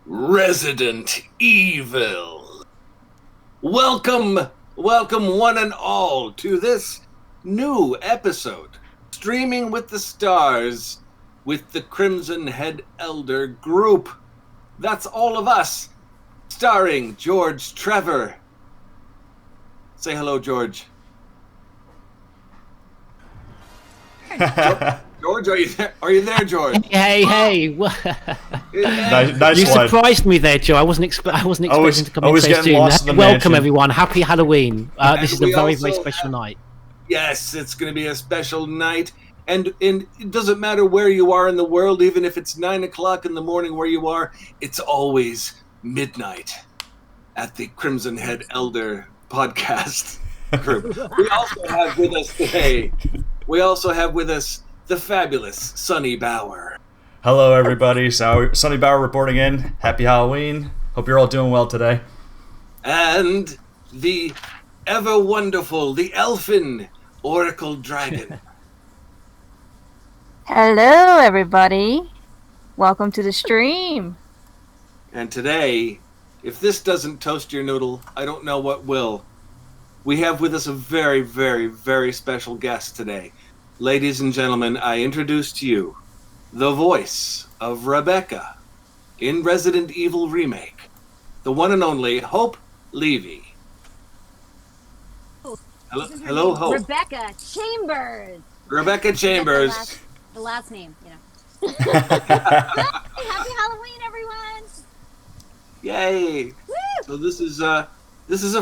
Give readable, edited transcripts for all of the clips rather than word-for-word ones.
Resident Evil. Welcome one and all to this new episode, Streaming with the Stars, with the Crimson Head Elder group. That's all of us, starring George Trevor. Say hello, George. George, are you there, George? Hey! Nice you one. surprised me there, Joe. I wasn't expecting to come in so soon. Welcome, everyone. Happy Halloween. This is a very special night. Yes, it's going to be a special night. And it doesn't matter where you are in the world, even if it's 9 o'clock in the morning where you are, it's always midnight at the Crimson Head Elder podcast group. We also have with us the fabulous Sonny Bauer. Hello, everybody. Sonny Bauer reporting in. Happy Halloween. Hope you're all doing well today. And the ever wonderful, the elfin Oracle Dragon. Hello, everybody. Welcome to the stream. And today, if this doesn't toast your noodle, I don't know what will. We have with us a very, very, very special guest today. Ladies and gentlemen, I introduce to you the voice of Rebecca in Resident Evil Remake, the one and only Hope Levy. Hello, Hope. Rebecca Chambers. Rebecca Chambers. The last name, you know. Happy Halloween, everyone! Yay! Woo! So this is a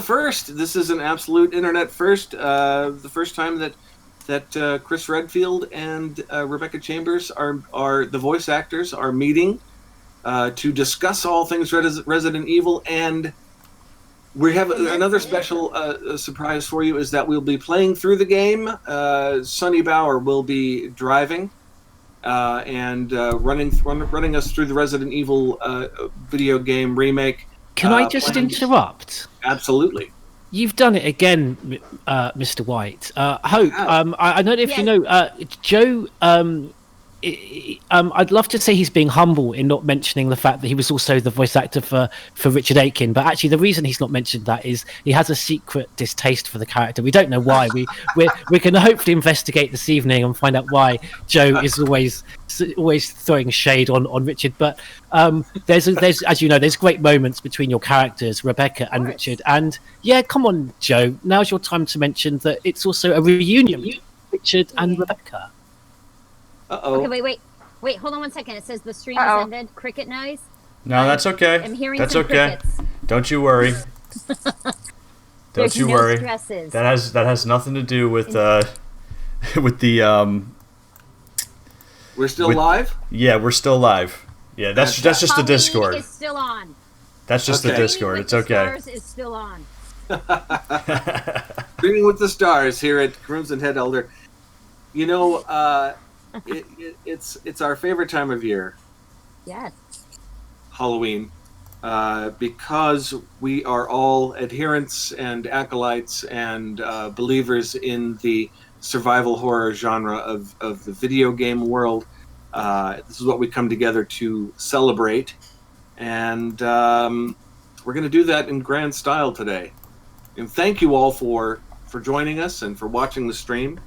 first. This is an absolute internet first. The first time that Chris Redfield and Rebecca Chambers are the voice actors are meeting to discuss all things Resident Evil, and we have another special surprise for you is that we'll be playing through the game. Sonny Bauer will be driving and running us through the Resident Evil video game remake. Can I just interrupt? Absolutely. You've done it again, Mr. Whyte. Hope, I don't know if you know, Joe, I'd love to say he's being humble in not mentioning the fact that he was also the voice actor for Richard Aitken, but actually the reason he's not mentioned that is he has a secret distaste for the character. We don't know why. We're going to hopefully investigate this evening and find out why Joe is always throwing shade on Richard. But there's as you know, there's great moments between your characters, Rebecca and Richard. And yeah, come on, Joe. Now's your time to mention that it's also a reunion with Richard and Rebecca. Uh-oh. Okay, wait, hold on one second. It says the stream has ended. Cricket noise. No, that's okay. I'm hearing that's some okay. crickets. Don't you worry. Don't you worry. Stresses. That has nothing to do with the We're still live? Yeah, we're still live. Yeah, that's just the Halloween Discord. is still on. That's just the Discord. It's okay. Stars is still on. Streaming with the Stars here at Crimson Head Elder. You know, it's our favorite time of year. Yes. Halloween, because we are all adherents and acolytes and believers in the survival horror genre of the video game world. This is what we come together to celebrate, and we're going to do that in grand style today. And thank you all for joining us and for watching the stream.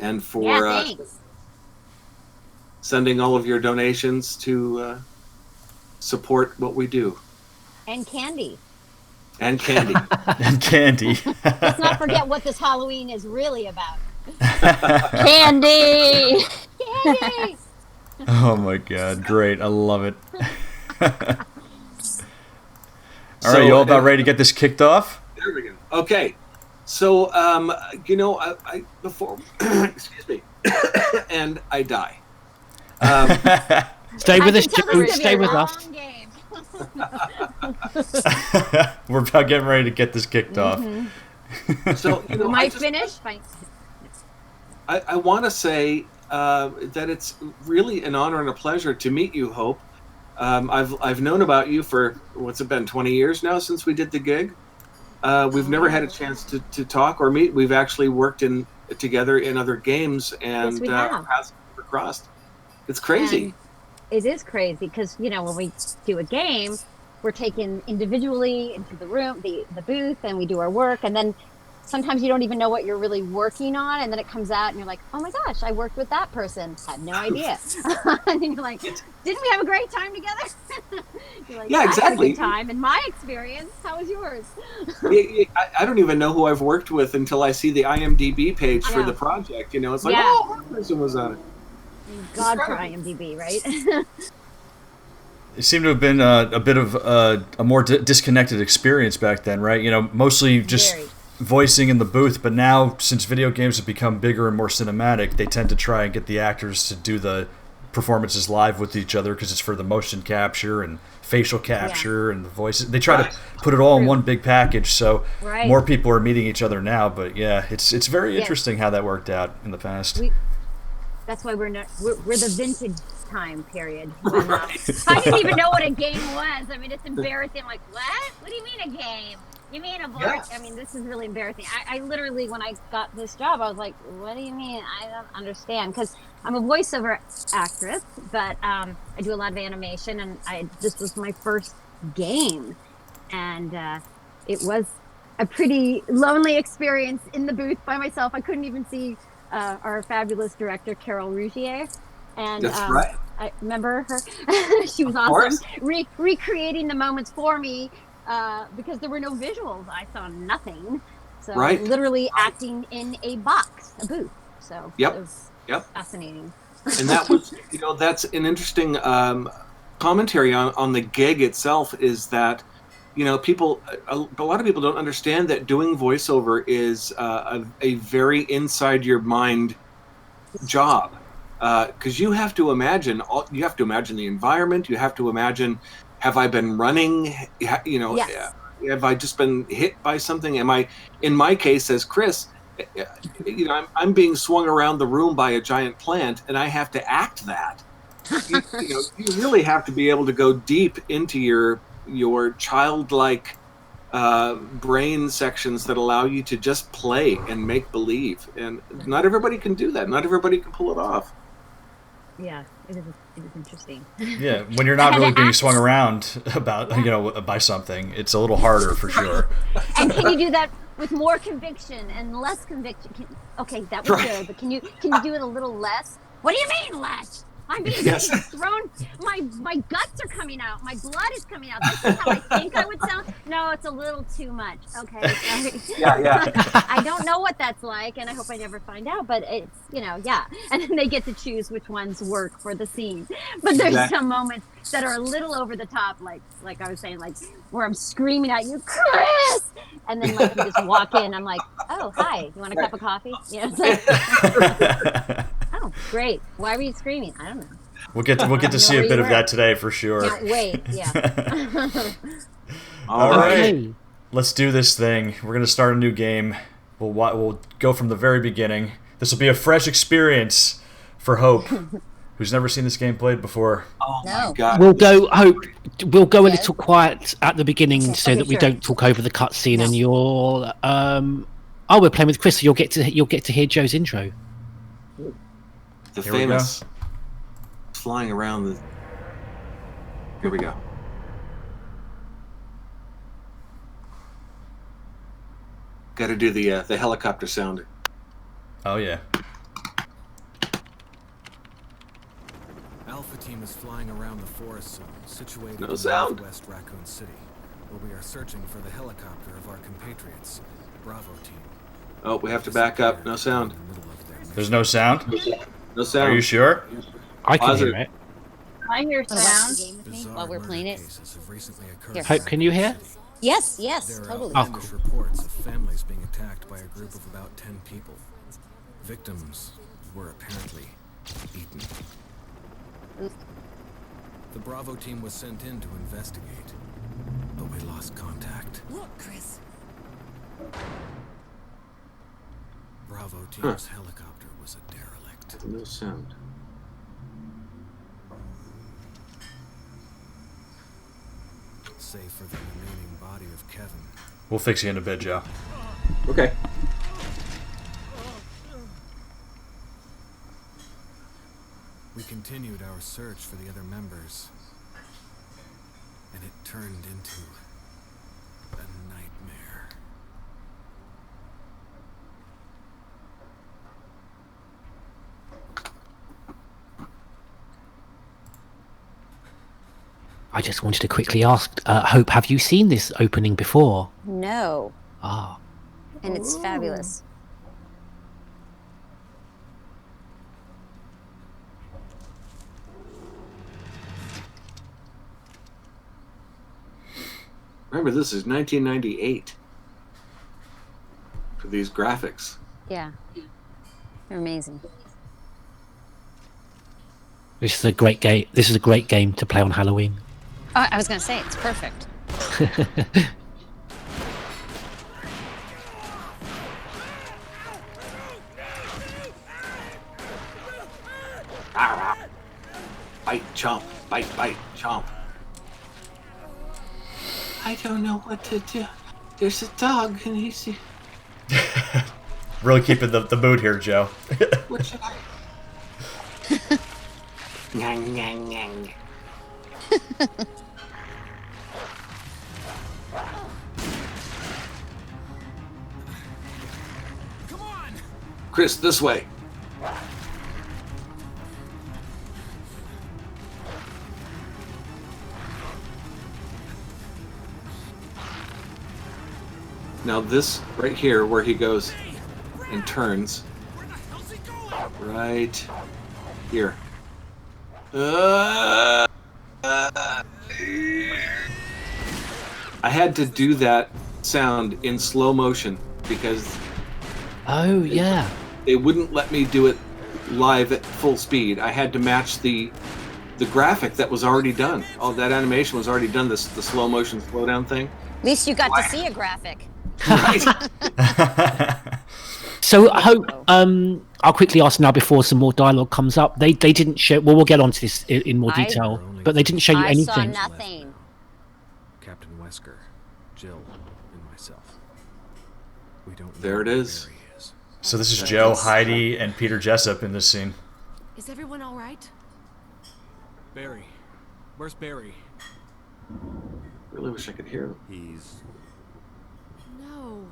And for sending all of your donations to support what we do. And candy. And candy. And candy. Let's not forget what this Halloween is really about. Candy! Candy! Oh my god, great. I love it. All right, you all about ready to get this kicked off? There we go. Okay. So, you know, I before, excuse me, and I die. Stay with us, Joe. Stay with us. We're about getting ready to get this kicked off. So, you know, We might finish. I want to say that it's really an honor and a pleasure to meet you, Hope. I've known about you for, what's it been, 20 years now since we did the gig? We've never had a chance to talk or meet. We've actually worked together in other games, and Yes, we have. our paths never crossed. It's crazy. And it is crazy because, you know, when we do a game, we're taken individually into the room, the booth, and we do our work, and then sometimes you don't even know what you're really working on, and then it comes out and you're like, oh my gosh, I worked with that person, had no idea. And then you're like, didn't we have a great time together? You're like, Yeah, exactly. I had a good time in my experience. How was yours? I don't even know who I've worked with until I see the IMDb page for the project. You know, it's like, oh, that person was on it. Thank God for IMDb, right? It seemed to have been a bit of a more disconnected experience back then, right? You know, mostly just voicing in the booth, but now, since video games have become bigger and more cinematic, they tend to try and get the actors to do the performances live with each other because it's for the motion capture and facial capture and the voices. They try to put it all in one big package, so more people are meeting each other now. But yeah, it's very interesting how that worked out in the past. That's why we're the vintage time period. When, I didn't even know what a game was. I mean, it's embarrassing. I'm like, what? What do you mean a game? You mean a voice? Yeah. I mean, this is really embarrassing. I literally, when I got this job, I was like, what do you mean? I don't understand. Because I'm a voiceover actress, but I do a lot of animation, and this was my first game. And it was a pretty lonely experience in the booth by myself. I couldn't even see our fabulous director, Carol Rougier. And that's right. I remember her. She was awesome. Recreating the moments for me. Because there were no visuals, I saw nothing. So literally acting in a box, a booth. So it was fascinating. And that was, you know, that's an interesting commentary on the gig itself. Is that, you know, a lot of people don't understand that doing voiceover is a very inside your mind job, because you have to imagine the environment. You have to imagine. Have I been running? You know, have I just been hit by something? Am I, in my case, as Chris, you know, I'm being swung around the room by a giant plant, and I have to act that. You know, you really have to be able to go deep into your childlike brain sections that allow you to just play and make believe. And not everybody can do that. Not everybody can pull it off. Yeah, it is interesting. Yeah, when you're not really being swung around by something, it's a little harder for sure. And can you do that with more conviction and less conviction? Okay, that was good, but can you do it a little less? What do you mean less? I'm being thrown. My guts are coming out. My blood is coming out. This is how I think I would sound. No, it's a little too much. Okay, sorry. Yeah. I don't know what that's like, and I hope I never find out. But it's, you know, and then they get to choose which ones work for the scene. But there's some moments that are a little over the top, like I was saying, like where I'm screaming at you, Chris, and then like you just walk in. I'm like, oh, hi, you want a cup of coffee? Yeah. Oh, great. Why were you screaming? I don't know. We'll get to see a bit of that today for sure. Can't wait. Yeah. All right. Let's do this thing. We're going to start a new game. We'll go from the very beginning. This will be a fresh experience for Hope, who's never seen this game played before. Oh my God. We'll go a little quiet at the beginning so that we don't talk over the cutscene, and you'll we're playing with Chris, so you'll get to hear Joe's intro. The famous flying around the... Here we go. Got to do the helicopter sound. Oh yeah. Alpha team is flying around the forest zone situated in northwest Raccoon City, where we are searching for the helicopter of our compatriots, Bravo team. Oh, we have to back up. No sound. There's no sound? No sound. Are you sure? I can hear it. I hear sound while we're playing it. Hope, can you hear? Yes, totally. There are outlandish reports of families being attacked by a group of about 10 people. Victims were apparently eaten. The Bravo team was sent in to investigate, but we lost contact. Look, Chris. Bravo team's helicopter was a derelict. No sound. Save for the remaining body of Kevin. We'll fix you in a bit, Joe. Okay. We continued our search for the other members and it turned into a nightmare. I just wanted to quickly ask, Hope, have you seen this opening before? No. Ah. And it's fabulous. Remember, this is 1998 for these graphics. Yeah. They're amazing. This is a great game. This is a great game to play on Halloween. Oh, I was going to say, it's perfect. Bite, chomp, bite, chomp. I don't know what to do. There's a dog and he's... Really keeping the mood here, Joe. What should I... Nyang, nyang, nyang. Come on! Chris, this way. Now this right here where he goes and turns. Right here. I had to do that sound in slow motion because Oh yeah. they wouldn't let me do it live at full speed. I had to match the graphic that was already done. All that animation was already done. The slow motion slow down thing. At least you got to see a graphic. Right. So I hope I'll quickly ask now before some more dialogue comes up. They didn't show. Well, we'll get onto this in more detail, but they didn't show you I anything. saw nothing. Captain Wesker, Jill, and myself. We don't know There it is. where he is. So this is Joe, Heidi, and Peter Jessup in this scene. Is everyone all right? Barry. Where's Barry? Really wish I could hear them. He's... No.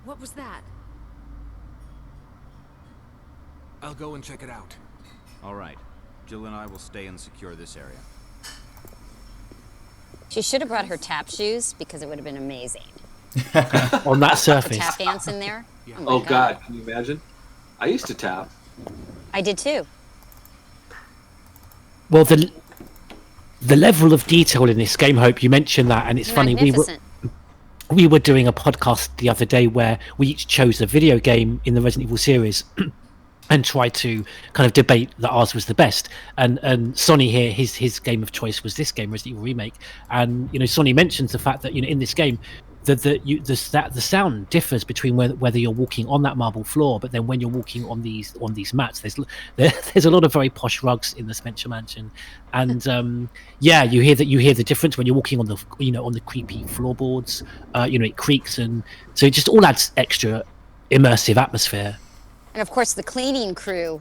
What was that? I'll go and check it out. All right. Jill and I will stay and secure this area. She should have brought her tap shoes because it would have been amazing. On that The surface. tap dance in there. Oh, my Oh God, can you imagine? I used to tap. I did too. Well, the level of detail in this game, Hope, you mentioned that, and it's funny. Magnificent. We were doing a podcast the other day where we each chose a video game in the Resident Evil series and tried to kind of debate that ours was the best. And Sonny here, his game of choice was this game, Resident Evil Remake. And Sonny mentions the fact that in this game, the sound differs between whether you're walking on that marble floor, but then when you're walking on these mats, there's a lot of very posh rugs in the Spencer Mansion, and you hear the difference when you're walking on the on the creepy floorboards. It creaks, and so it just all adds extra immersive atmosphere. And of course, the cleaning crew,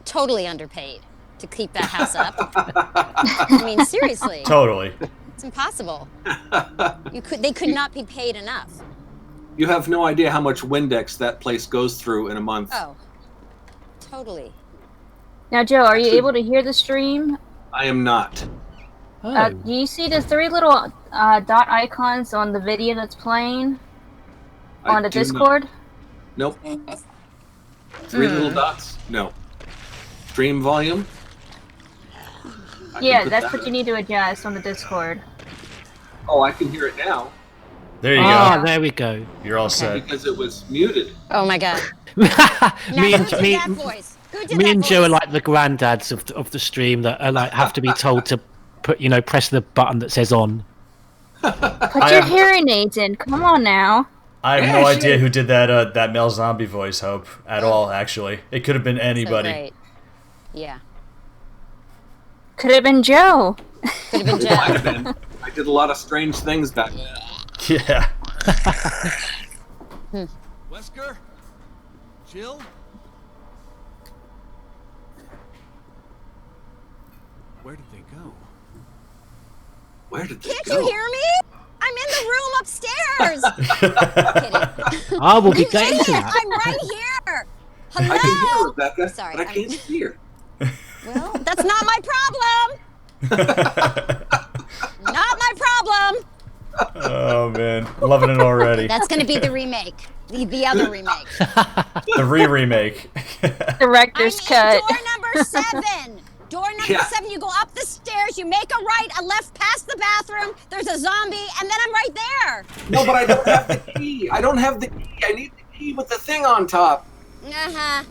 totally underpaid to keep that house up. I mean, seriously. Totally. It's impossible. They could not be paid enough. You have no idea how much Windex that place goes through in a month. Oh, totally. Now, Joe, are you able to hear the stream? I am not. Do you see the three little dot icons on the video that's playing on the do not. Discord? Nope. Three little dots? No. Stream volume? I can Yeah, put that's that what you in. need to adjust on the Discord. Oh, I can hear it now There you Ah, go. there we go. You're all set. because it was muted. Oh my God. me Now, and who did that voice? Who did me that and voice? Joe are like the granddads of the stream that are have to be told to put press the button that says on. Put I your am- hearing aids in. Come on now. I have Yeah, no shit. idea who did that Mel Zombie voice, Hope, at all, actually. It could have been So anybody. great. Yeah. Could have been Joe. Could have been Might Joe. have been. I did a lot of strange things back then. Yeah. Wesker? Jill? Where did they go? Where did they Can't go? you hear me? I'm in the room upstairs. Kidding. Ah, we'll be You getting to idiot, that. I'm right here. Hello? I can hear Rebecca, Sorry, but I can't see her. Well, that's not my problem. Not my problem. Oh man, loving it already. That's going to be the remake. The other remake. The remake. Director's cut. Door number 7. Door number 7. You go up the stairs. You make a right, a left past the bathroom. There's a zombie, and then I'm right there. No, but I don't have the key. I don't have the key. I need the key with the thing on top. Uh-huh.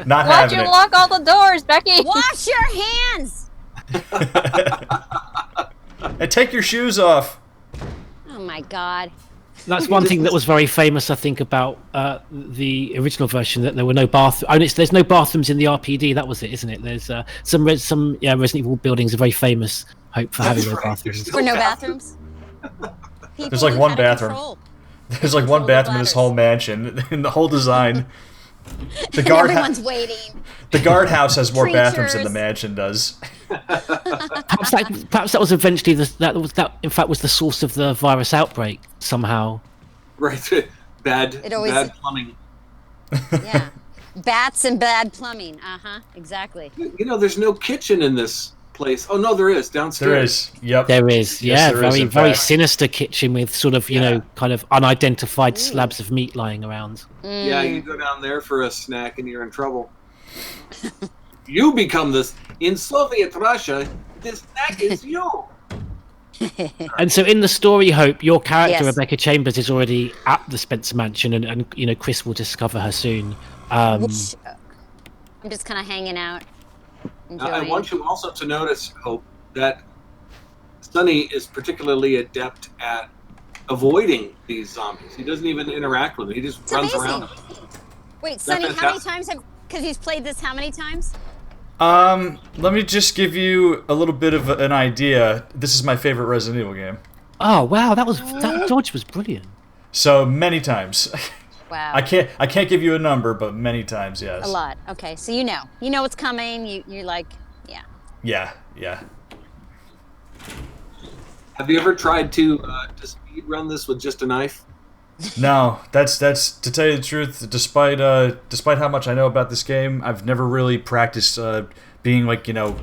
Not Why'd having you it. lock all the doors, Becky? Wash your hands. And take your shoes off. Oh my God. That's one thing that was very famous, I think, about the original version, that there were no bathrooms. There's no bathrooms in the RPD. That was it, isn't it? There's some Resident Evil buildings are very famous, hope for having no bathrooms. For no bathrooms? There's like one bathroom. There's like one bathroom in this whole mansion, in the whole design. The guard everyone's waiting. The guardhouse has more bathrooms than the Creatures. mansion does. Perhaps that was eventually that in fact was the source of the virus outbreak somehow. Right. Bad plumbing. Yeah. Bats and bad plumbing. Uh-huh. Exactly. You know, there's no kitchen in this place. Oh, no, there is. Downstairs. There is. Yep. There is. Yes, Yeah, there is, in very fact. sinister kitchen with sort of, you know, kind of unidentified slabs of meat lying around. Yeah, you go down there for a snack and you're in trouble. You become this. In Soviet Russia, this snack is you. And so in the story, Hope, your character, Yes. Rebecca Chambers, is already at the Spencer Mansion, and you know, Chris will discover her soon. I'm just kind of hanging out. Enjoying. I want you also to notice, Hope, that Sonny is particularly adept at avoiding these zombies. He doesn't even interact with them. He just runs amazing. around them. Wait, That's Sonny, how many fantastic. times have... Because he's played this how many times? Let me just give you a little bit of an idea. This is my favorite Resident Evil game. Oh wow, that dodge was brilliant. So many times. Wow. I can't give you a number, but many times, yes. A lot. Okay, so you know what's coming. You're like, yeah. Yeah. Have you ever tried to speed run this with just a knife? No, that's to tell you the truth. Despite how much I know about this game, I've never really practiced being like, you know,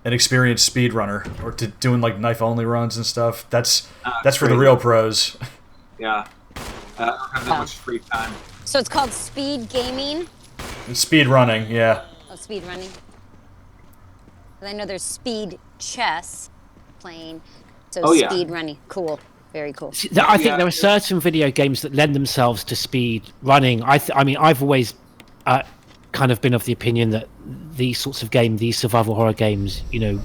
an experienced speedrunner or doing like knife only runs and stuff. That's for the real pros. Yeah. I don't have that much free time. So it's called speed gaming. Speed running, yeah. Oh, speed running. 'Cause I know there's speed chess playing. So Oh, yeah. speed running. Cool. Very cool. I think there are certain video games that lend themselves to speed running. I mean, I've always kind of been of the opinion that these sorts of games, these survival horror games, you know,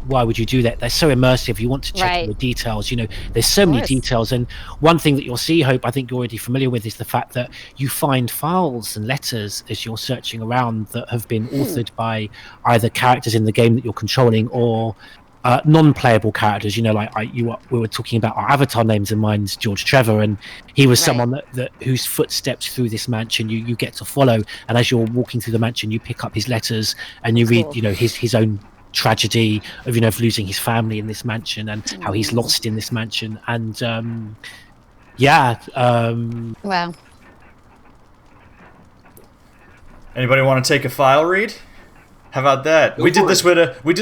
why would you do that? They're so immersive. You want to check all the details. You know, there's so many details. And one thing that you'll see, Hope, I think you're already familiar with, is the fact that you find files and letters as you're searching around that have been authored by either characters in the game that you're controlling or non-playable characters. You know, like we were talking about our avatar names, and mine's George Trevor, and he was someone that whose footsteps through this mansion you get to follow. And as you're walking through the mansion, you pick up his letters and you read, you know, his own tragedy of, you know, of losing his family in this mansion and how he's lost in this mansion. And Wow. Anybody want to take a file read? How about that? Go We did for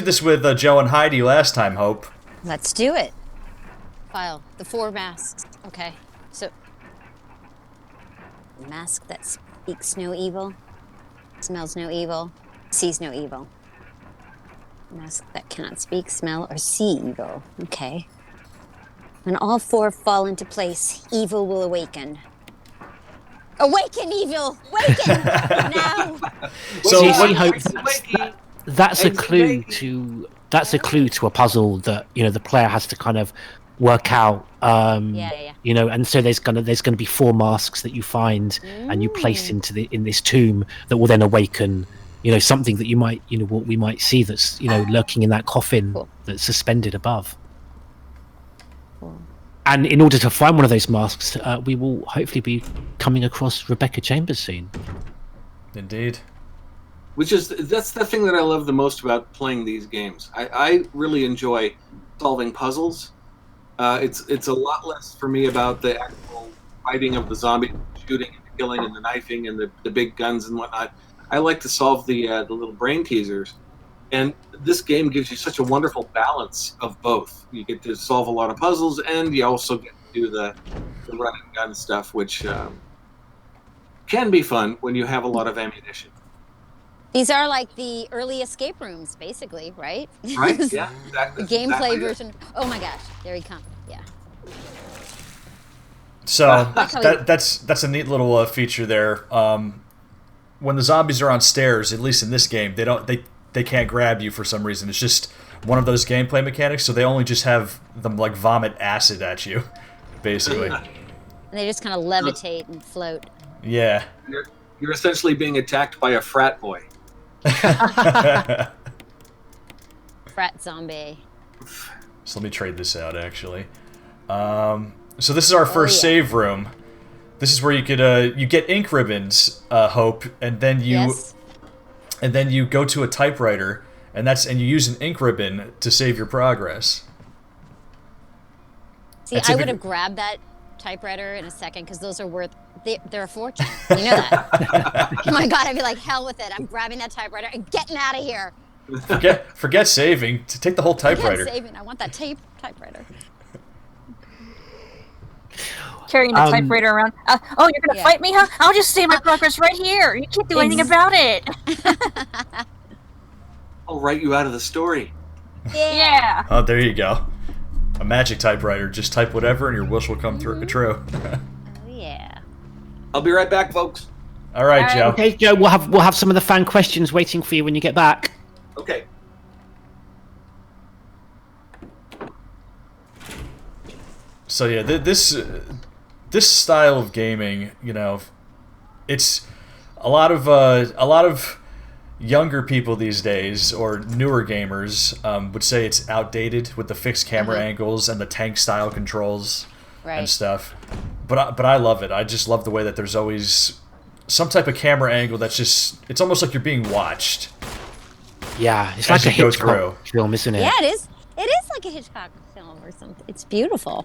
this with Joe and Heidi last time, Hope. Let's do it. File. The 4 masks. Okay. So, mask that speaks no evil, smells no evil, sees no evil. Mask that cannot speak, smell, or see evil. Okay. When all 4 fall into place, evil will awaken. Awaken, evil! Waken! Now! So Well, we hope Wakey. that's a Wakey, clue wakey. to a puzzle that, you know, the player has to kind of work out. Yeah. You know, and so there's gonna be 4 masks that you find and you place in this tomb that will then awaken, you know, something that you might, you know, what we might see that's, you know, lurking in that coffin that's suspended above. And in order to find one of those masks, we will hopefully be coming across Rebecca Chambers soon. Indeed. That's the thing that I love the most about playing these games. I really enjoy solving puzzles. It's a lot less for me about the actual fighting of the zombies, shooting and the killing and the knifing and the big guns and whatnot. I like to solve the little brain teasers, and this game gives you such a wonderful balance of both. You get to solve a lot of puzzles, and you also get to do the run and gun stuff, which can be fun when you have a lot of ammunition. These are like the early escape rooms, basically, right? Right? Yeah, exactly. The gameplay exactly. version. Oh my gosh, there he comes. Yeah. So that's a neat little feature there. When the zombies are on stairs, at least in this game, they can't grab you for some reason. It's just one of those gameplay mechanics. So they only just have them like vomit acid at you, basically. And they just kind of levitate and float. Yeah. You're essentially being attacked by a frat boy. Frat zombie. So let me trade this out, actually. So this is our first save room. This is where you could you get ink ribbons, Hope, and then you go to a typewriter, and you use an ink ribbon to save your progress. See, I would have grabbed that typewriter in a second because those are worth. They're a fortune. You know that. Oh my god, I'd be like, hell with it. I'm grabbing that typewriter and getting out of here. Forget saving. To take the whole typewriter. Forget saving. I want that typewriter. Carrying the typewriter around. Oh, you're gonna fight me, huh? I'll just save my progress right here. You can't do anything about it. I'll write you out of the story. Yeah. Oh, there you go. A magic typewriter. Just type whatever, and your wish will come true. Oh yeah. I'll be right back, folks. All right, Joe. Okay, Joe. We'll have some of the fan questions waiting for you when you get back. Okay. So yeah, this style of gaming, you know, it's a lot of younger people these days, or newer gamers, would say it's outdated with the fixed camera angles and the tank style controls and stuff. But I love it. I just love the way that there's always some type of camera angle that's it's almost like you're being watched. Yeah, it's like a Hitchcock film, isn't it? Yeah, it is. It is like a Hitchcock film or something. It's beautiful.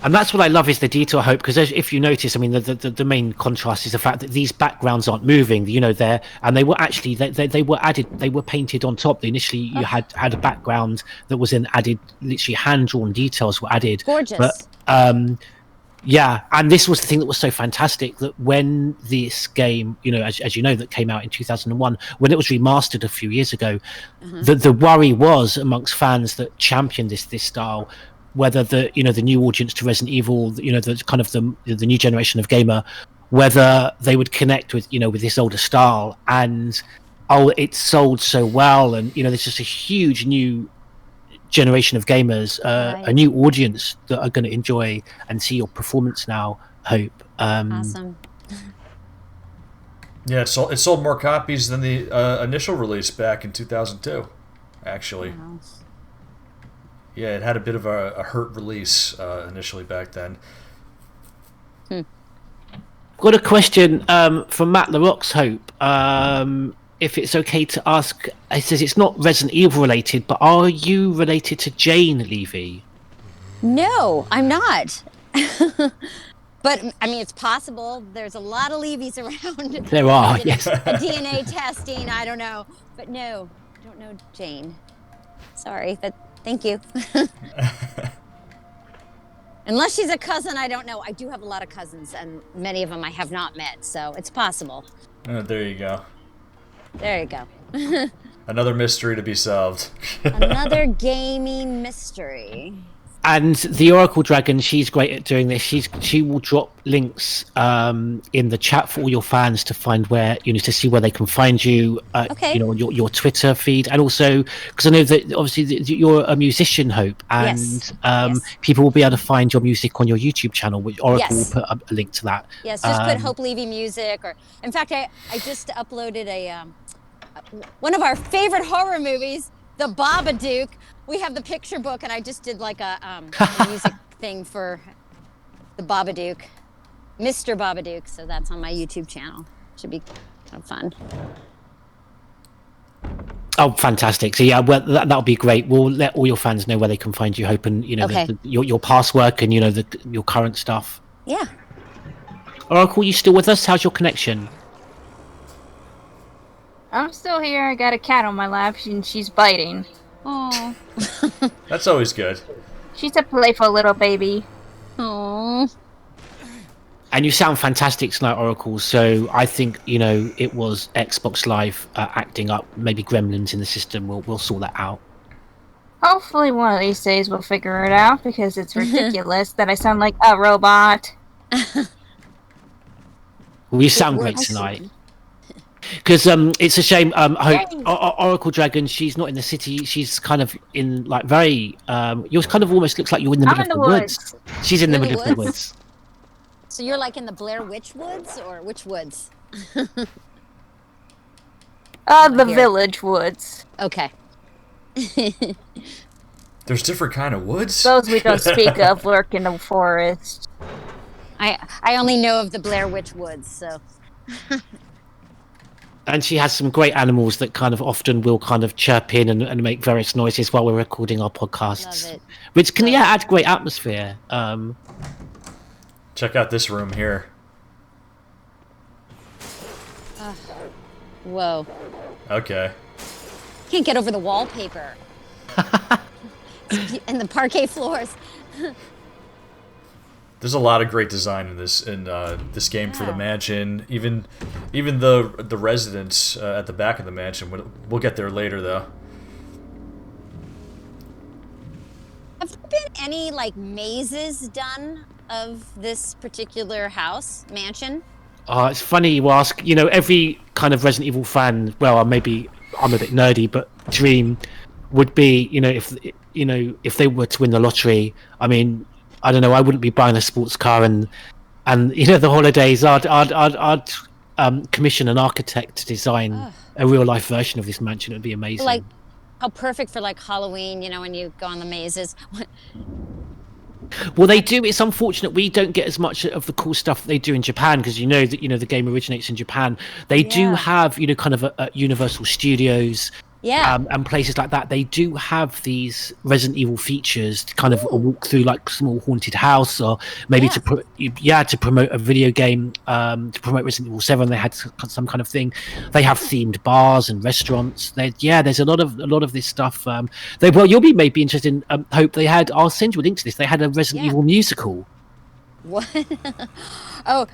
And that's what I love is the detail, Hope, because if you notice, I mean, the main contrast is the fact that these backgrounds aren't moving. You know, they were actually they were added, they were painted on top. Initially, you had a background that was then added, literally hand-drawn details were added. Gorgeous. But yeah, and this was the thing that was so fantastic, that when this game, you know, as you know, that came out in 2001, when it was remastered a few years ago, the worry was amongst fans that championed this style, whether the new audience to Resident Evil, you know, the kind of the new generation of gamer, whether they would connect with this older style. And it sold so well, and you know, there's just a huge new generation of gamers, a new audience that are going to enjoy and see your performance now, Hope. Awesome. Yeah, it sold more copies than the initial release back in 2002, actually. Wow. Yeah, it had a bit of a hurt release initially back then. Got a question from Matt LaRock's, Hope. If it's okay to ask, it says it's not Resident Evil related, but are you related to Jane Levy? No, I'm not. But I mean, it's possible. There's a lot of Levys around. There are, yes. A DNA testing, I don't know. But no, I don't know Jane. Sorry, but thank you. Unless she's a cousin, I don't know. I do have a lot of cousins, and many of them I have not met, so it's possible. There you go. There you go. Another mystery to be solved. Another gaming mystery. And the Oracle Dragon, she's great at doing this. She will drop links in the chat for all your fans to find where, you know, to see where they can find you. You know, your Twitter feed, and also because I know that obviously you're a musician, Hope, and people will be able to find your music on your YouTube channel, which Oracle will put a link to that. Yes, just put Hope Levy music, or in fact, I just uploaded one of our favorite horror movies, The Babadook. We have the picture book, and I just did like a music thing for The Babadook, Mr. Babadook. So that's on my YouTube channel. Should be Have fun. Oh, fantastic! So yeah, well, that'll be great. We'll let all your fans know where they can find you. Hoping Okay. your past work and your current stuff. Yeah. Oracle, you still with us? How's your connection? I'm still here. I got a cat on my lap, and she's biting. Oh. That's always good. She's a playful little baby. Oh. And you sound fantastic tonight, Oracle. So I think it was Xbox Live acting up. Maybe gremlins in the system. We'll sort that out. Hopefully one of these days we'll figure it out, because it's ridiculous that I sound like a robot. Well, you sound great tonight. Because it's a shame. Oracle Dragon, she's not in the city. She's kind of in like very. Yours kind of almost looks like you're in the middle of the woods. She's in the middle of the woods. So you're like in the Blair Witch Woods, or which woods? The village woods. Okay. There's different kind of woods? Those we don't speak of lurk in the forest. I only know of the Blair Witch Woods, so. And she has some great animals that kind of often will kind of chirp in and make various noises while we're recording our podcasts. Love it. Which can add great atmosphere. Check out this room here. Whoa. Okay. Can't get over the wallpaper. And the parquet floors. There's a lot of great design in this game for the mansion. Even the residents at the back of the mansion. We'll get there later, though. Have there been any like mazes done of this particular mansion? It's funny you ask. Every kind of Resident Evil fan. Well, maybe I'm a bit nerdy, but dream would be if they were to win the lottery. I mean, I don't know. I wouldn't be buying a sports car and the holidays. I'd commission an architect to design a real life version of this mansion. It would be amazing. Like, how perfect for like Halloween, when you go on the mazes. Well, they do. It's unfortunate we don't get as much of the cool stuff that they do in Japan, because that the game originates in Japan. They do have kind of a Universal Studios. Yeah. And places like that, they do have these Resident Evil features to kind of walk through, like small haunted house, or maybe to promote a video game, to promote Resident Evil 7. They had some kind of thing. They have themed bars and restaurants. There's a lot of this stuff. You'll be maybe interested in. Hope they had. I'll send you a link to this. They had a Resident Evil musical. What? Oh,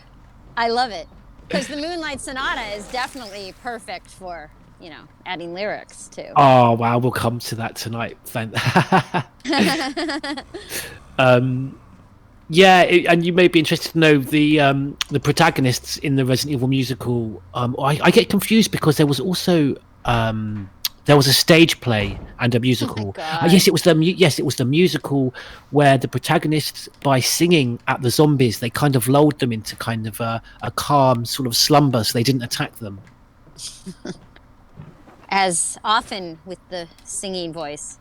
I love it, because the Moonlight Sonata is definitely perfect for. Adding lyrics too. Oh wow, we'll come to that tonight. And you may be interested to know the protagonists in the Resident Evil musical. I get confused because there was also there was a stage play and a musical. Yes, it was the musical where the protagonists, by singing at the zombies, they kind of lulled them into kind of a calm sort of slumber, so they didn't attack them. As often with the singing voice.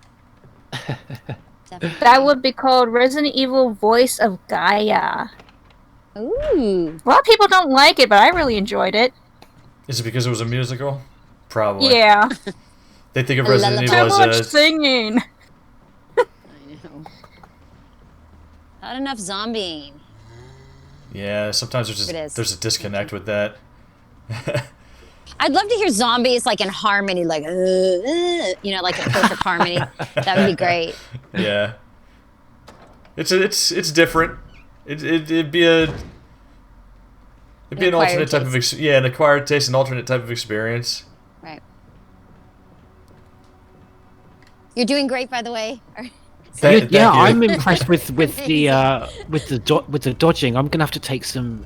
That would be called Resident Evil Voice of Gaia. Ooh. A lot of people don't like it, but I really enjoyed it. Is it because it was a musical? Probably. Yeah. They think of Resident Evil as too much singing. I know. Not enough zombieing. Yeah, sometimes there's a disconnect with that. I'd love to hear zombies like in harmony, like like a perfect harmony. That would be great. Yeah, it's different. It'd be an alternate type of an acquired taste, an alternate type of experience. Right. You're doing great, by the way. Thank you. I'm impressed with the dodging. I'm gonna have to take some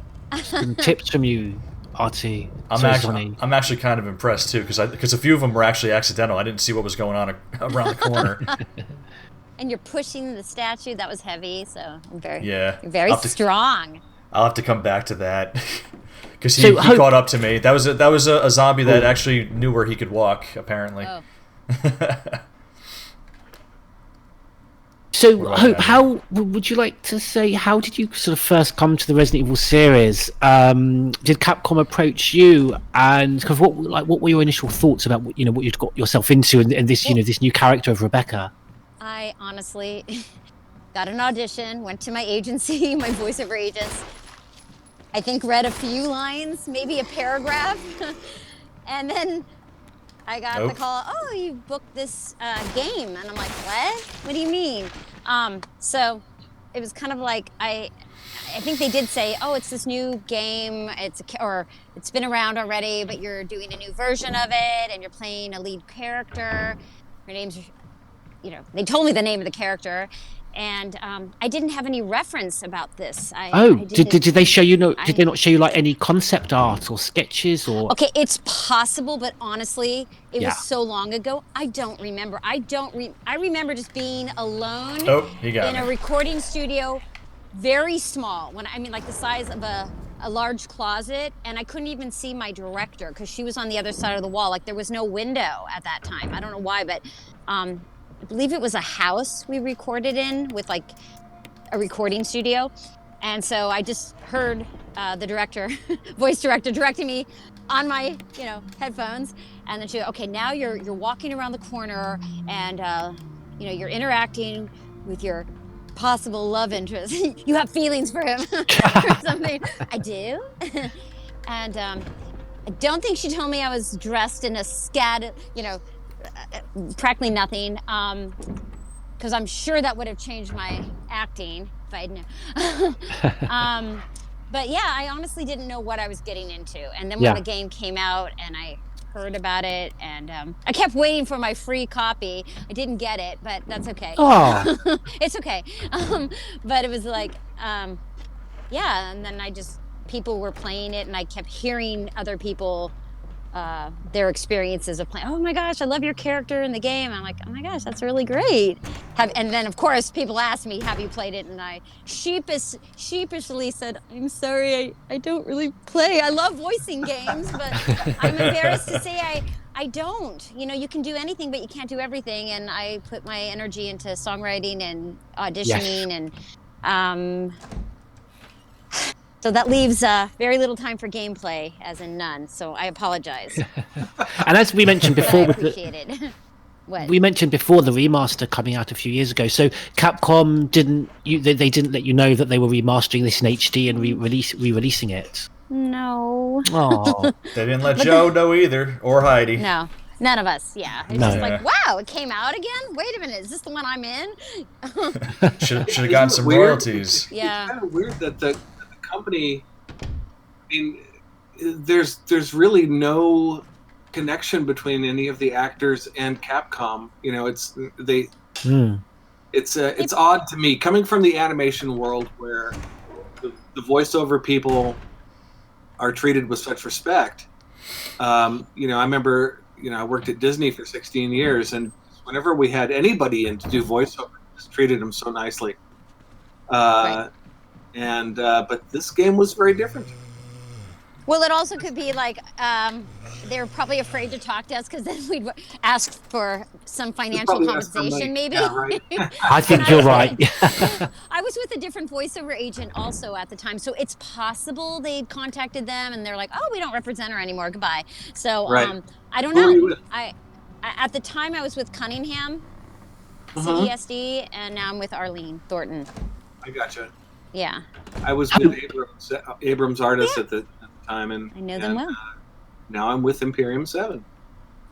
tips from you. RT. I'm actually kind of impressed too, because a few of them were actually accidental. I didn't see what was going on around the corner. And you're pushing the statue. That was heavy, so you're very strong. I'll have to come back to that, because he caught up to me. That was a zombie that actually knew where he could walk, apparently. Oh. So, What about Hope, you? how would you like to say? How did you sort of first come to the Resident Evil series? Did Capcom approach you, and kind of what were your initial thoughts about what you'd got yourself into, and this this new character of Rebecca? I honestly got an audition, went to my agency, my voiceover agents. I think read a few lines, maybe a paragraph, and then I got the call. Oh, you booked this game, and I'm like, what? What do you mean? So it was kind of like I think they did say, oh, it's this new game. It's been around already, but you're doing a new version of it, and you're playing a lead character. Her name's, they told me the name of the character, and I didn't have any reference about this. Did they show you? Did they not show you like any concept art or sketches or? Okay, it's possible, but honestly, it was so long ago. I don't remember. I remember just being alone in a recording studio, very small. Like the size of a large closet, and I couldn't even see my director because she was on the other side of the wall. Like there was no window at that time. I don't know why, but I believe it was a house we recorded in with like a recording studio. And so I just heard the director, voice director, directing me on my, headphones. And then she goes, okay, now you're walking around the corner and, you're interacting with your possible love interest. You have feelings for him or something. I do. And I don't think she told me I was dressed in a practically nothing. Because I'm sure that would have changed my acting if I'd known. But yeah, I honestly didn't know what I was getting into. And then when the game came out and I heard about it, and I kept waiting for my free copy. I didn't get it, but that's okay. Oh. It's okay. But it was like, and then people were playing it, and I kept hearing other people their experiences of playing. Oh my gosh, I love your character in the game. I'm like, oh my gosh, that's really great. And then of course people asked me, have you played it? And I sheepishly said, I'm sorry, I don't really play. I love voicing games, but I'm embarrassed to say I don't. You can do anything, but you can't do everything. And I put my energy into songwriting and auditioning and so that leaves very little time for gameplay, as in none. So I apologize. And as we mentioned before, I appreciate it. What? We mentioned before the remaster coming out a few years ago. So Capcom didn't let you know that they were remastering this in HD and re-releasing it. No. Oh. They didn't let Joe know either, or Heidi. No. None of us, yeah. It's just like, wow, it came out again? Wait a minute, is this the one I'm in? Should have gotten some royalties. Yeah. It's kind of weird that the company, there's really no connection between any of the actors and Capcom. It's odd to me coming from the animation world where the voiceover people are treated with such respect. I remember I worked at Disney for 16 years, and whenever we had anybody in to do voiceover, just treated them so nicely. Right. But this game was very different. Well, it also could be like they were probably afraid to talk to us because then we'd ask for some financial compensation, maybe. Yeah, right. I think you're right. I was with a different voiceover agent also at the time, so it's possible they'd contacted them and they're like, "Oh, we don't represent her anymore. Goodbye." So right. I don't Who know. were you with? I at the time I was with Cunningham, CDSD, and now I'm with Arlene Thornton. I gotcha. Yeah. I was with Abrams Artists at the time, and I know them well. Now I'm with Imperium 7.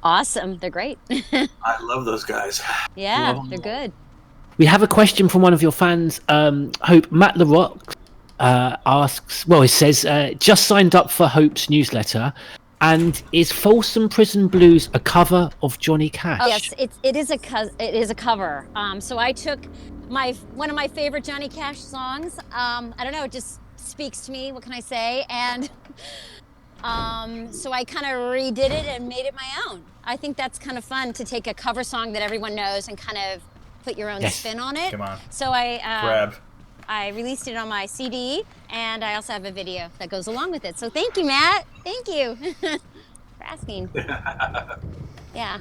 Awesome. They're great. I love those guys. Yeah, they're good. We have a question from one of your fans, Hope. Matt LaRock asks, he says, just signed up for Hope's newsletter, and is Folsom Prison Blues a cover of Johnny Cash? Oh, yes, it is a cover. So I took one of my favorite Johnny Cash songs. I don't know, it just speaks to me. What can I say? And so I kind of redid it and made it my own. I think that's kind of fun to take a cover song that everyone knows and kind of put your own spin on it. Come on. So I released it on my CD, and I also have a video that goes along with it. So thank you, Matt. Thank you for asking. Yeah.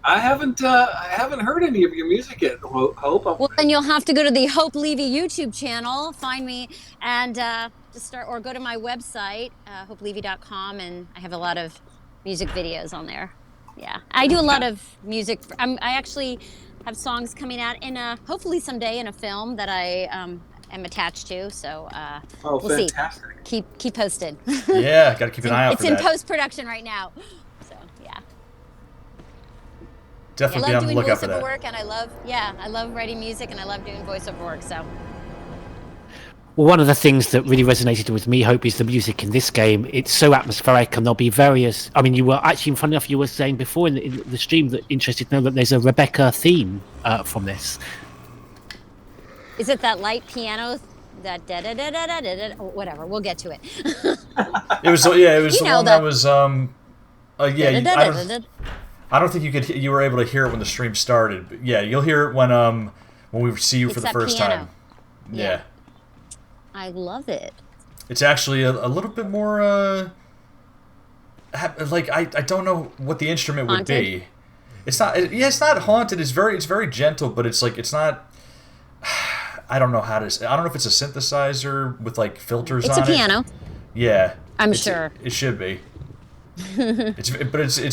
I haven't heard any of your music yet, Hope. Well, then you'll have to go to the Hope Levy YouTube channel, find me, and just start, or go to my website, hopelevy.com, and I have a lot of music videos on there. Yeah, I do a lot of music. I actually have songs coming out in hopefully someday in a film that I am attached to. So we'll fantastic. See. Keep posted. Yeah, got to keep an eye out for that. It's in post-production right now. So yeah. Definitely be on the lookout for that. I love doing voiceover work, and I love writing music, and I love doing voiceover work. So. Well, one of the things that really resonated with me, Hope, is the music in this game. It's so atmospheric, and there'll be various. I mean, you were actually, funny enough, you were saying before in the stream that interested to know that there's a Rebecca theme from this. Is it that light piano? That da da da da da da? Whatever. We'll get to it. It was the one that was I don't think you were able to hear it when the stream started, but yeah, you'll hear it when we see you for the first time. Yeah. I love it. It's actually a little bit more like I don't know what the instrument would be. It's not it's not haunted. It's very gentle, but it's like it's not. I don't know how to say. I don't know if it's a synthesizer with like filters on it. It's a piano. Yeah. I'm sure. It should be. It's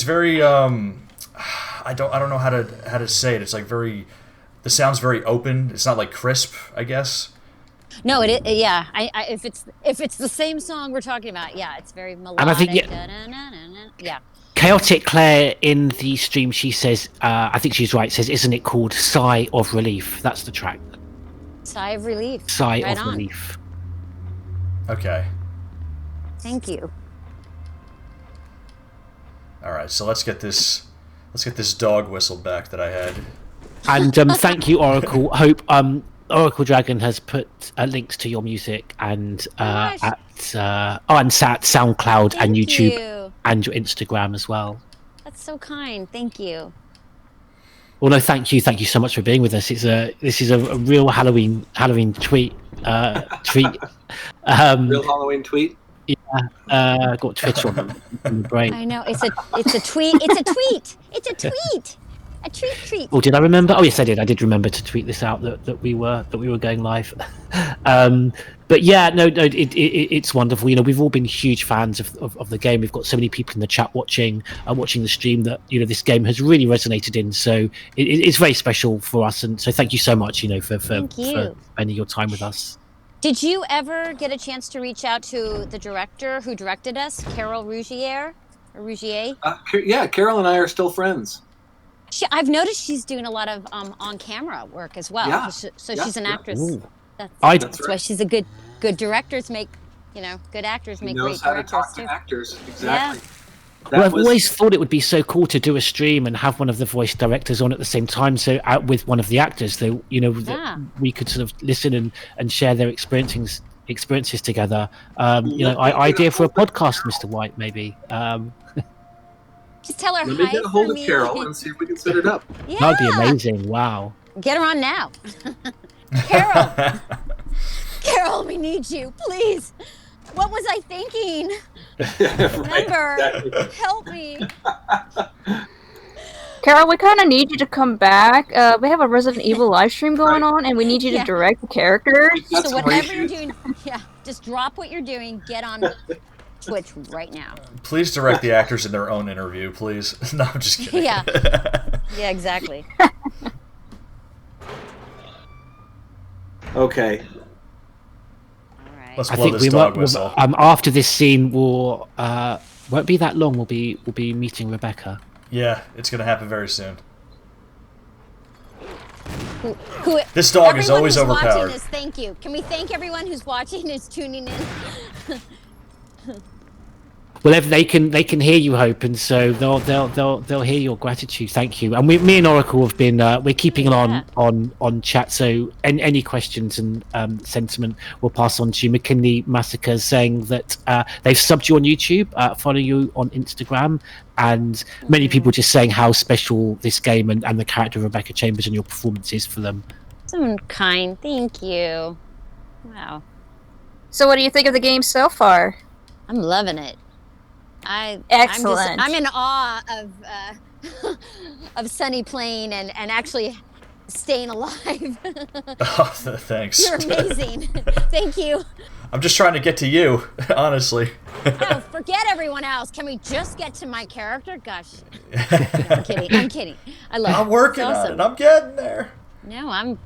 very I don't know how to say it. It's like the sound's very open. It's not like crisp, I guess. No, yeah. If it's the same song we're talking about, yeah, it's very melodic. And I think yeah. Chaotic Claire in the stream, she says, I think she's right. Says, isn't it called "Sigh of Relief"? That's the track. Sigh of Relief. Sigh of Relief. Okay. Thank you. All right, so let's get this dog whistle back that I had. And thank you, Oracle. Hope Oracle Dragon has put links to your music and at SoundCloud and YouTube and your Instagram as well. That's so kind. Thank you. Well, no, thank you so much for being with us. This is a real Halloween treat. Real Halloween tweet. Yeah, got Twitch on the brain. I know it's a tweet. It's a tweet. It's a tweet. A treat. Oh, did I remember? Oh, yes, I did. I did remember to tweet this out that we were going live. But yeah, no, it's wonderful. You know, we've all been huge fans of the game. We've got so many people in the chat watching the stream that this game has really resonated in. So it's very special for us, and so thank you so much. For spending your time with us. Did you ever get a chance to reach out to the director who directed us, Carol Rougier? Yeah, Carol and I are still friends. I've noticed she's doing a lot of on-camera work as well. Yeah. She's an actress. Ooh. That's why she's a good directors make, good actors make great directors too. Knows how to talk to actors, exactly. Yeah. Well, I've always thought it would be so cool to do a stream and have one of the voice directors on at the same time, so out with one of the actors, so we could sort of listen and share their experiences together. Idea for a podcast, Mr. Whyte, maybe. Just tell her Let me hi get a hold for of me. Carol and see if we can set it up. Yeah. That'd be amazing. Wow. Get her on now. Carol, we need you, please. What was I thinking? Remember, help me. Carol, we kind of need you to come back. We have a Resident Evil live stream going on, and we need you to direct the characters. So whatever you're doing, just drop what you're doing. Get on Twitch right now. Please direct the actors in their own interview, please. No, I'm just kidding. Yeah, exactly. Okay. All right. Let's blow this dog whistle. After this scene, won't be that long. We'll be meeting Rebecca. Yeah, it's gonna happen very soon. Who, this dog is always overpowered. Thank you. Can we thank everyone who's watching, who's tuning in? Well, they can hear you, Hope, and so they'll hear your gratitude. Thank you. And me and Oracle have been we're keeping on chat. So any questions and sentiment we'll pass on to McKinley Massacre, saying that they've subbed you on YouTube, follow you on Instagram, and many people just saying how special this game and the character of Rebecca Chambers and your performance is for them. So kind. Thank you. Wow. So what do you think of the game so far? I'm loving it. Excellent. I'm in awe of of Sunny Plain and actually staying alive. Oh, thanks. You're amazing. Thank you. I'm just trying to get to you, honestly. Oh, forget everyone else. Can we just get to my character? Gosh. No, I'm kidding. I'm kidding. I love it. I'm working on it. I'm getting there. No, I'm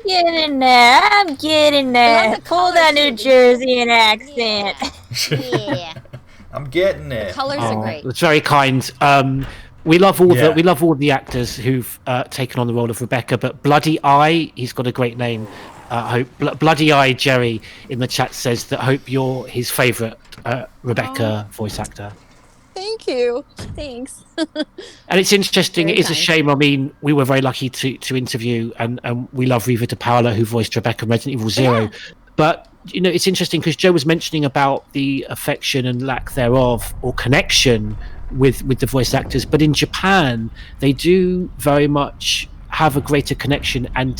getting there. I'm getting there. Pull that New Jerseyan accent. Yeah. I'm getting it. The colors are great. It's very kind. We love all the actors who've taken on the role of Rebecca, but Bloody Eye, he's got a great name. Hope Bloody Eye Jerry in the chat says that Hope you're his favourite Rebecca voice actor. Thank you. Thanks. And it's interesting. Very It is a kind. shame. I mean, we were very lucky to interview, and we love Riva De Paola, who voiced Rebecca in Resident Evil Zero. Yeah. But it's interesting because Joe was mentioning about the affection and lack thereof, or connection with the voice actors. But in Japan, they do very much have a greater connection and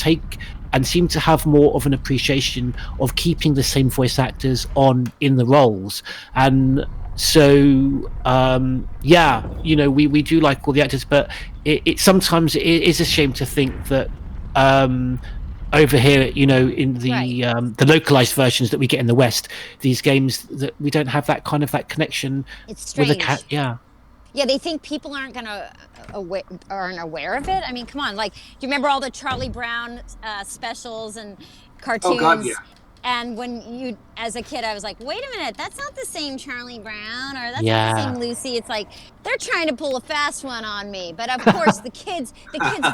seem to have more of an appreciation of keeping the same voice actors on in the roles. And so we do like all the actors, but it sometimes it is a shame to think that over here, in the localized versions that we get in the West, these games, that we don't have that kind of that connection. It's strange. With a cat. Yeah, they think people aren't aware of it. I mean, come on. Like, do you remember all the Charlie Brown specials and cartoons? Oh God, yeah. And when as a kid, I was like, wait a minute, that's not the same Charlie Brown, or that's not Yeah. the same Lucy. It's like, they're trying to pull a fast one on me. But of course, the kids'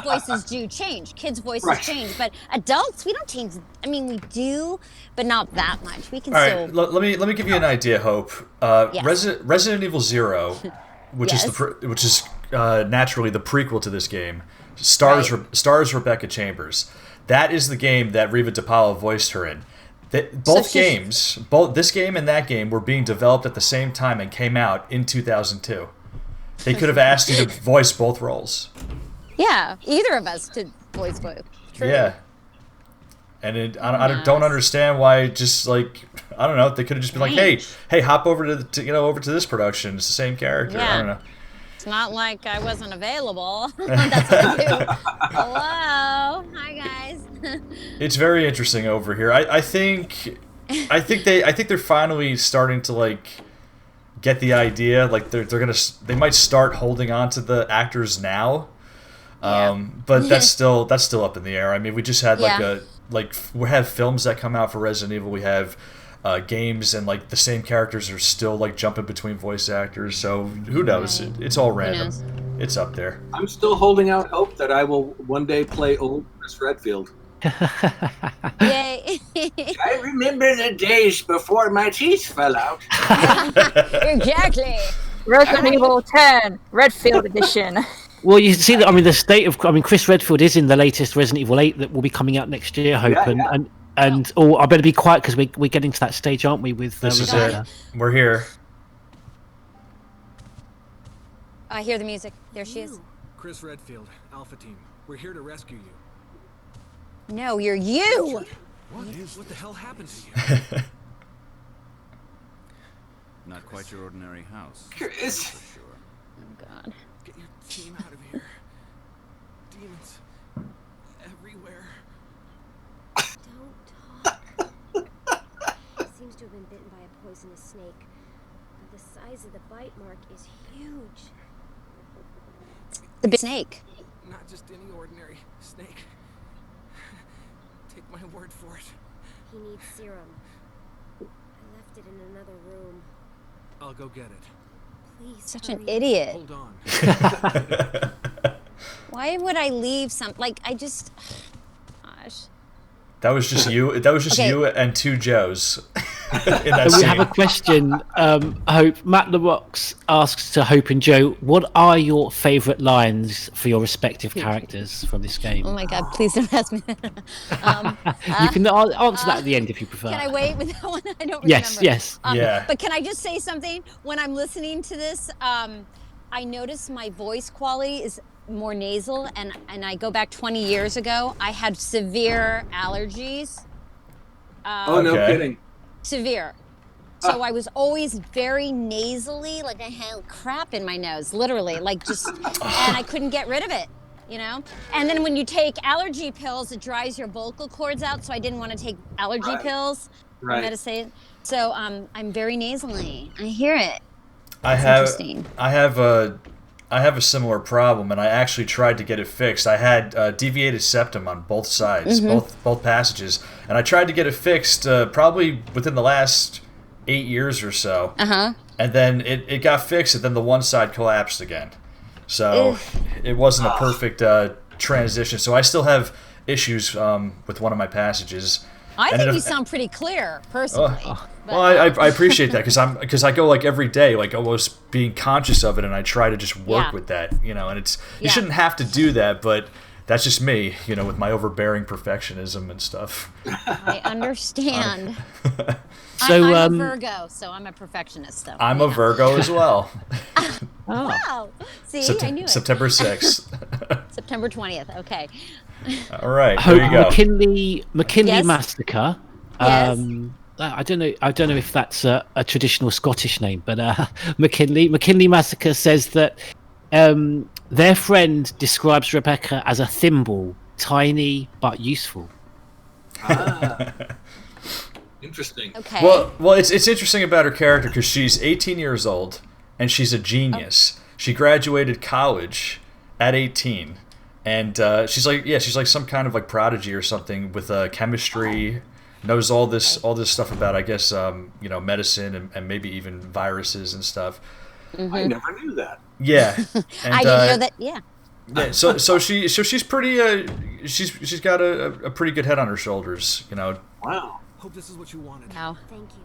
voices do change. Kids' voices change. But adults, we don't change. I mean, we do, but not that much. We can All still. right, let me give you an idea, Hope. Yes. Resident Evil Zero, which Yes. is naturally the prequel to this game, stars Rebecca Chambers. That is the game that Riva De Paola voiced her in. Both this game and that game, were being developed at the same time and came out in 2002. They could have asked you to voice both roles. Yeah, either of us could voice both. True. Yeah. And I don't understand why. Just like, I don't know, they could have just been like, hey, hop over to this production. It's the same character. Yeah. I don't know. It's not like I wasn't available. That's what I do. Hello, hi guys. It's very interesting over here. I think they're finally starting to like get the idea. Like they might start holding on to the actors now. But that's still up in the air. I mean, we just had we have films that come out for Resident Evil. We have games, and like the same characters are still like jumping between voice actors. So who knows? It's all random. It's up there. I'm still holding out hope that I will one day play old Chris Redfield. Yay. I remember the days before my teeth fell out. Exactly. Resident Evil 10 Redfield edition. Well, you see that. I mean, Chris Redfield is in the latest Resident Evil 8 that will be coming out next year. Hope and I better be quiet because we're getting to that stage, aren't we? With this is it. We're here. I hear the music. There she is. Chris Redfield, Alpha Team. We're here to rescue you. No, you're you. What the hell happened to you? Not quite your ordinary house. Chris. For sure. Oh God. Get your team out of here. Demons everywhere. Don't talk. He seems to have been bitten by a poisonous snake. But the size of the bite mark is huge. The big snake. Not just any ordinary snake. Take my word for it. He needs serum. I left it in another room. I'll go get it. Please. Such hurry. an idiot. Hold on. Why would I leave some? Like, I just. Gosh. That was just you. That was just you and two Joes. In that We scene. have a question. Hope Matt LaRox asks to Hope and Joe, what are your favourite lines for your respective characters from this game? Oh my God! Please don't ask me that. You can answer that at the end if you prefer. Can I wait with that one? I don't remember. Yes. Yeah. But can I just say something? When I'm listening to this, I notice my voice quality is more nasal, and I go back 20 years ago. I had severe allergies. Oh, no kidding. Severe. So I was always very nasally, like I had crap in my nose, literally, like just, and I couldn't get rid of it, you know? And then when you take allergy pills, it dries your vocal cords out, so I didn't want to take allergy pills or medicine. So I'm very nasally. I hear it. I have a similar problem, and I actually tried to get it fixed. I had deviated septum on both sides, both passages, and I tried to get it fixed probably within the last 8 years or so. And then it got fixed, and then the one side collapsed again. So it wasn't a perfect transition. So I still have issues with one of my passages. I think you sound pretty clear, personally. Well, I appreciate that because I go like every day, like almost being conscious of it, and I try to just work with that, you know. And you shouldn't have to do that, but that's just me, you know, with my overbearing perfectionism and stuff. I understand. So I'm a Virgo, so I'm a perfectionist. So I'm a Virgo as well. Wow. See, I knew it. September 6th. September 20th. Okay. All right. There you go. McKinley Massacre. Yes. I don't know if that's a traditional Scottish name, but McKinley Massacre says that their friend describes Rebecca as a thimble, tiny but useful. Interesting. Okay. Well, it's interesting about her character because she's 18 years old and she's a genius. She graduated college at 18, and she's like some kind of like prodigy or something with chemistry. Knows all this stuff about, I guess, medicine and maybe even viruses and stuff. I never knew that. Yeah, and, I didn't know that. Yeah. Yeah, so she's pretty she's got a pretty good head on her shoulders, you know. Wow. Hope this is what you wanted. Wow. Thank you.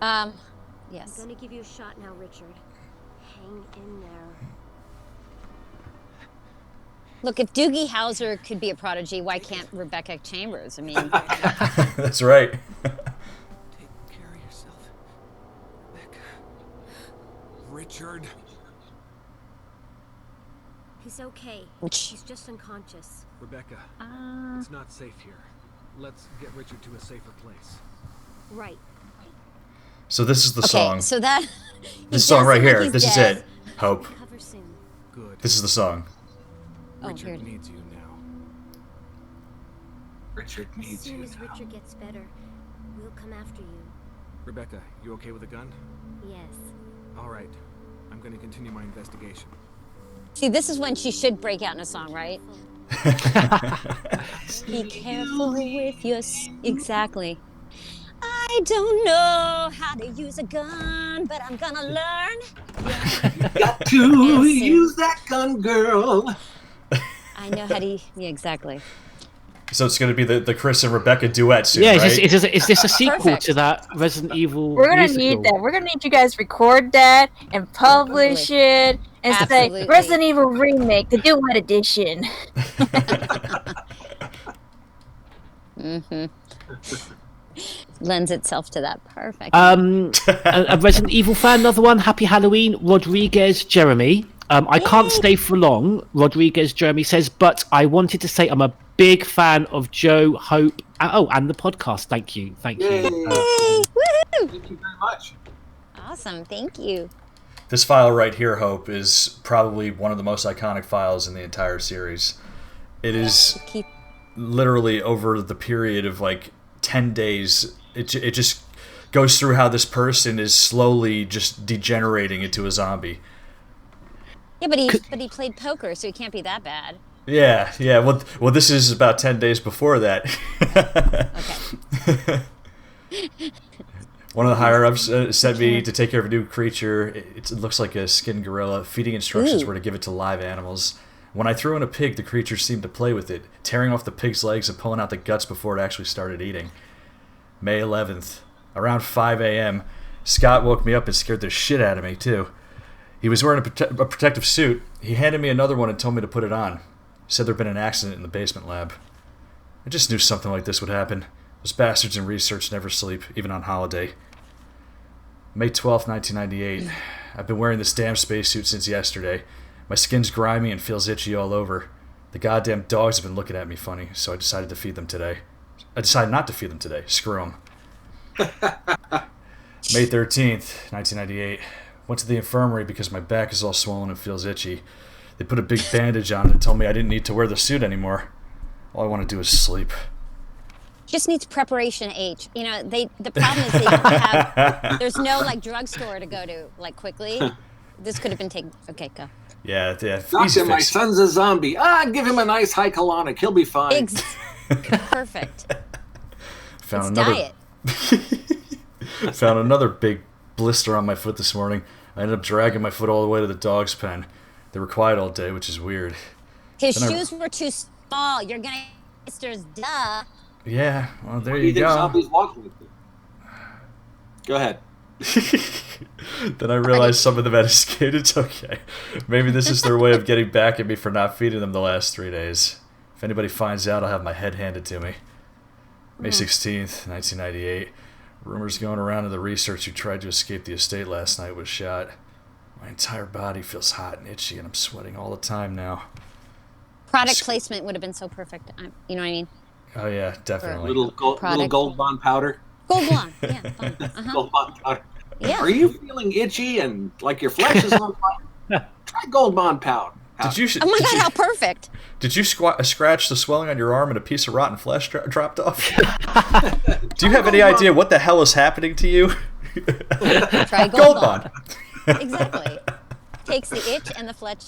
Yes. I'm gonna give you a shot now, Richard. Hang in there. Look, if Doogie Howser could be a prodigy, why can't Rebecca Chambers? I mean, That's right. Take care of yourself, Rebecca. Richard. He's okay. He's just unconscious. Rebecca, it's not safe here. Let's get Richard to a safer place. Right. So this is the song. So that this song right here. This is it. Hope. Recover soon. Good. This is the song. Richard needs you now. Richard As needs soon you as now. Richard gets better, we'll come after you. Rebecca, you okay with a gun? Yes. All right. I'm going to continue my investigation. See, this is when she should break out in a song, right? Be careful with your exactly. I don't know how to use a gun, but I'm gonna learn. Got to use that gun, girl. I know how to. Yeah, exactly. So it's going to be the Chris and Rebecca duet soon, Yeah, right? is this a sequel Perfect. to that Resident Evil? We're gonna musical? need that. We're gonna need you guys record that and publish it and Absolutely. say Resident Evil remake, the duet edition. Lends itself to that. Perfect. A Resident Evil fan, another one. Happy Halloween, Rodriguez Jeremy. I can't stay for long, Rodriguez Jeremy says, but I wanted to say I'm a big fan of Joe, Hope, and the podcast. Thank you. Yay. Woohoo! Thank you very much. Awesome. Thank you. This file right here, Hope, is probably one of the most iconic files in the entire series. It is literally over the period of like 10 days. It just goes through how this person is slowly just degenerating into a zombie. Yeah, but he played poker, so he can't be that bad. Yeah. Well, this is about 10 days before that. Okay. One of the higher-ups sent me to take care of a new creature. It looks like a skinned gorilla. Feeding instructions were to give it to live animals. When I threw in a pig, the creature seemed to play with it, tearing off the pig's legs and pulling out the guts before it actually started eating. May 11th, around 5 a.m., Scott woke me up and scared the shit out of me, too. He was wearing a protective suit. He handed me another one and told me to put it on. Said there'd been an accident in the basement lab. I just knew something like this would happen. Those bastards in research never sleep, even on holiday. May 12th, 1998. I've been wearing this damn spacesuit since yesterday. My skin's grimy and feels itchy all over. The goddamn dogs have been looking at me funny, so I decided to feed them today. I decided not to feed them today. Screw them. May 13th, 1998. Went to the infirmary because my back is all swollen and feels itchy. They put a big bandage on it and told me I didn't need to wear the suit anymore. All I want to do is sleep. Just needs preparation H. You know, the problem is they don't have, there's no like drugstore to go to like quickly. This could have been taken. Okay, go. Yeah. Doctor, my son's a zombie. Give him a nice high colonic. He'll be fine. Perfect. Found Diet. Found another big blister on my foot this morning. I ended up dragging my foot all the way to the dog's pen. They were quiet all day, which is weird. His shoes were too small. You're gonna blisters, duh. Yeah, well, there you you think go. Zombies walk with them? Go ahead. Then I realized some of them had escaped. It's okay. Maybe this is their way of getting back at me for not feeding them the last 3 days. If anybody finds out, I'll have my head handed to me. May 16th, 1998. Rumors going around of the researcher who tried to escape the estate last night was shot. My entire body feels hot and itchy, and I'm sweating all the time now. Product placement would have been so perfect. You know what I mean? Oh, yeah, definitely. Little Gold Bond powder. Gold Bond, yeah. Gold Bond powder. Yeah. Are you feeling itchy and like your flesh is on fire? Try Gold Bond powder. Oh my God, how perfect. Did you scratch the swelling on your arm and a piece of rotten flesh dropped off? Do you have any idea what the hell is happening to you? Try Gold Bond. Exactly. Takes the itch and the flesh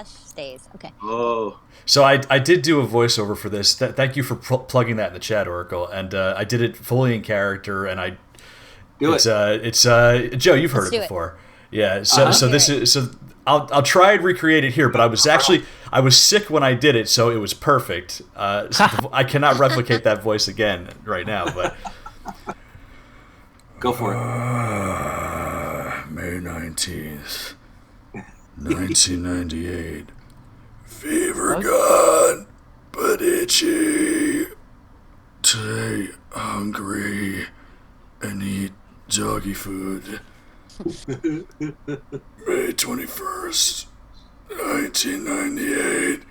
stays. Okay. Oh. So I did do a voiceover for this. Thank you for plugging that in the chat, Oracle. And I did it fully in character. And it's Joe. You've heard it before. Yeah. So this is so. I'll try and recreate it here. But I was sick when I did it, so it was perfect. So I cannot replicate that voice again right now. But go for it. May 19th, 1998. Fever gone, but itchy. Today, hungry and eat doggy food. May 21st, 1998.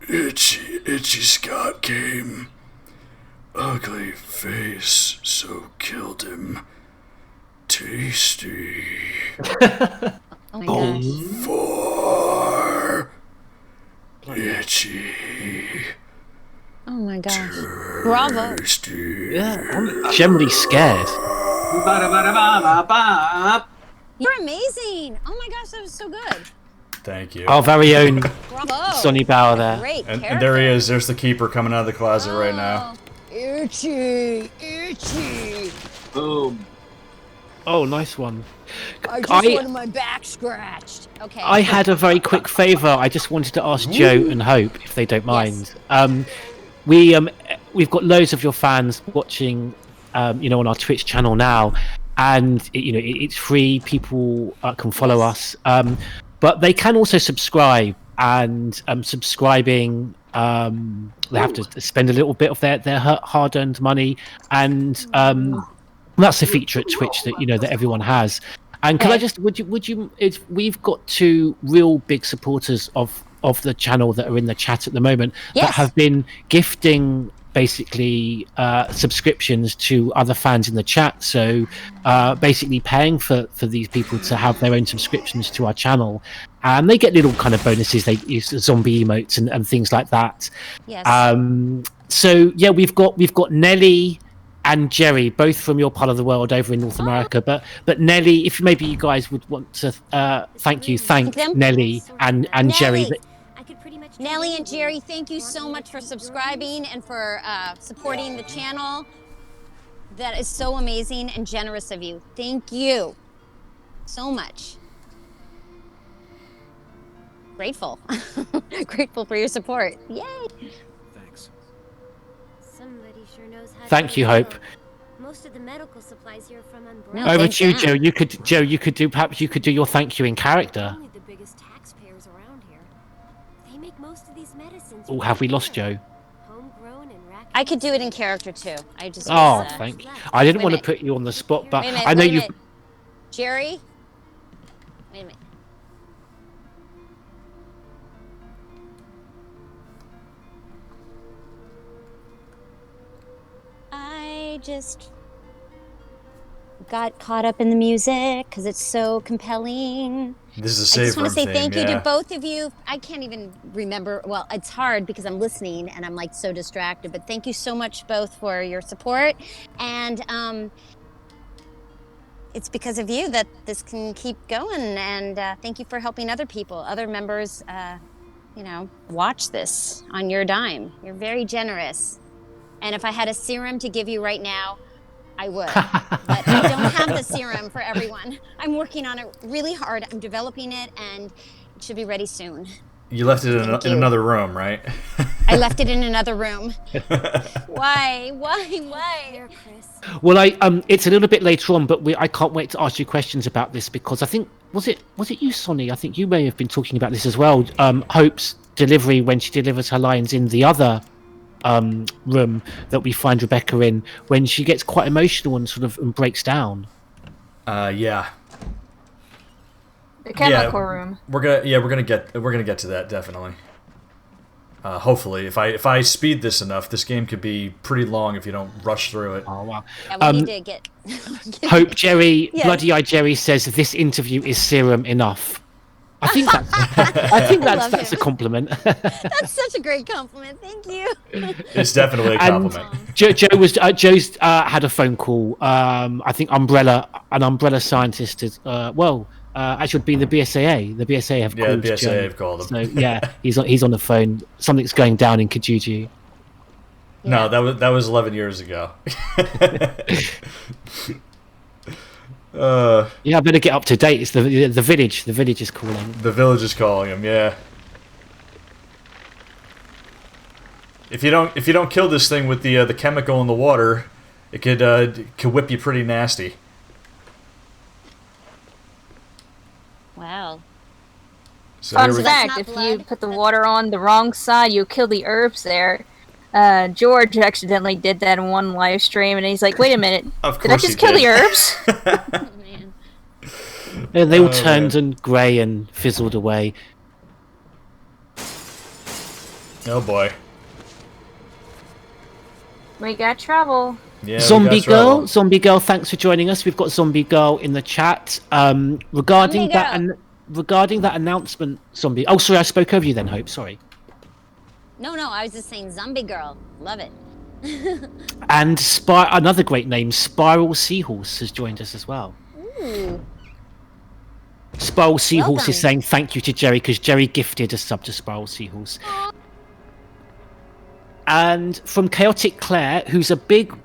Itchy Scott came. Ugly face, so killed him. Tasty. Oh my gosh. 4. Itchy. Oh my gosh. Bravo. Yeah, I'm generally scared. You're amazing. Oh my gosh, that was so good. Thank you. Our very own Bravo. Sonny Bauer there. Great and there he is. There's the keeper coming out of the closet right now. Itchy. Boom. Oh, nice one. I just wanted my back scratched. Okay. I had a very quick favour. I just wanted to ask Joe and Hope, if they don't mind. Yes. We've got loads of your fans watching, on our Twitch channel now, and it's free. People can follow us, but they can also subscribe. And subscribing, they have to spend a little bit of their hard-earned money, and that's a feature at Twitch that everyone has. And can I just we've got 2 real big supporters of the channel that are in the chat at the moment that have been gifting basically subscriptions to other fans in the chat, so basically paying for these people to have their own subscriptions to our channel, and they get little kind of bonuses. They use zombie emotes and things like that. So yeah, we've got Nelly and Jerry, both from your part of the world over in North America. But Nelly, if maybe you guys would want to thank Nelly and Jerry. Nelly and Jerry, thank you so much for subscribing and for supporting the channel. That is so amazing and generous of you. Thank you so much. Grateful. Grateful for your support. Yay. Thanks. Somebody sure knows how Thank to you, Hope. Most of the medical supplies here are from No, Over thank to you, God. Joe. You could do your thank you in character. Only the biggest taxpayers around here. They make most of these medicines. Oh, have we lost Joe? Homegrown and I could do it in character too. I just Thank you. I didn't want to put you on the spot, but Wait a minute, I know wait a you. minute. Jerry? Wait a minute. I just got caught up in the music because it's so compelling. This is a I save just want room to say theme, thank you yeah. to both of you. I can't even remember. Well, it's hard because I'm listening and I'm like so distracted. But thank you so much both for your support. And it's because of you that this can keep going. And thank you for helping other people, other members, watch this on your dime. You're very generous. And if I had a serum to give you right now, I would. But I don't have the serum for everyone. I'm working on it really hard. I'm developing it, and it should be ready soon. You left it in another room, right? I left it in another room. Why? Here, Chris. Well, it's a little bit later on, but I can't wait to ask you questions about this because I think was it you, Sonny? I think you may have been talking about this as well. Hope's delivery when she delivers her lines in the other room that we find Rebecca in, when she gets quite emotional and sort of breaks down. Yeah. The chemical room. We're gonna get to that definitely. Hopefully, if I speed this enough, this game could be pretty long if you don't rush through it. Oh wow! Yeah, we need to get. Hope Jerry, Yes. Bloody Eye Jerry says this interview is serum enough. I think that's a compliment. That's such a great compliment. Thank you. It's definitely a compliment. Joe's had a phone call. I think an umbrella scientist is actually would be the BSAA. The BSAA have called the BSAA Joe. have called him. So yeah, he's on the phone. Something's going down in Kijiji. No, that was 11 years ago. Yeah, I better get up to date. It's the village. The village is calling. The village is calling him. Yeah. If you don't kill this thing with the chemical in the water, it could whip you pretty nasty. Wow. So Fun here we- fact: if you put the water on the wrong side, you kill the herbs there. George accidentally did that in one live stream, and he's like, "Wait a minute, Of did I course he just kill did. the herbs?" Oh, man. They all turned and grey and fizzled away. Oh boy. We got trouble. Yeah. Zombie girl, thanks for joining us. We've got Zombie Girl in the chat. Regarding that announcement, Zombie. Oh, sorry, I spoke over you then, Hope. Sorry. No, I was just saying zombie girl. Love it. And another great name, Spiral Seahorse, has joined us as well. Ooh. Spiral Seahorse Welcome. is saying thank you to Jerry because Jerry gifted a sub to Spiral Seahorse. And from Chaotic Claire, who's a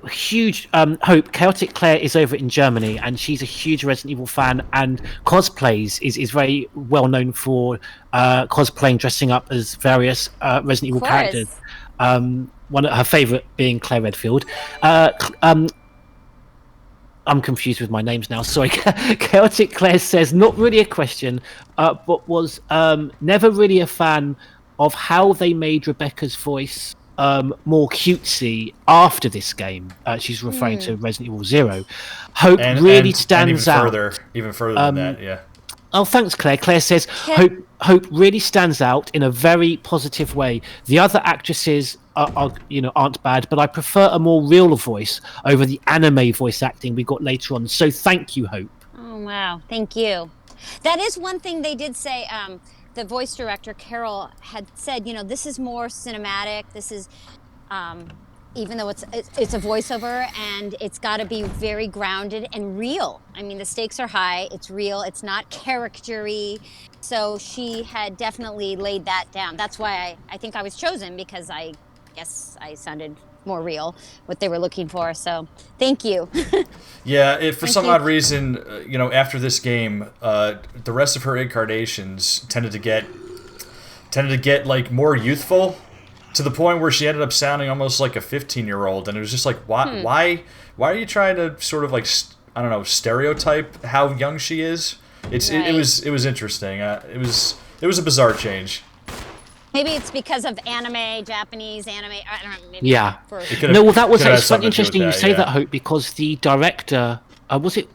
huge Hope. Chaotic Claire is over in Germany, and she's a huge Resident Evil fan and cosplays. Is very well known for cosplaying, dressing up as various Resident Evil characters. One of her favourite being Claire Redfield. I'm confused with my names now. Sorry. Chaotic Claire says, not really a question, but was never really a fan of how they made Rebecca's voice more cutesy after this game. She's referring to Resident Evil 0. Hope really stands out. Even further than that, yeah. Oh, thanks, Claire. Claire says, Hope really stands out in a very positive way. The other actresses aren't bad, but I prefer a more real voice over the anime voice acting we got later on. So thank you, Hope. Oh, wow. Thank you. That is one thing they did say. The voice director, Carol, had said, this is more cinematic. This is, even though it's a voiceover, and it's got to be very grounded and real. I mean, the stakes are high. It's real. It's not character-y. So she had definitely laid that down. That's why I think I was chosen, because I guess I sounded more real, what they were looking for. So thank you. Yeah, for some odd reason, after this game, the rest of her incarnations tended to get like more youthful, to the point where she ended up sounding almost like a 15-year-old, and it was just like, why are you trying to sort of like, I don't know, stereotype how young she is? It was interesting. It was a bizarre change. Maybe it's because of Japanese anime. I don't know. Maybe Yeah. for- That was it's something interesting you say yeah. that, Hope, because the director, who was it?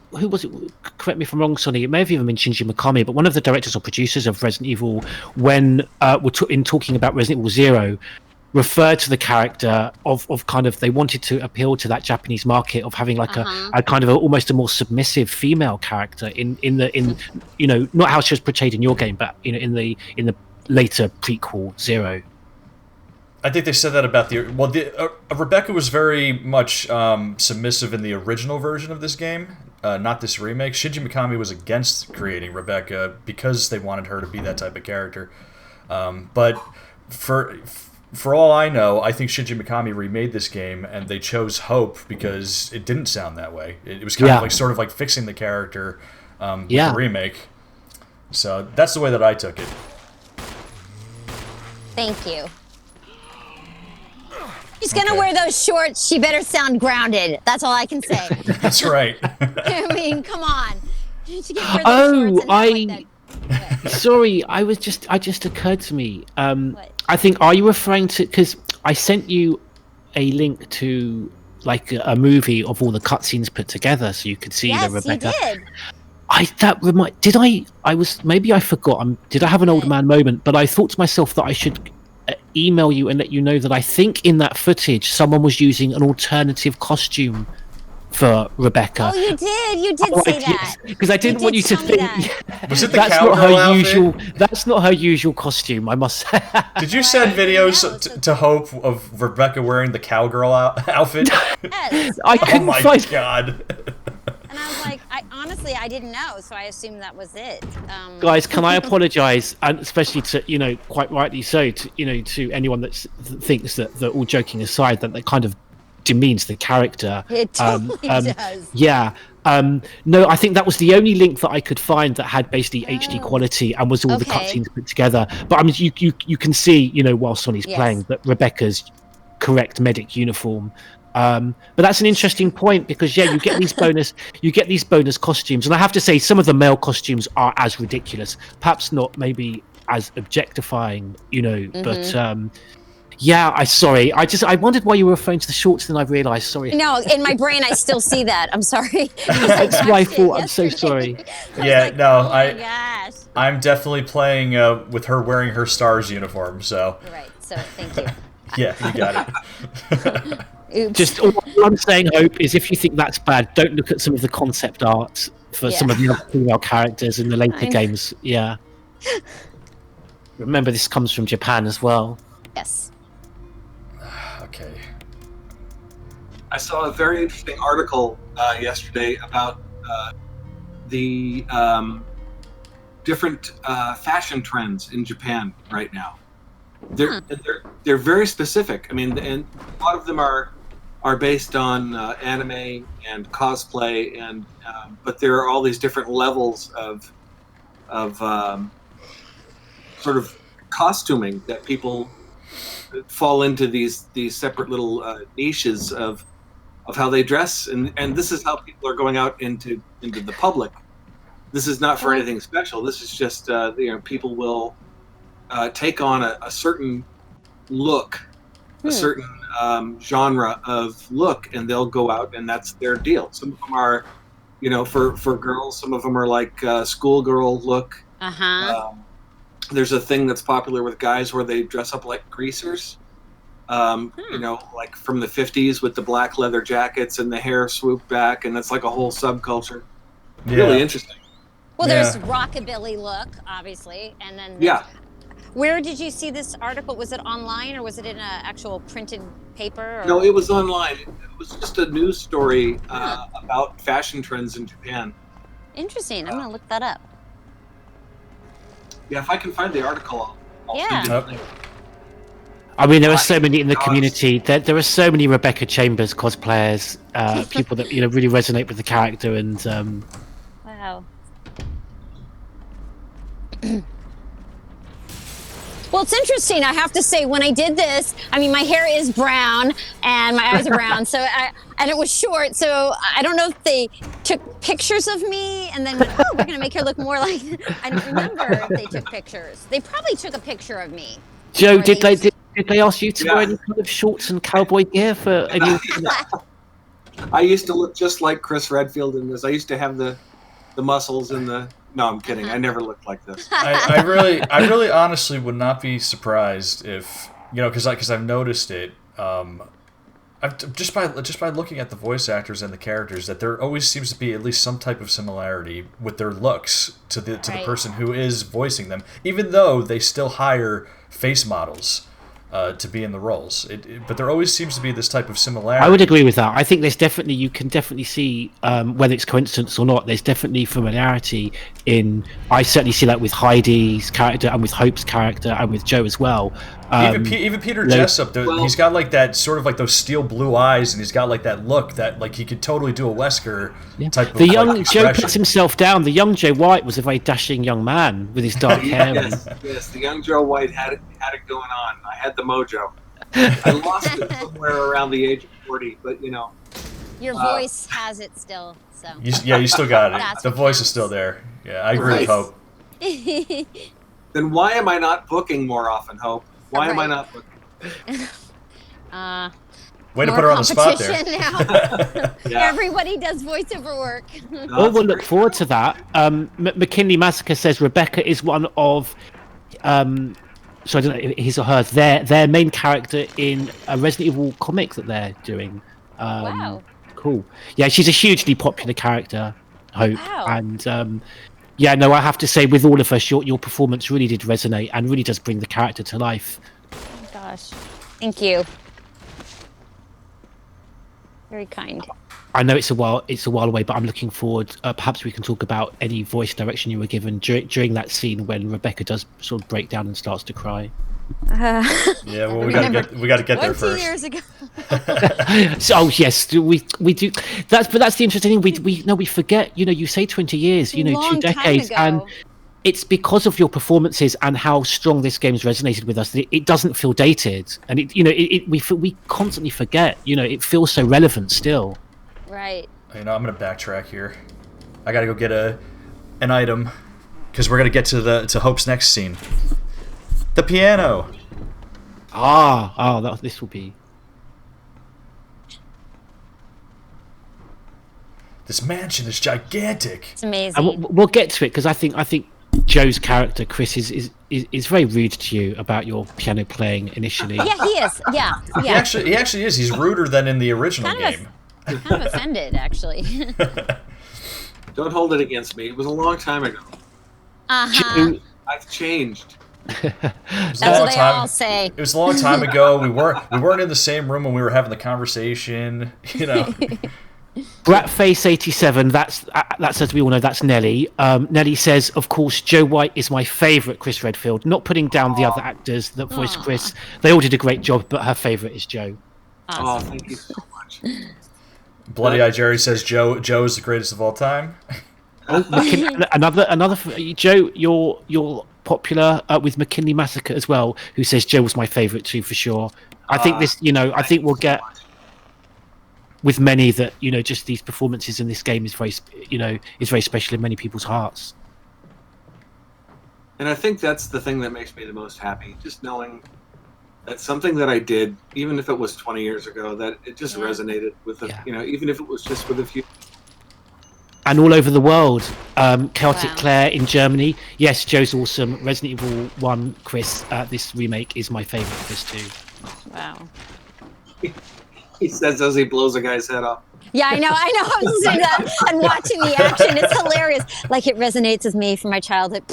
Correct me if I'm wrong, Sonny. It may have even been Shinji Mikami, but one of the directors or producers of Resident Evil, when in talking about Resident Evil 0, referred to the character of kind of, they wanted to appeal to that Japanese market of having like a kind of almost a more submissive female character in you know, not how she was portrayed in your game, but you know, in the later prequel Zero. I think they said that about Rebecca was very much submissive in the original version of this game, not this remake. Shinji Mikami was against creating Rebecca because they wanted her to be that type of character. But for all I know, I think Shinji Mikami remade this game and they chose Hope because it didn't sound that way. It was kind of like sort of like fixing the character with the remake. So that's the way that I took it. Thank you. She's gonna wear those shorts. She better sound grounded. That's all I can say. That's right. I mean, come on. She can wear those shorts and sorry, I just occurred to me. I think, are you referring to, because I sent you a link to like a movie of all the cutscenes put together so you could see the Rebecca. Yes, you did. Maybe I forgot. Did I have an old man moment? But I thought to myself that I should email you and let you know that I think in that footage someone was using an alternative costume for Rebecca. Oh, you did. You did say that. Because I didn't want you to think. Was it the that's cowgirl not her outfit? usual. That's not her usual costume, I must say. Did you send videos to Hope of Rebecca wearing the cowgirl outfit? Yes. I couldn't find. God. And I was like, honestly, I didn't know, so I assumed that was it. Guys, can I apologise, and especially to quite rightly so, to anyone that thinks that all joking aside, that kind of demeans the character. It totally does. Yeah. No, I think that was the only link that I could find that had basically HD quality and was all the cutscenes put together. But I mean, you can see, while Sonny's playing, that Rebecca's correct medic uniform. But that's an interesting point because you get these bonus costumes, and I have to say some of the male costumes are as ridiculous, perhaps not maybe as objectifying, but I wondered why you were referring to the shorts, then I realized, sorry. No, in my brain I still see that. I'm sorry. That's my fault. I'm so sorry. I'm definitely playing with her wearing her Stars uniform, so. Right. So thank you. Yeah, you got it. Oops. Just all I'm saying, Hope, is if you think that's bad, don't look at some of the concept art for some of the other female characters in the later games. Yeah. Remember, this comes from Japan as well. Yes. Okay. I saw a very interesting article yesterday about the different fashion trends in Japan right now. They're very specific. I mean, and a lot of them are based on anime and cosplay, and but there are all these different levels of sort of costuming that people fall into these separate little niches of how they dress, and this is how people are going out into the public. This is not for anything special. This is just people will take on a certain look, a certain genre of look, and they'll go out, and that's their deal. Some of them are, for girls. Some of them are like schoolgirl look. There's a thing that's popular with guys where they dress up like greasers. Like from the 50s with the black leather jackets and the hair swooped back, and that's like a whole subculture. Yeah. Really interesting. Well, there's rockabilly look, obviously, and then Where did you see this article? Was it online or was it in an actual printed paper? Or? No, it was online. It was just a news story about fashion trends in Japan. Interesting. I'm going to look that up. Yeah, if I can find the article, I'll send you the link. I mean, there are so many in the community. There are so many Rebecca Chambers cosplayers, people that really resonate with the character, and wow. Well, it's interesting. I have to say, when I did this, I mean, my hair is brown and my eyes are brown, and it was short. So I don't know if they took pictures of me and then went, oh, we're going to make her look more like. I don't remember if they took pictures. They probably took a picture of me. Joe, did they ask you to wear any kind of shorts and cowboy gear for? I used to look just like Chris Redfield in this. I used to have the muscles and the. No, I'm kidding. I never looked like this. I really honestly would not be surprised if you know, because I've noticed it. Just by looking at the voice actors and the characters, that there always seems to be at least some type of similarity with their looks to the person who is voicing them, even though they still hire face models to be in the roles. But there always seems to be this type of similarity. I would agree with that. I think you can definitely see, whether it's coincidence or not, there's definitely familiarity in. I certainly see that with Heidi's character and with Hope's character and with Joe as well. Even Peter Jessup, he's got like that sort of like those steel blue eyes, and he's got like that look that like he could totally do a Wesker type of. The young expression. Joe puts himself down. The young Joe Whyte was a very dashing young man with his dark hair. Yes, the young Joe Whyte had it going on. I had the mojo. I lost it somewhere around the age of 40, but you know. Your voice has it still, so. You still got it. The voice is still there. Yeah, I agree with Hope. Then why am I not booking more often, Hope? Why am I not booking? Way to put her on the spot there. Now. Everybody does voiceover work. Well, we'll look forward to that. McKinley Massacre says Rebecca is one of, so I don't know, his or hers, their main character in a Resident Evil comic that they're doing. Wow. Cool. Yeah, she's a hugely popular character, Hope. Wow. And yeah, no, I have to say, with all of us, your performance really did resonate and really does bring the character to life. Oh, gosh. Thank you. Very kind. I know it's a while away, but I'm looking forward. Perhaps we can talk about any voice direction you were given during that scene when Rebecca does sort of break down and starts to cry. Yeah, well, we got to get there 20 first. years ago. Oh yes, we do. That's the interesting thing. We forget. You know, you say 20 years. You know, 2 decades, and it's because of your performances and how strong this game's resonated with us that it doesn't feel dated, and we constantly forget. You know, it feels so relevant still. Right. You know, I'm gonna backtrack here. I gotta go get an item because we're gonna get to Hope's next scene. The piano. This will be. This mansion is gigantic. It's amazing. And we'll get to it because I think Joe's character Chris is very rude to you about your piano playing initially. Yeah, he is. Yeah. He actually is. He's ruder than in the original game. Kind of offended, actually. Don't hold it against me. It was a long time ago. I've changed. That's what they all say. It was a long time ago. We weren't in the same room when we were having the conversation. You know. Bratface87, that's as we all know, that's Nelly. Nelly says, of course, Joe Whyte is my favourite Chris Redfield. Not putting down the other actors that voice Chris. They all did a great job, but her favourite is Joe. Awesome. Oh, thank you so much. Bloody Eye Jerry says Joe is the greatest of all time. Another Joe, you're popular with McKinley Massacre as well, who says Joe was my favourite too for sure. I think I think we'll get with many that just these performances in this game is very special in many people's hearts. And I think that's the thing that makes me the most happy, just knowing that something that I did, even if it was 20 years ago, that it just resonated with even if it was just with a few. And all over the world, Celtic Claire in Germany. Yes, Joe's awesome. Resident Evil 1, Chris, this remake is my favourite of this too. Wow. He says as he blows a guy's head off. Yeah, I know. I'm sitting that and watching the action. It's hilarious. Like, it resonates with me from my childhood.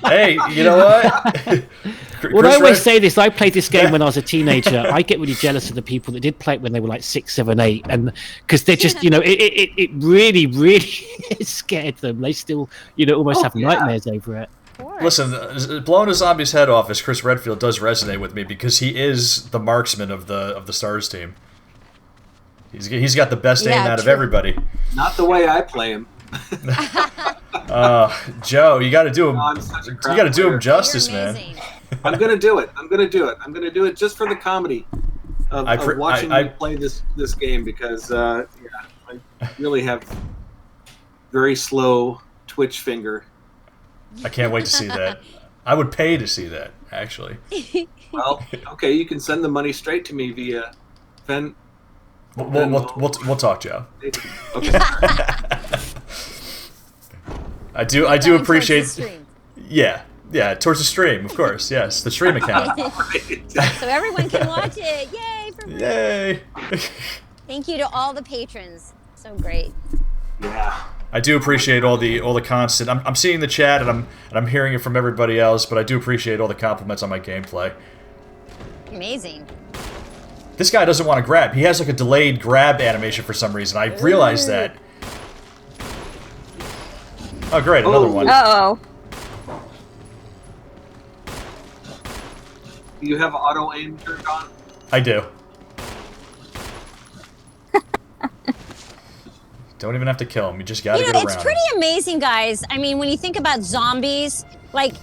Hey, you know what? Well, I always say this. I played this game when I was a teenager. I get really jealous of the people that did play it when they were like 6, 7, 8, and because they're just, it really, really scared them. They still, almost have nightmares over it. Listen, blowing a zombie's head off as Chris Redfield does resonate with me because he is the marksman of the STARS team. He's got the best aim out of everybody. Not the way I play him. Joe, you got to do him. You got to do him justice, man. I'm gonna do it. I'm gonna do it just for the comedy of watching you play this game because I really have very slow twitch finger. I can't wait to see that. I would pay to see that, actually. Well, okay, you can send the money straight to me via Ven. We'll talk, Joe. Okay. I do appreciate. Yeah, Yeah, towards the stream, of course. Yes, the stream account. So everyone can watch it. Yay! For free. Yay! Thank you to all the patrons. So great. Yeah. I do appreciate all the constant. I'm seeing the chat and I'm hearing it from everybody else, but I do appreciate all the compliments on my gameplay. Amazing. This guy doesn't want to grab. He has like a delayed grab animation for some reason. I realized that. Oh, great, another one. Uh-oh. Do you have auto aim turned on? I do. Don't even have to kill him. You just gotta get around. It's pretty amazing, guys. I mean, when you think about zombies, like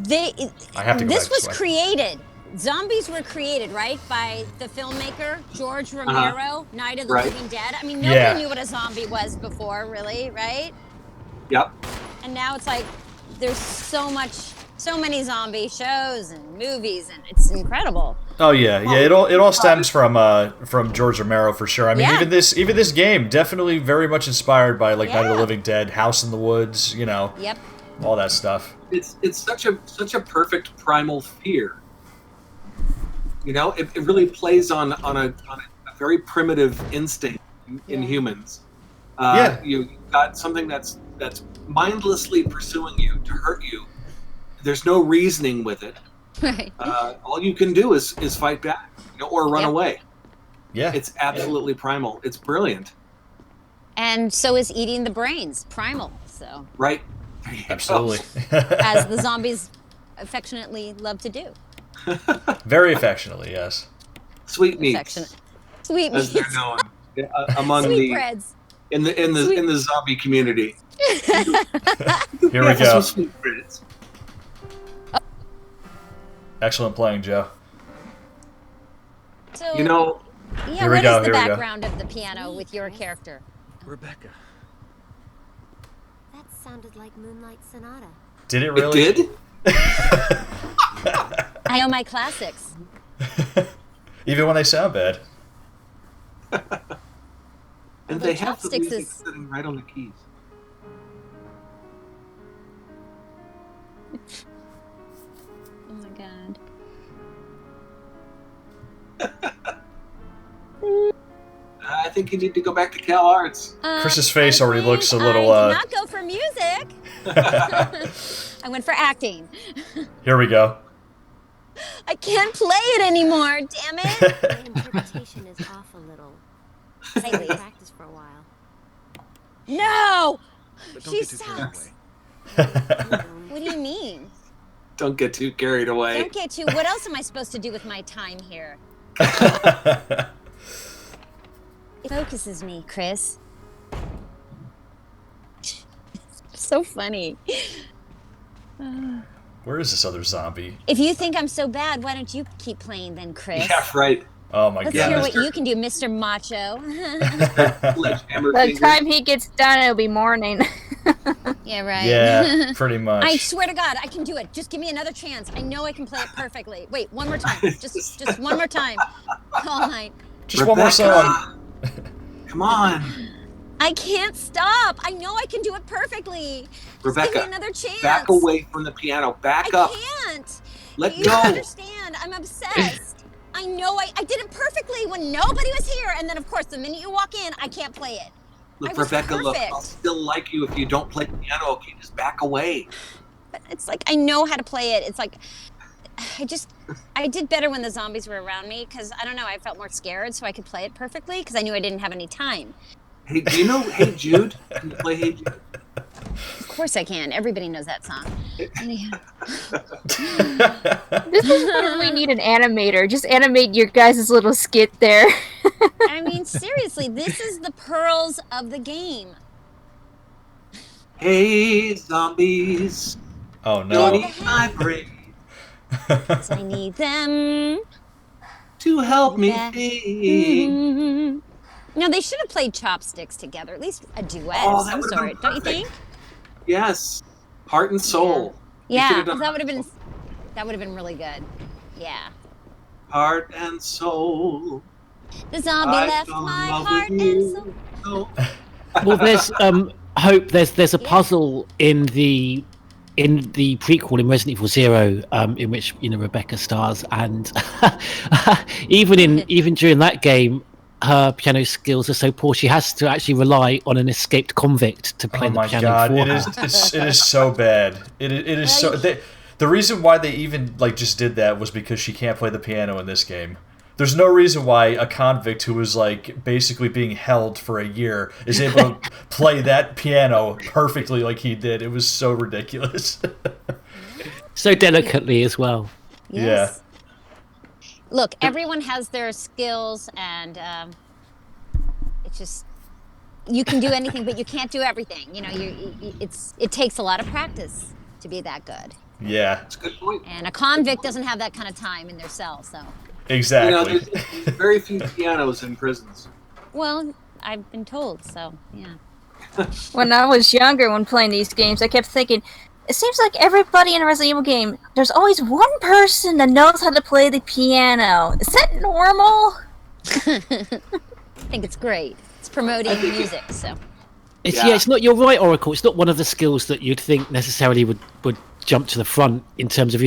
I have to go this back was way. created. Zombies were created, right, by the filmmaker George Romero, Night of the Living Dead. I mean, nobody knew what a zombie was before, really, right? Yep. And now it's like there's so many zombie shows and movies, and it's incredible. Oh yeah. It all stems from George Romero for sure. I mean, even this game definitely very much inspired by like Night of the Living Dead, House in the Woods, you know. Yep. All that stuff. It's such a perfect primal fear. You know, it really plays on a very primitive instinct in humans. You got something that's mindlessly pursuing you to hurt you. There's no reasoning with it. Right. All you can do is fight back, you know, or run away. Yeah. It's absolutely primal. It's brilliant. And so is eating the brains, primal. So. Right. Absolutely. As the zombies affectionately love to do. Very affectionately, yes. Sweet meats. Affectionate. Sweet as meats. they're known among Sweet the breads. in the zombie community. Here we go. Some sweet breads. Excellent playing, Joe. So, you know, yeah, what is the background of the piano with your character? Rebecca. That sounded like Moonlight Sonata. Did it really? It did? I know my classics. Even when they sound bad. And they have the Chopsticks music sitting right on the keys. Oh my god. I think you need to go back to Cal Arts. Chris's face already looks a little. I did not go for music. I went for acting. Here we go. I can't play it anymore. Damn it. The interpretation is off a little. Slightly. Practice for a while. No. But don't She get too carried sucks. away. What do you mean? Don't get too carried away. Don't get too. What else am I supposed to do with my time here? It focuses me, Chris. So funny. Where is this other zombie? If you think I'm so bad, why don't you keep playing then, Chris? Yeah, right. Oh my Let's god. hear what you can do, Mr. Macho. By the time he gets done, it'll be morning. Yeah, right. Yeah, pretty much. I swear to God, I can do it. Just give me another chance. I know I can play it perfectly. Wait, one more time. Just one more time. All night. Just one more song. Come on. I can't stop. I know I can do it perfectly. Just Rebecca, give me another chance. back away from the piano. Back up. I can't. Let you go. don't understand. I'm obsessed. I know I did it perfectly when nobody was here. And then, of course, the minute you walk in, I can't play it. Look, I was Rebecca, look, perfect. I'll still like you if you don't play piano. Okay, just back away. But it's like I know how to play it. It's like I did better when the zombies were around me because I don't know. I felt more scared, so I could play it perfectly because I knew I didn't have any time. Hey, do you know Hey Jude? Can you play Hey Jude? Of course I can. Everybody knows that song. Anyhow. This is when we need an animator. Just animate your guys' little skit there. I mean, seriously, this is the pearls of the game. Hey, zombies. Oh Don't no. eat my brain 'Cause I need them. to help me Yeah. think. No, they should have played chopsticks together. At least a duet Oh, of that some would've sort, been don't you perfect. think? Yes. Heart and soul. You Yeah, should've done 'cause that would have been really good. Yeah. Heart and soul. The zombie I left fell in my love heart with and you. soul. Oh. Well, there's Hope. There's a puzzle in the in the prequel in Resident Evil Zero, in which Rebecca stars, and even during that game, her piano skills are so poor she has to actually rely on an escaped convict to play the piano for her. It is so bad. It is so. The reason why they even just did that was because she can't play the piano in this game. There's no reason why a convict who was basically being held for a year is able to play that piano perfectly like he did. It was so ridiculous. So delicately as well. Yes. Yeah. Look, everyone has their skills, and it's just you can do anything, but you can't do everything. It takes a lot of practice to be that good. Yeah, that's a good point. And a convict doesn't have that kind of time in their cell, so. Exactly. There's very few pianos in prisons. Well, I've been told, so yeah. When I was younger, when playing these games, I kept thinking, it seems like everybody in a Resident Evil game, there's always one person that knows how to play the piano. Is that normal? I think it's great. It's promoting music, so. It's not. You're right, Oracle. It's not one of the skills that you'd think necessarily would jump to the front in terms of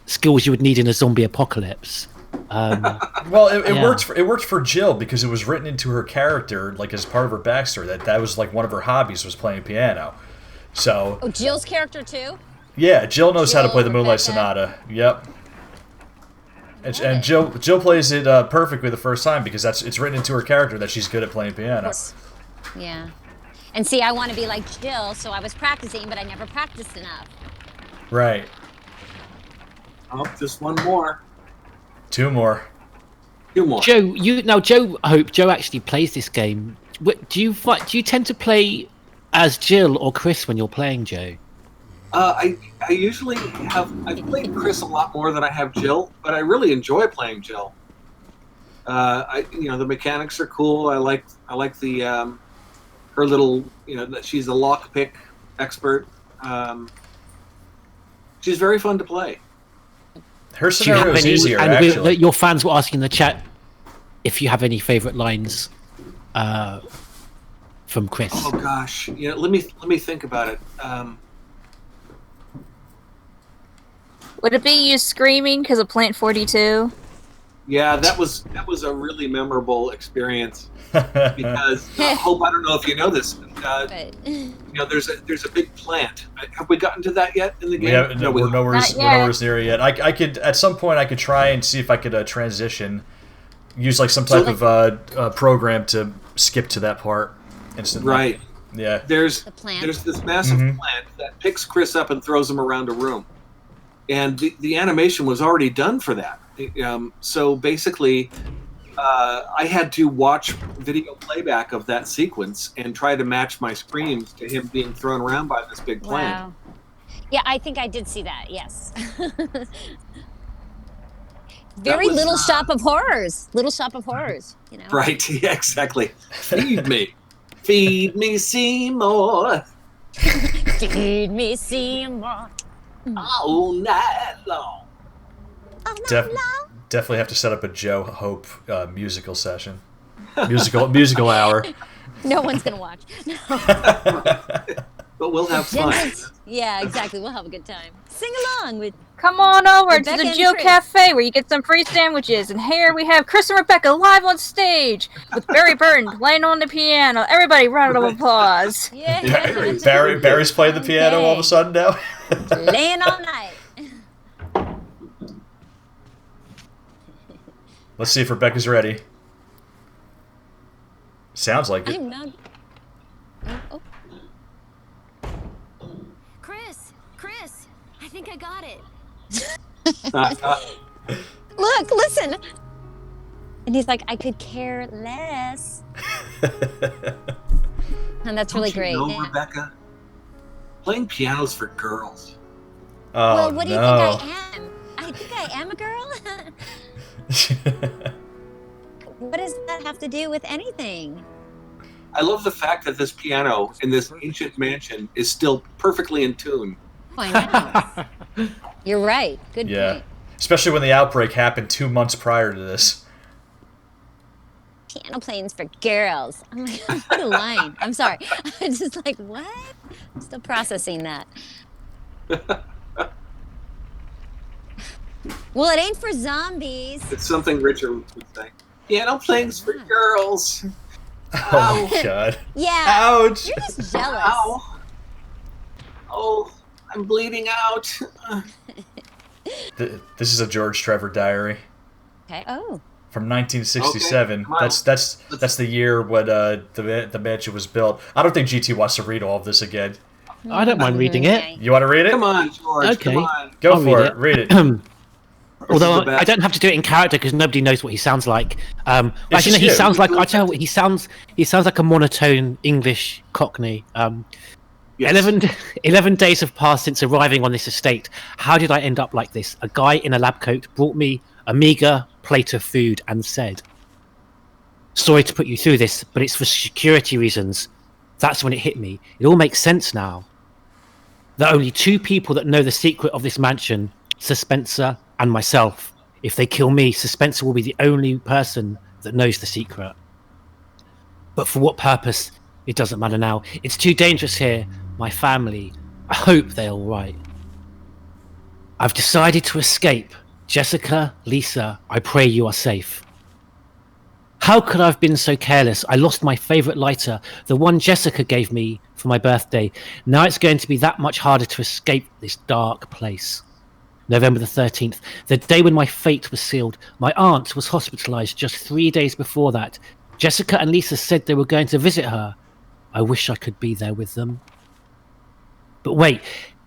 skills you would need in a zombie apocalypse. Well, it worked for Jill because it was written into her character, as part of her backstory, that was one of her hobbies was playing piano. So. Oh, Jill's character too? Yeah, Jill knows how to play the Moonlight Sonata. Yep. And Jill plays it perfectly the first time because it's written into her character that she's good at playing piano. Yeah. And see, I want to be like Jill, so I was practicing, but I never practiced enough. Right. Oh, just one more. Two more. Joe, I hope Joe actually plays this game. Do you tend to play as Jill or Chris when you're playing, Joe? I usually I've played Chris a lot more than I have Jill, but I really enjoy playing Jill. The mechanics are cool. I like the her little that she's a lockpick expert. She's very fun to play. Her scenario is easier, actually. Your fans were asking in the chat if you have any favorite lines from Chris. Oh gosh, let me think about it. Would it be you screaming because of Plant 42? Yeah, that was a really memorable experience because Hope, I don't know if you know this. There's a big plant. Have we gotten to that yet in the game? We're nowhere near it yet. I could at some point I could try and see if I could transition, use some type of program to skip to that part instantly. Right. Yeah. There's this massive plant that picks Chris up and throws him around a room, and the animation was already done for that. So basically, I had to watch video playback of that sequence and try to match my screams to him being thrown around by this big plant. Wow. Yeah, I think I did see that, yes. Very Little Shop of Horrors. Little Shop of Horrors, Right, yeah, exactly. Feed me. Feed me, Seymour. Feed me, Seymour. All night long. Definitely have to set up a Joe Hope musical session, musical hour. No one's gonna watch. No. But we'll have fun. Yeah, exactly. We'll have a good time. Sing along with. Come on over Rebecca to the Jill Cafe where you get some free sandwiches. And here we have Chris and Rebecca live on stage with Barry Burton playing on the piano. Everybody, round of applause. Yeah. Barry's playing the piano all of a sudden now. Laying all night. Let's see if Rebecca's ready. Sounds like it. I'm not. Oh. Chris, I think I got it. Look, listen. And he's like, I could care less. And that's really great. Rebecca, playing piano's for girls. Oh, well, what do you think I am? I think I am a girl. What does that have to do with anything? I love the fact that this piano in this ancient mansion is still perfectly in tune. I know. You're right. Good point. Especially when the outbreak happened 2 months prior to this. Piano playing's for girls. I'm like, what a line. I'm sorry. I'm just like, what? I'm still processing that. Well, it ain't for zombies. It's something Richard would say. Piano playing's for girls. Oh my god. Yeah. Ouch. You're just jealous. Ow. Oh, I'm bleeding out. This is a George Trevor diary. Okay. Oh. From 1967. Okay, that's the year when the mansion was built. I don't think GT wants to read all of this again. I don't mind reading it. You want to read it? Come on, George. Okay. Come on. Go I'll for read it. Read it. Although I don't have to do it in character because nobody knows what he sounds like. Actually, no, he sounds like he sounds like a monotone English Cockney. Yes. 11 days have passed since arriving on this estate. How did I end up like this? A guy in a lab coat brought me a meager plate of food and said, "Sorry to put you through this, but it's for security reasons." That's when it hit me. It all makes sense now. There are only two people that know the secret of this mansion, Sir Spencer and myself. If they kill me, Sir Spencer will be the only person that knows the secret. But for what purpose? It doesn't matter now. It's too dangerous here. My family, I hope they're all right. I've decided to escape. Jessica, Lisa, I pray you are safe. How could I have been so careless? I lost my favourite lighter, the one Jessica gave me for my birthday. Now it's going to be that much harder to escape this dark place. November the 13th, the day when my fate was sealed. My aunt was hospitalised just 3 days before that. Jessica and Lisa said they were going to visit her. I wish I could be there with them. But wait,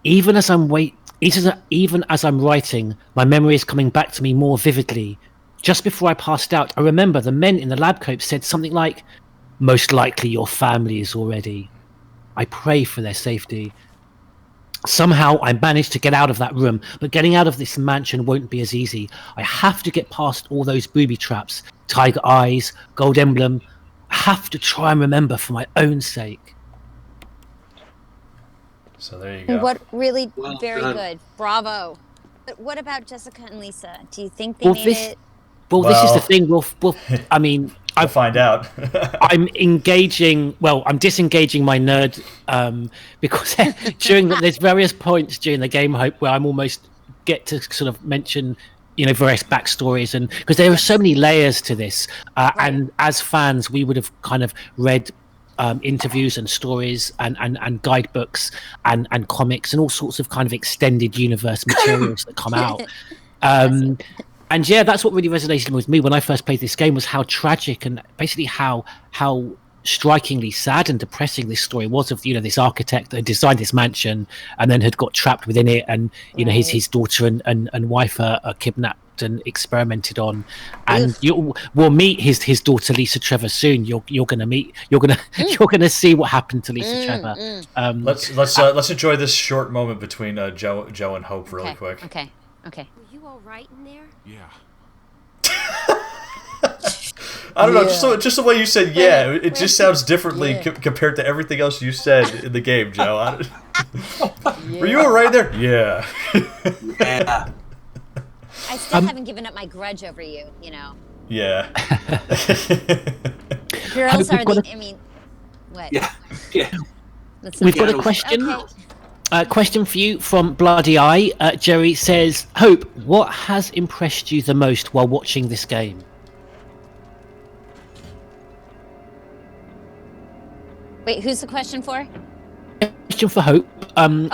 even as I'm writing, my memory is coming back to me more vividly. Just before I passed out, I remember the men in the lab coat said something like, "Most likely your family is already." I pray for their safety. Somehow I managed to get out of that room, but getting out of this mansion won't be as easy. I have to get past all those booby traps, tiger eyes, gold emblem. I have to try and remember for my own sake. So there you go. What really very done. good. Bravo. But what about Jessica and Lisa? Do you think they made it? Well, this is the thing. We'll I mean, I'll find out. I'm disengaging my nerd because there's various points during the game where I'm almost get to sort of mention various backstories, and because there are so many layers to this, and as fans we would have kind of read interviews and stories and guidebooks and comics and all sorts of kind of extended universe materials that come out. And yeah, that's what really resonated with me when I first played this game, was how tragic and basically how strikingly sad and depressing this story was of this architect that had designed this mansion and then had got trapped within it, and his daughter and wife are kidnapped and experimented on, and we'll meet his daughter Lisa Trevor soon. You're gonna see what happened to Lisa Trevor. Let's enjoy this short moment between Joe and Hope really quick. Okay. Were you all right in there? Yeah. I don't know, just the way you said it just sounds differently compared to everything else you said in the game, Joe. Were you all right there? Yeah. Yeah. I still haven't given up my grudge over you, Yeah. Girls are what? Yeah. We've got a question. Question for you from Bloody Eye. Jerry says, Hope, what has impressed you the most while watching this game? Wait, who's the question for? Question for Hope.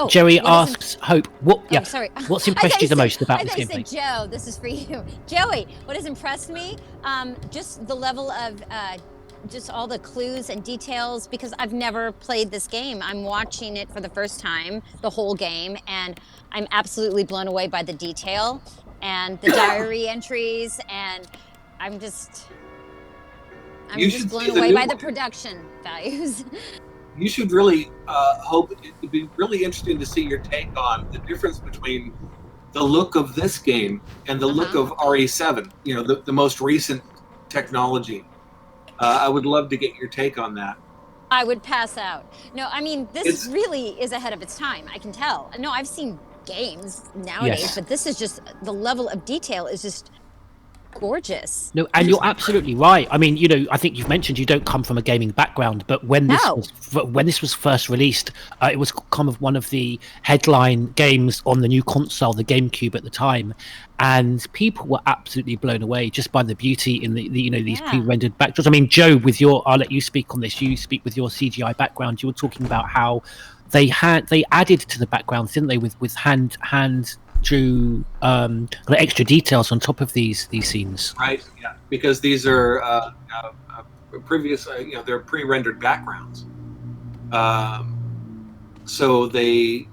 Jerry asks Hope, sorry. what's impressed you the most about this game? I said, Joe, this is for you. Joey, what has impressed me? Just the level of just all the clues and details, because I've never played this game. I'm watching it for the first time, the whole game, and I'm absolutely blown away by the detail and the diary entries, and I'm just blown away by the production values. You should really hope. It'd be really interesting to see your take on the difference between the look of this game and the look of RE7. The most recent technology. I would love to get your take on that. I would pass out. No, I mean, this really is ahead of its time. I can tell. No, I've seen games nowadays, but this is just, the level of detail is just gorgeous. No, and you're absolutely right. I mean, I think you've mentioned you don't come from a gaming background, but when this was first released, it was kind of one of the headline games on the new console, the GameCube at the time, and people were absolutely blown away just by the beauty in these pre-rendered backdrops. I mean, Joe, I'll let you speak on this. You speak with your CGI background. You were talking about how they added to the backgrounds, didn't they, with hand drew extra details on top of these scenes. Right. Yeah. Because these are previous. They're pre-rendered backgrounds. So they,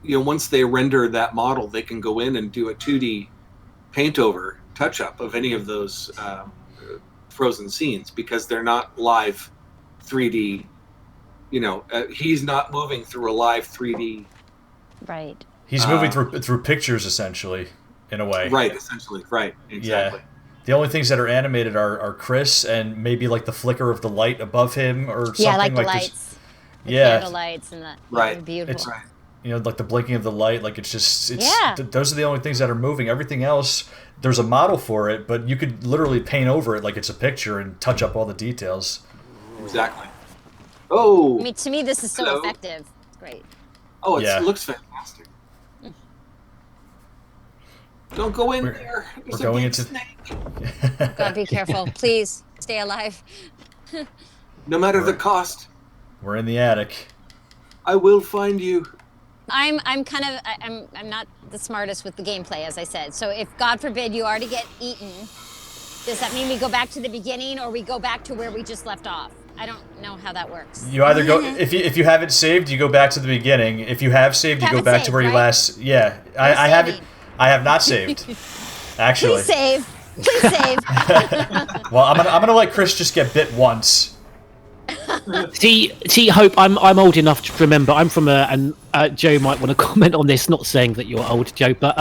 once they render that model, they can go in and do a 2D paint over touch up of any of those frozen scenes because they're not live 3D. He's not moving through a live 3D. Right. He's moving through pictures, essentially, in a way. Right, essentially. Right, exactly. Yeah. The only things that are animated are Chris and maybe like the flicker of the light above him or something. Yeah, like the lights. This. The candle lights and that. Right. Beautiful. It's right. Like the blinking of the light. Like those are the only things that are moving. Everything else, there's a model for it, but you could literally paint over it like it's a picture and touch up all the details. Exactly. Oh. I mean, to me, this is so effective. It's great. Oh, it looks fantastic. Don't go in there. We're going into. God, be careful, please. Stay alive. No matter the cost. We're in the attic. I will find you. I'm not the smartest with the gameplay, as I said. So if God forbid you already get eaten, does that mean we go back to the beginning or we go back to where we just left off? I don't know how that works. You either go if you haven't saved, you go back to the beginning. If you have saved, you go back to where you last. Yeah, I haven't. I have not saved. Actually. Please save. Please save. Well, I'm gonna let Chris just get bit once. See, Hope, I'm old enough to remember. I'm from and Joe might want to comment on this. Not saying that you're old, Joe, but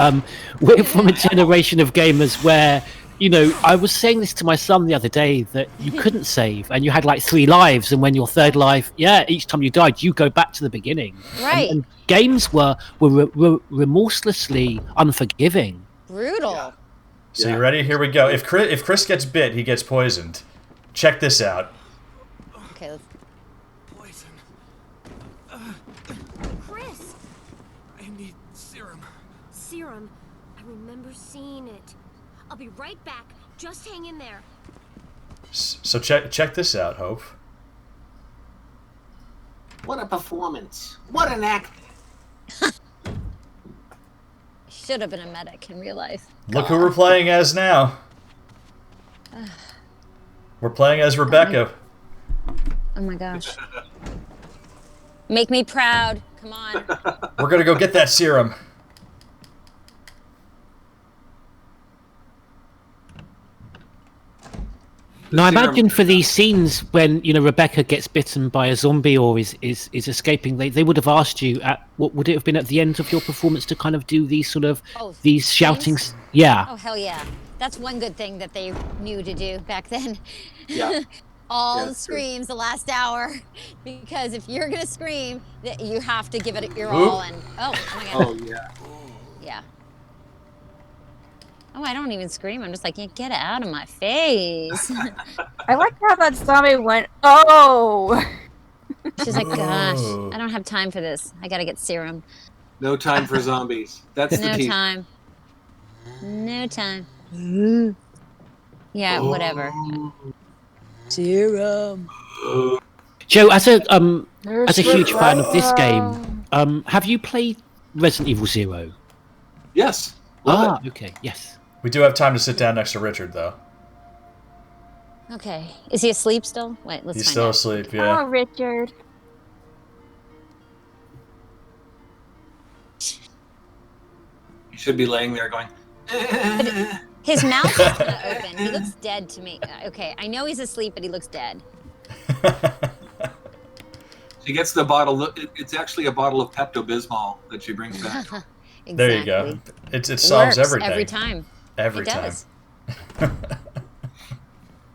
we're from a generation of gamers where, I was saying this to my son the other day that you couldn't save, and you had like 3 lives, and when your 3rd life, each time you died, you go back to the beginning. Right. And games were remorselessly unforgiving. Brutal. Yeah. So you ready? Here we go. If Chris gets bit, he gets poisoned. Check this out. Okay. Let's... Poison. Chris! I need serum. Serum? I remember seeing it. I'll be right back. Just hang in there. So check this out, Hope. What a performance. What an act. Should have been a medic in real life. Look who we're playing as now. We're playing as Rebecca. Oh my gosh. Make me proud. Come on. We're gonna go get that serum. Now, I imagine for these scenes when Rebecca gets bitten by a zombie or is escaping, they would have asked you what would it have been at the end of your performance to kind of do these sort of these shoutings? Yeah. Oh hell yeah! That's one good thing that they knew to do back then. Yeah. All the screams the last hour, because if you're gonna scream, you have to give it your all. And oh my god. Oh yeah. Yeah. Oh, I don't even scream. I'm just like, get it out of my face. I like how that zombie went, oh! She's like, gosh, I don't have time for this. I gotta get serum. No time for zombies. That's the No key. time. No time. Yeah, whatever. Serum. Joe, as a huge fan of this game, have you played Resident Evil 0? Yes. Love it. Okay, yes. We do have time to sit down next to Richard, though. Okay. Is he asleep still? Wait, let's He's find still out. asleep, yeah. Oh, Richard. You should be laying there going. His mouth is kind of open. He looks dead to me. Okay, I know he's asleep, but he looks dead. She gets the bottle. It's actually a bottle of Pepto-Bismol that she brings back. Exactly. There you go. It solves Works everything. every time. Every It time. does.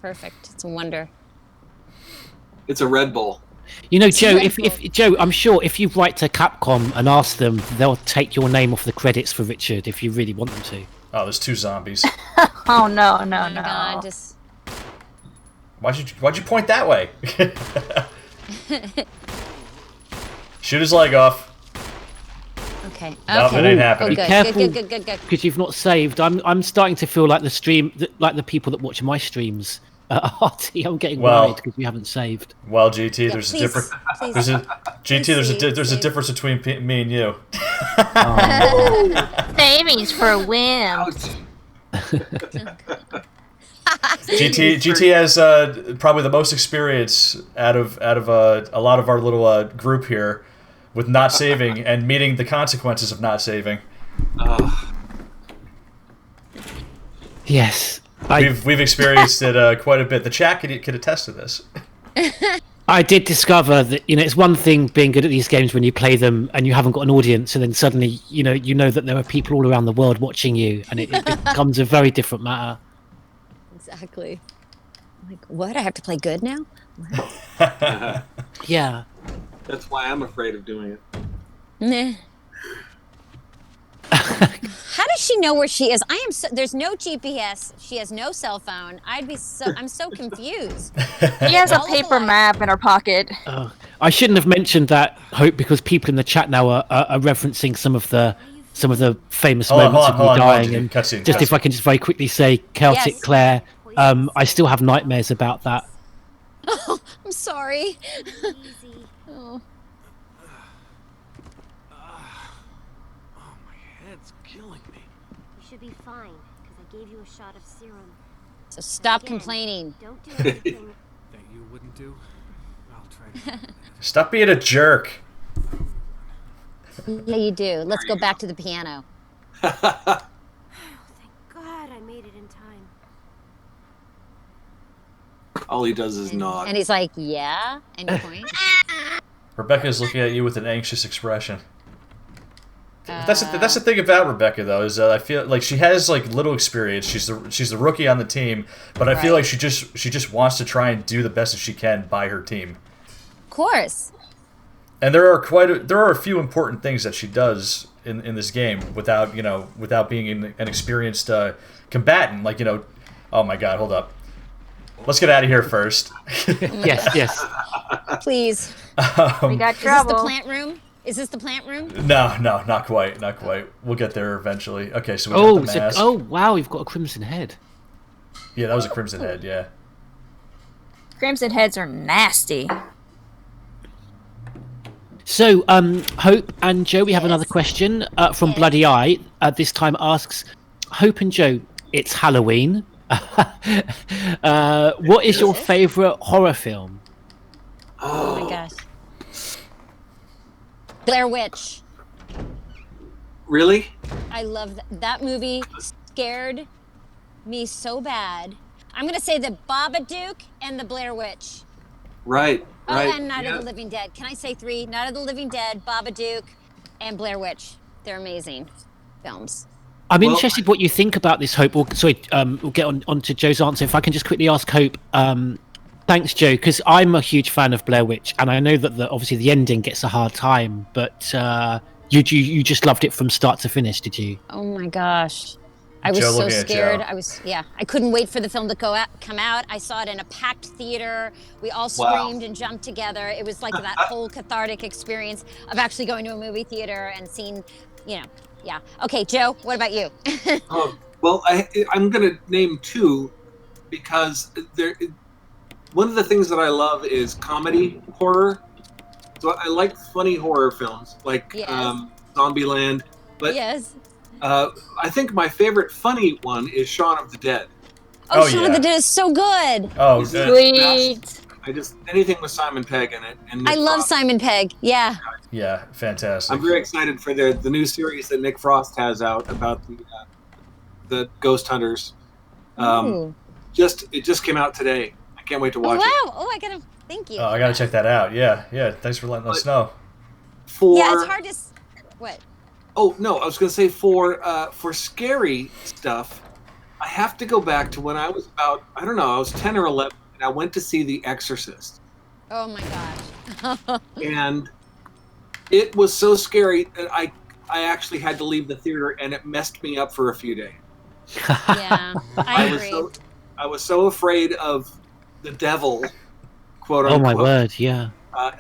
Perfect. It's a wonder. It's a Red Bull. Joe, if Joe, I'm sure if you write to Capcom and ask them, they'll take your name off the credits for Richard if you really want them to. Oh, there's 2 zombies. Oh no, no, Oh no. my God, just Why'd you point that way? Shoot his leg off. okay. No, Okay. it ain't Oh, happening. good. Careful. Good. Because you've not saved. I'm starting to feel like the stream, like the people that watch my streams. Artie, I'm getting Well- worried because you haven't saved. Well, GT, Yeah, there's please, a difference. please. There's a GT. There's a save. difference between me and you. Savings for a win. Ouch. GT has probably the most experience out of a lot of our little group here with not saving and meeting the consequences of not saving. Yes. We've experienced it quite a bit. The chat could attest to this. I did discover that it's one thing being good at these games when you play them and you haven't got an audience, and then suddenly you know that there are people all around the world watching you, and it becomes a very different matter. Exactly. Like, what? I have to play good now? Yeah. That's why I'm afraid of doing it. Nah. How does she know where she is? There's no GPS. She has no cell phone. I'm so confused. She has a All of the paper lights- map in her pocket. I shouldn't have mentioned that, Hope, because people in the chat now are referencing some of the famous moments of me dying. And Cutscene, just if I can just very quickly say, Celtic Yes. Claire, I still have nightmares about that. Oh, I'm sorry. Easy. Oh. Head's killing me. You should be fine, because I gave you a shot of serum. So stop Again, complaining. Don't do anything. That you wouldn't do? I'll try to. Stop being a jerk. Yeah, you do. Let's go back to the piano. Oh, thank God I made it in time. All he does is nod. And he's like, yeah? And you point? Rebecca's looking at you with an anxious expression. That's the thing about Rebecca, though, is I feel like she has little experience. She's the rookie on the team, but I feel like she just wants to try and do the best that she can by her team. Of course. And there are a few important things that she does in this game without being an experienced combatant. Oh my God, hold up. Let's get out of here first. Yes. Please. We got Is this the trouble. plant room? Is this the plant room? No, not quite. We'll get there eventually. Okay, so we got the mask. Oh wow, you've got a crimson head. Yeah, that was a crimson head. Yeah. Crimson heads are nasty. So, Hope and Joe, we have another question from Bloody Eye. This time asks, Hope and Joe, it's Halloween. What is your favourite horror film? Oh my gosh. Blair Witch. Really? I love that movie. Scared me so bad. I'm gonna say the Babadook and the Blair Witch. Right. Oh, Right. and Night of the Living Dead. Can I say 3? Night of the Living Dead, Babadook, and Blair Witch. They're amazing films. I'm Well, interested what you think about this, Hope. We'll get on to Joe's answer. If I can just quickly ask Hope. Thanks, Joe, because I'm a huge fan of Blair Witch, and I know that obviously the ending gets a hard time, but you just loved it from start to finish, did you? Oh my gosh. I was Joe so looking at scared. Joe. I couldn't wait for the film to come out. I saw it in a packed theater. We all screamed and jumped together. It was like that whole cathartic experience of actually going to a movie theater and seeing, yeah. Okay, Joe, what about you? Well, I'm going to name 2 because one of the things that I love is comedy horror. So I like funny horror films like Yes. Zombieland. But Yes. I think my favorite funny one is Shaun of the Dead. Oh, Oh, Shaun yeah. of the Dead is so good. Oh, Sweet. Anything with Simon Pegg in it. And I Nick love Frost. Simon Pegg. Yeah. yeah, fantastic. I'm very excited for the new series that Nick Frost has out about the ghost hunters. Ooh. It just came out today. I can't wait to Oh, watch it. wow. Oh, I gotta. Thank you. Oh, I gotta check that out. Yeah. Thanks for letting us know. Yeah, it's hard to. What? Oh no, I was going to say for scary stuff, I have to go back to when I was about I was 10 or 11, and I went to see The Exorcist, Oh my gosh. and it was so scary that I actually had to leave the theater, and it messed me up for a few days. Yeah, I agree. I was so afraid of the devil, quote Oh unquote. my word, yeah.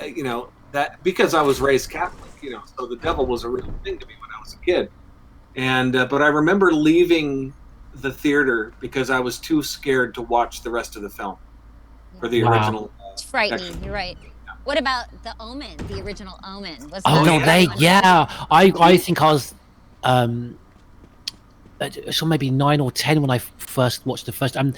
You know, that because I was raised Catholic, you know, so the devil was a real thing to me when I was a kid. And but I remember leaving the theater because I was too scared to watch the rest of the film for the Wow. original. It's frightening. You're right. What about the Omen, the original Omen? Was Oh that no, anyone I think I was so maybe 9 or 10 when I first watched the first, and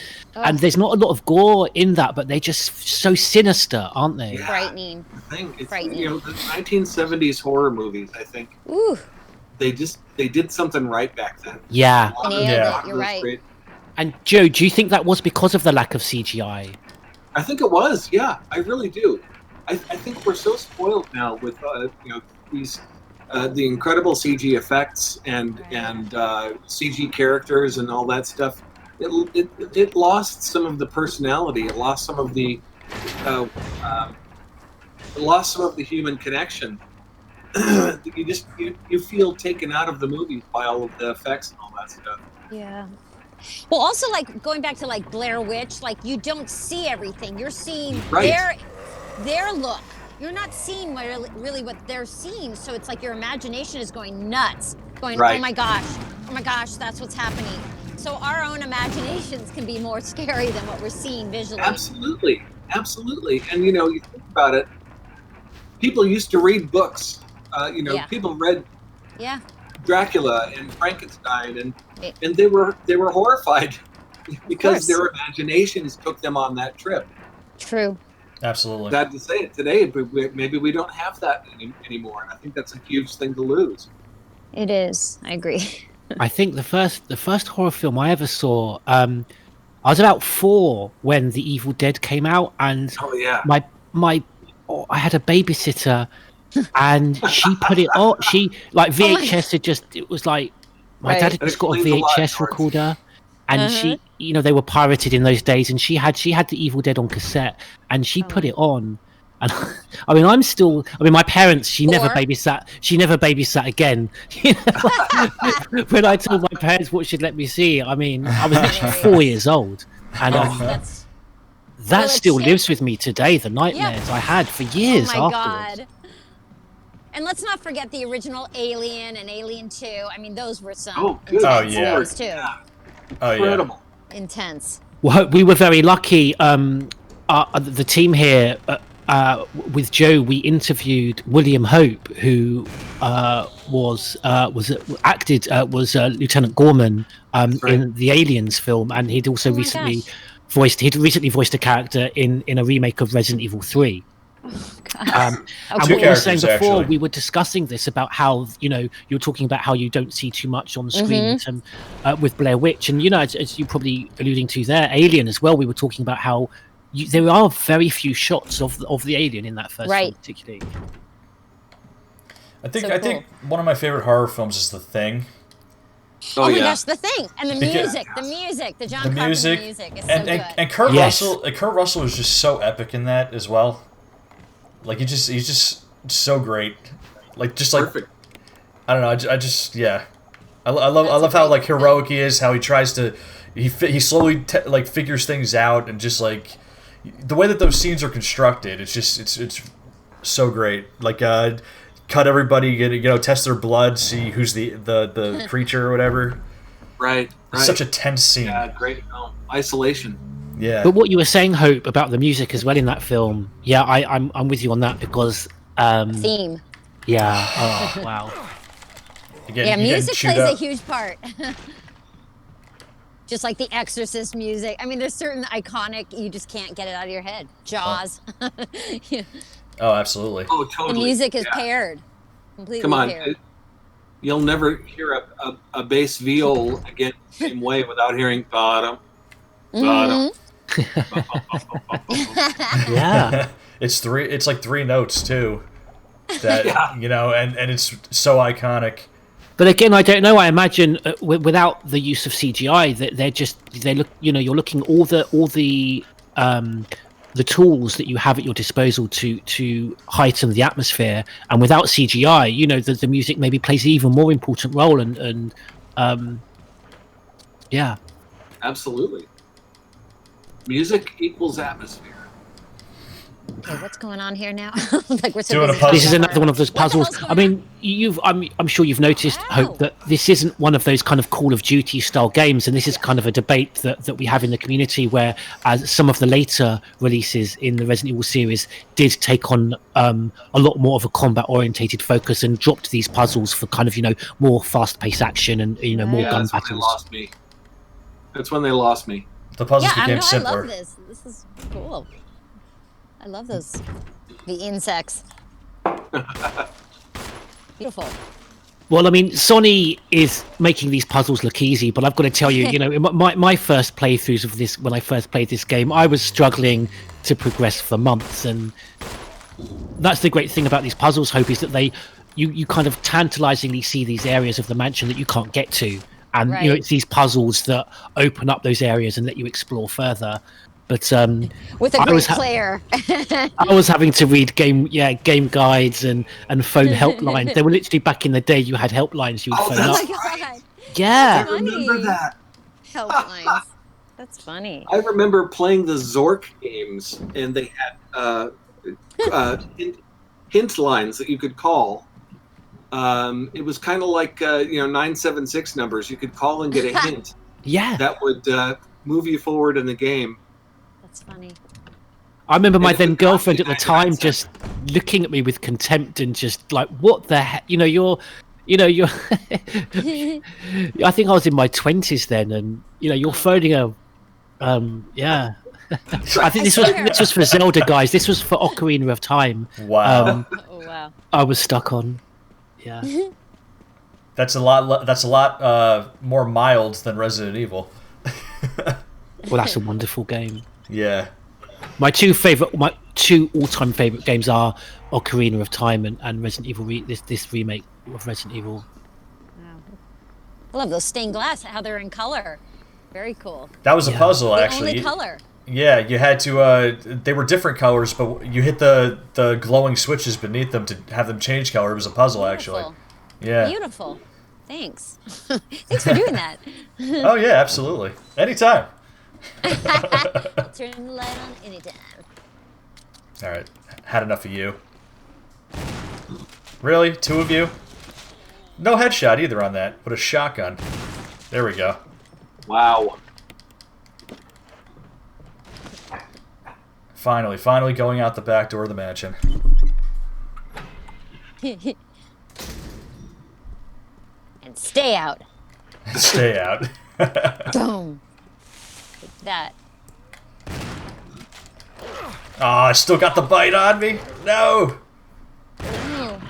there's not a lot of gore in that, but they're just so sinister, aren't they? Yeah. Frightening. The thing, it's, Frightening. you know, the 1970s horror movies, I think. Ooh. They did something right back then. Yeah. Nailed it. You're right. Great. And Joe, do you think that was because of the lack of CGI? I think it was. Yeah, I really do. I think we're so spoiled now with you know, these the incredible CG effects and CG characters and all that stuff. It lost some of the personality. It lost some of the human connection. you feel taken out of the movies by all of the effects and all that stuff. Yeah. Well, also, like, going back to, like, Blair Witch, like, you don't see everything. You're seeing their look. You're not seeing really what they're seeing. So it's like your imagination is going nuts. Going, oh my gosh, that's what's happening. So our own imaginations can be more scary than what we're seeing visually. Absolutely. And, you know, you think about it, people used to read books. You know, people read Dracula and Frankenstein, and they were horrified because their imaginations took them on that trip. True. Absolutely. Sad to say it today, but maybe we don't have that anymore, and I think that's a huge thing to lose. It is. I agree. I think the first horror film I ever saw, I was about 4 when The Evil Dead came out, and I had a babysitter. And she put it on. She like VHS it was like my dad had just got a VHS recorder, and she, you know, they were pirated in those days, and she had The Evil Dead on cassette, and she put it on. And I mean, my parents, she never babysat again. You know? When I told my parents what she'd let me see, I mean, I was literally 4 years old, and that still lives with me today. The nightmares I had for years afterwards. God. And let's not forget the original Alien and Alien 2. I mean, those were some intense too. Incredible. Intense. Well, we were very lucky. The team here, with Joe, we interviewed William Hope, who was Lieutenant Gorman in the Aliens film, and he'd also recently voiced a character in a remake of Resident Evil 3. And what we were saying before, we were discussing this about how, you know, you were talking about how you don't see too much on the screen with Blair Witch, and, you know, as you're probably alluding to there, Alien as well. We were talking about how there are very few shots of the alien in that first film, particularly. I think one of my favorite horror films is The Thing. Oh my gosh, The Thing, and the music, the John Carpenter music is so good. And Kurt Russell is just so epic in that as well. Like he's just so great. Like just like perfect. I don't know. I love how like heroic he is. How he tries to he slowly like figures things out, and just like the way that those scenes are constructed. It's so great. Like cut everybody, test their blood, see who's the creature or whatever. Right. It's such a tense scene. Yeah, great film. Isolation. Yeah. But what you were saying, Hope, about the music as well in that film, I'm with you on that, because theme. Yeah. Oh wow. Music plays a huge part. Just like the Exorcist music. I mean, there's certain iconic, you just can't get it out of your head. Jaws. Oh, absolutely. Oh, totally. The music is paired. Completely paired. You'll never hear a bass viol again the same way without hearing bottom. Yeah. It's like 3 notes too. That you know, and it's so iconic. But again, I don't know. I imagine without the use of CGI, that they look. You know, you're looking all the tools that you have at your disposal to heighten the atmosphere, and without CGI, you know, the music maybe plays an even more important role, and Yeah. Absolutely. Music equals atmosphere. Okay, what's going on here now? Like we're so Doing a busy puzzle. This is talking another about one of those what the puzzles. hell's I going mean, I'm sure you've noticed, Hope, that this isn't one of those kind of Call of Duty style games, and this is kind of a debate that we have in the community, where as some of the later releases in the Resident Evil series did take on a lot more of a combat orientated focus and dropped these puzzles for kind of more fast paced action and more Yeah, gun that's when they battles. lost me. That's when they lost me. The puzzles Yeah, became I simpler. love this. This is cool. I love those. The insects. Beautiful. Well, I mean, Sony is making these puzzles look easy, but I've got to tell you, in my first playthroughs of this, when I first played this game, I was struggling to progress for months, and that's the great thing about these puzzles, Hope, is that you kind of tantalizingly see these areas of the mansion that you can't get to, and Right. it's these puzzles that open up those areas and let you explore further. But With a I great was player. I was having to read game guides and phone helplines. They were literally back in the day. You had helplines you would phone Oh up. my god. Yeah. I remember that. Helplines. That's funny. I remember playing the Zork games, and they had hint lines that you could call. It was kind of like 976 numbers. You could call and get a hint Yeah. that would move you forward in the game. That's funny. I remember my And it then was girlfriend at the 99 time just looking at me with contempt and just like, "What the heck? You're." I think I was in my 20s then, and you're phoning a, yeah. I think this was for Zelda, guys. This was for Ocarina of Time. Wow. Oh wow. I was stuck on. Yeah. That's a lot more mild than Resident Evil. Well, that's a wonderful game. Yeah. My two all-time favorite games are Ocarina of Time and Resident Evil. This remake of Resident Evil. Wow. I love those stained glass. How they're in color. Very cool. That was a puzzle, The actually. only color. Yeah, you had to. They were different colors, but you hit the glowing switches beneath them to have them change color. It was a puzzle, Beautiful. actually. Yeah. Beautiful. Thanks. Thanks for doing that. Oh yeah, absolutely. Anytime. Turn the light on anytime. All right, had enough of you. Really, 2 of you? No headshot either on that, but a shotgun. There we go. Wow. Finally going out the back door of the mansion. And stay out. Stay out. Boom. Like that. Oh, I still got the bite on me. No. Oh.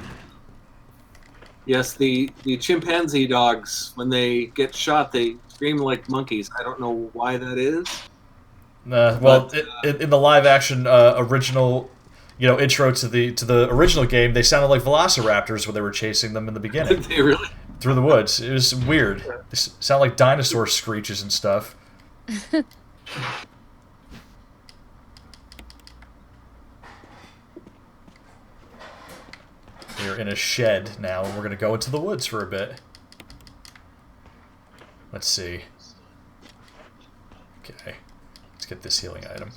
Yes, the chimpanzee dogs, when they get shot, they scream like monkeys. I don't know why that is. Well, in the live action original, intro to the original game, they sounded like velociraptors when they were chasing them in the beginning. They really? Through the woods. It was weird. They sound like dinosaur screeches and stuff. We're in a shed now, and we're going to go into the woods for a bit. Let's see. Okay. Let's get this healing item.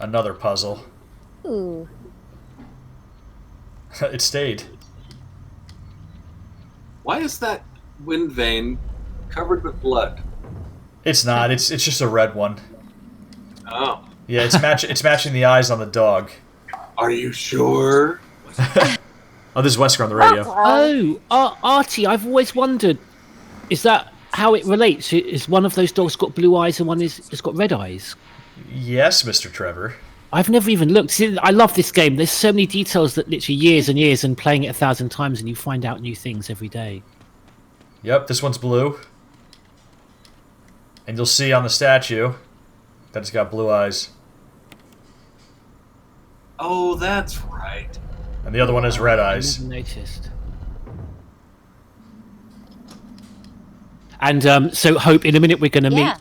Another puzzle. Ooh. It stayed. Why is that wind vane covered with blood? It's not. It's just a red one. Oh. Yeah, it's matching the eyes on the dog. Are you sure? Oh, this is Wesker on the radio. Oh, Artie, I've always wondered, is that how it relates? Is one of those dogs got blue eyes and one has got red eyes? Yes, Mr. Trevor. I've never even looked. See, I love this game. There's so many details that literally years and years, and playing it 1,000 times, and you find out new things every day. Yep, this one's blue. And you'll see on the statue that it's got blue eyes. Oh, that's right. And the other one has red I eyes. never noticed. And so, Hope, in a minute we're going to Yeah.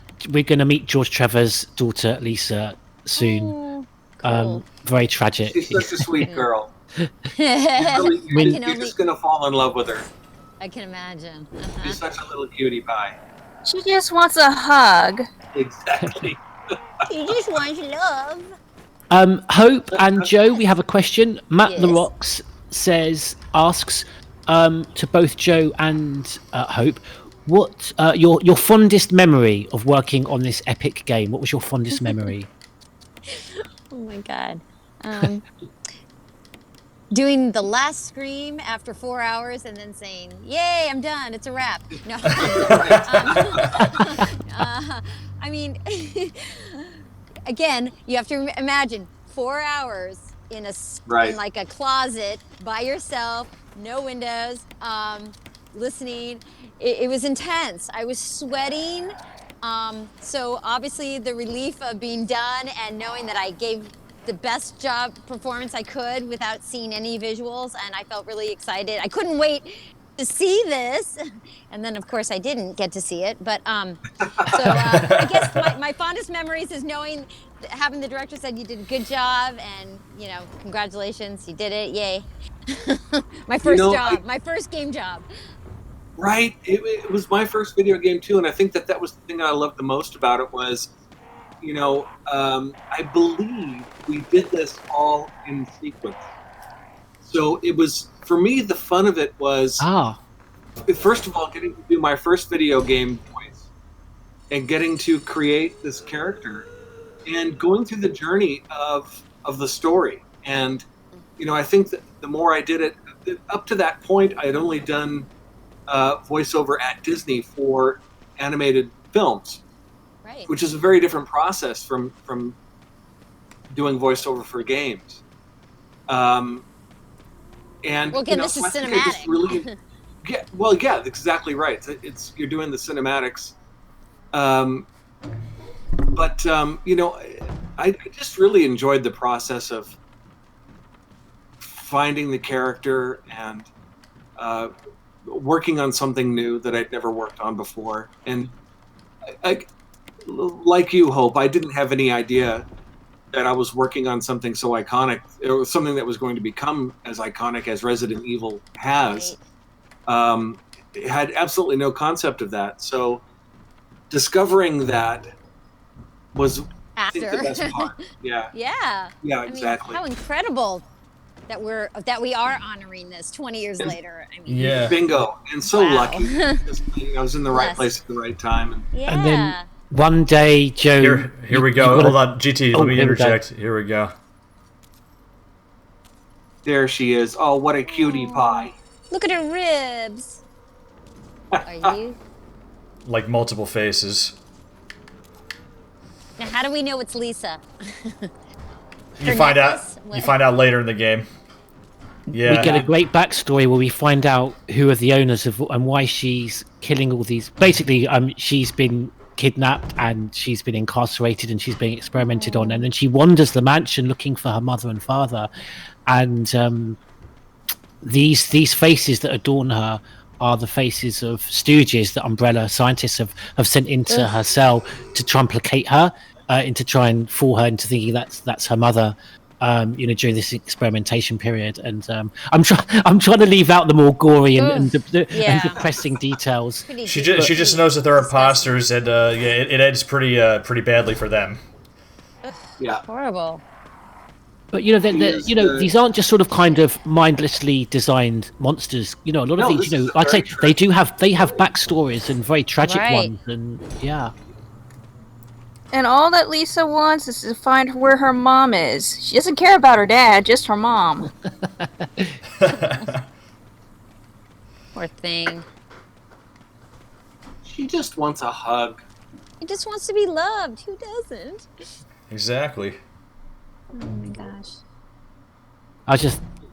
meet George Trevor's daughter Lisa soon. Oh, cool. Very tragic. She's such a sweet girl. I You're can only. just gonna fall in love with her. I can imagine. She's such a little cutie pie. She just wants a hug. Exactly. She just wants love. Hope and Joe, we have a question. Matt Yes. the Rocks asks to both Joe and Hope, what your fondest memory of working on this epic game? What was your fondest memory? Oh my god. Doing the last scream after 4 hours and then saying, "Yay, I'm done. It's a wrap." No. I mean, again, you have to imagine 4 hours in in like a closet by yourself, no windows, listening. It was intense. I was sweating. So obviously the relief of being done and knowing that I gave the best job performance I could without seeing any visuals, and I felt really excited. I couldn't wait to see this, and then of course I didn't get to see it. But I guess my fondest memories is having the director said you did a good job, and congratulations, you did it, yay! My first job, my first game job. Right. It was my first video game too, and I think that was the thing I loved the most about it was, I believe we did this all in sequence. So it was, for me, the fun of it was, first of all, getting to do my first video game voice and getting to create this character and going through the journey of the story. And, I think that the more I did it, up to that point, I had only done voiceover at Disney for animated films. Right. Which is a very different process from doing voiceover for games. And well, again, this is cinematic. That's exactly right. You're doing the cinematics. But I just really enjoyed the process of finding the character and working on something new that I'd never worked on before. And like you, Hope, I didn't have any idea that I was working on something so iconic. It was something that was going to become as iconic as Resident Evil has. Right. Had absolutely no concept of that. So discovering that was I think, the best part. Yeah. Yeah. Yeah, exactly. How incredible that we are honoring this 20 years later. I mean, yeah. Bingo. And so lucky. I was in the right place at the right time. And then one day, Joe. Here we go. Hold on, GT. Let me interject. Here we go. There she is. Oh, what a cutie pie! Look at her ribs. Are you? Like multiple faces. Now, how do we know it's Lisa? You find out later in the game. Yeah. We get a great backstory where we find out who are the owners of and why she's killing all these. Basically, she's been kidnapped and she's been incarcerated and she's being experimented on, and then she wanders the mansion looking for her mother and father, and these faces that adorn her are the faces of stooges that Umbrella scientists have sent into her cell to try and placate her, into try and fool her into thinking that's her mother. During this experimentation period, and I'm trying to leave out the more gory and depressing details. She just knows that they're imposters, and it ends pretty badly for them. Yeah, horrible. But these aren't just sort of kind of mindlessly designed monsters. A lot of things. I'd say they have backstories and very tragic ones, and yeah. And all that Lisa wants is to find where her mom is. She doesn't care about her dad, just her mom. Poor thing. She just wants a hug. She just wants to be loved. Who doesn't? Exactly. Oh my gosh.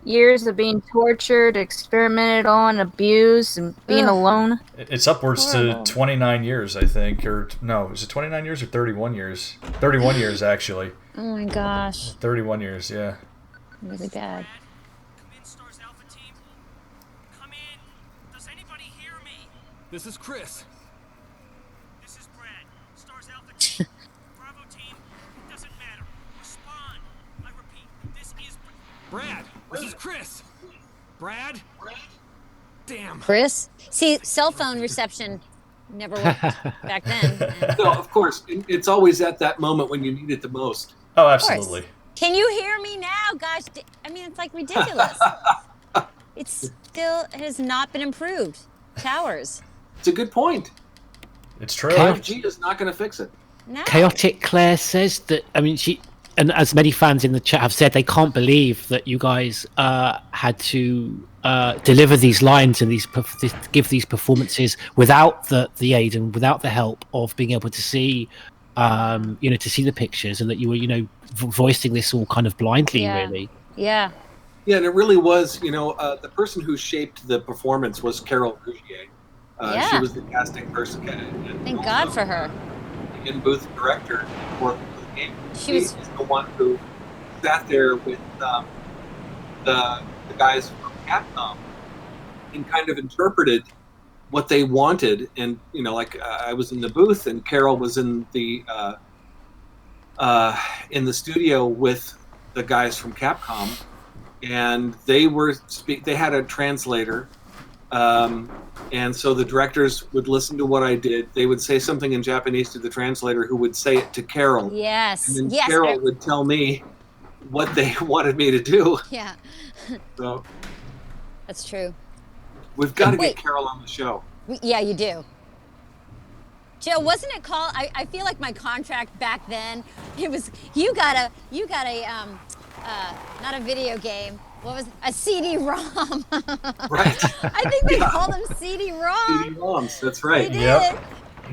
Years of being tortured, experimented on, abused, and being alone. It's upwards to 29 years, I think. Or no, is it 29 years or 31 years? 31 years, actually. Oh my gosh. 31 years, yeah. Really bad. Come in, Stars Alpha Team. Come in. Does anybody hear me? This is Chris. Bravo team, it doesn't matter. Respond. I repeat, this is... Brad, this is Chris. Brad? Damn. Chris? See, cell phone reception never worked back then. No, of course. It's always at that moment when you need it the most. Oh, absolutely. Can you hear me now? Gosh, I mean, it's like ridiculous. It still has not been improved. Towers. It's a good point. It's true. 5G is not going to fix it. No. Chaotic Claire says that, I mean, she, and as many fans in the chat have said, they can't believe that you guys had to deliver these lines and give these performances without the aid and without the help of being able to see, to see the pictures, and that you were, voicing this all kind of blindly, really. Yeah. Yeah, and it really was, the person who shaped the performance was Carol Rougier. She was the casting person. And thank God for her. In-booth director for the game. She was the one who sat there with the guys from Capcom and kind of interpreted what they wanted. And, I was in the booth and Carol was in the studio with the guys from Capcom. And they had a translator, and so the directors would listen to what I did. They would say something in Japanese to the translator, who would say it to Carol. Yes. And then Carol would tell me what they wanted me to do. Yeah. So that's true. We've got to get Carol on the show. Yeah, you do. Joe, wasn't it called? I feel like my contract back then, it was you got a not a video game. What was it? A CD-ROM? Right. I think they called them CD-ROM. CD-ROMs, that's right. They did. Yep.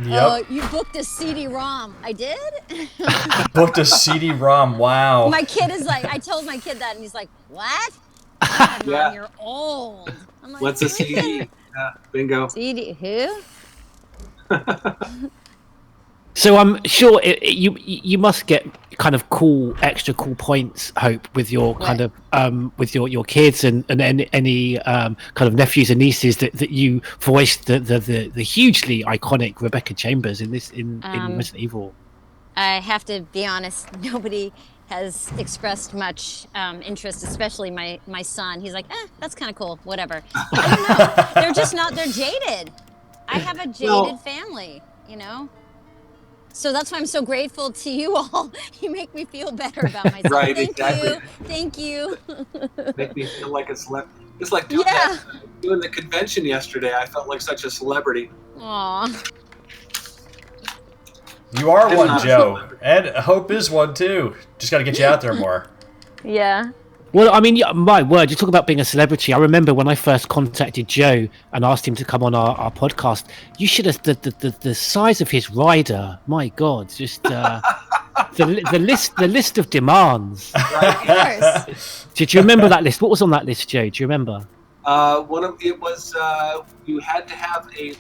Oh, you booked a CD-ROM. I did? Booked a CD-ROM, wow. My kid is like, I told my kid that, and he's like, what? Mom, you're old. I'm like, what's a CD? Bingo. CD, who? So I'm sure you must get kind of extra cool points, Hope, with your kind of with your kids and any kind of nephews and nieces that you voiced the hugely iconic Rebecca Chambers in Resident Evil. I have to be honest, nobody has expressed much interest, especially my son. He's like, that's kind of cool, whatever. I don't know. They're just not. They're jaded. I have a jaded family, So that's why I'm so grateful to you all. You make me feel better about myself. Right, Thank you. Make me feel like a celebrity. It's like doing the convention yesterday. I felt like such a celebrity. Aw. You are one, Joe. And Hope is one, too. Just got to get you out there more. Yeah. Well, I mean, my word, you talk about being a celebrity. I remember when I first contacted Joe and asked him to come on our podcast, you should have, the size of his rider, my God, just the list of demands. Right. Did you remember that list? What was on that list, Joe? Do you remember? It was you had to have a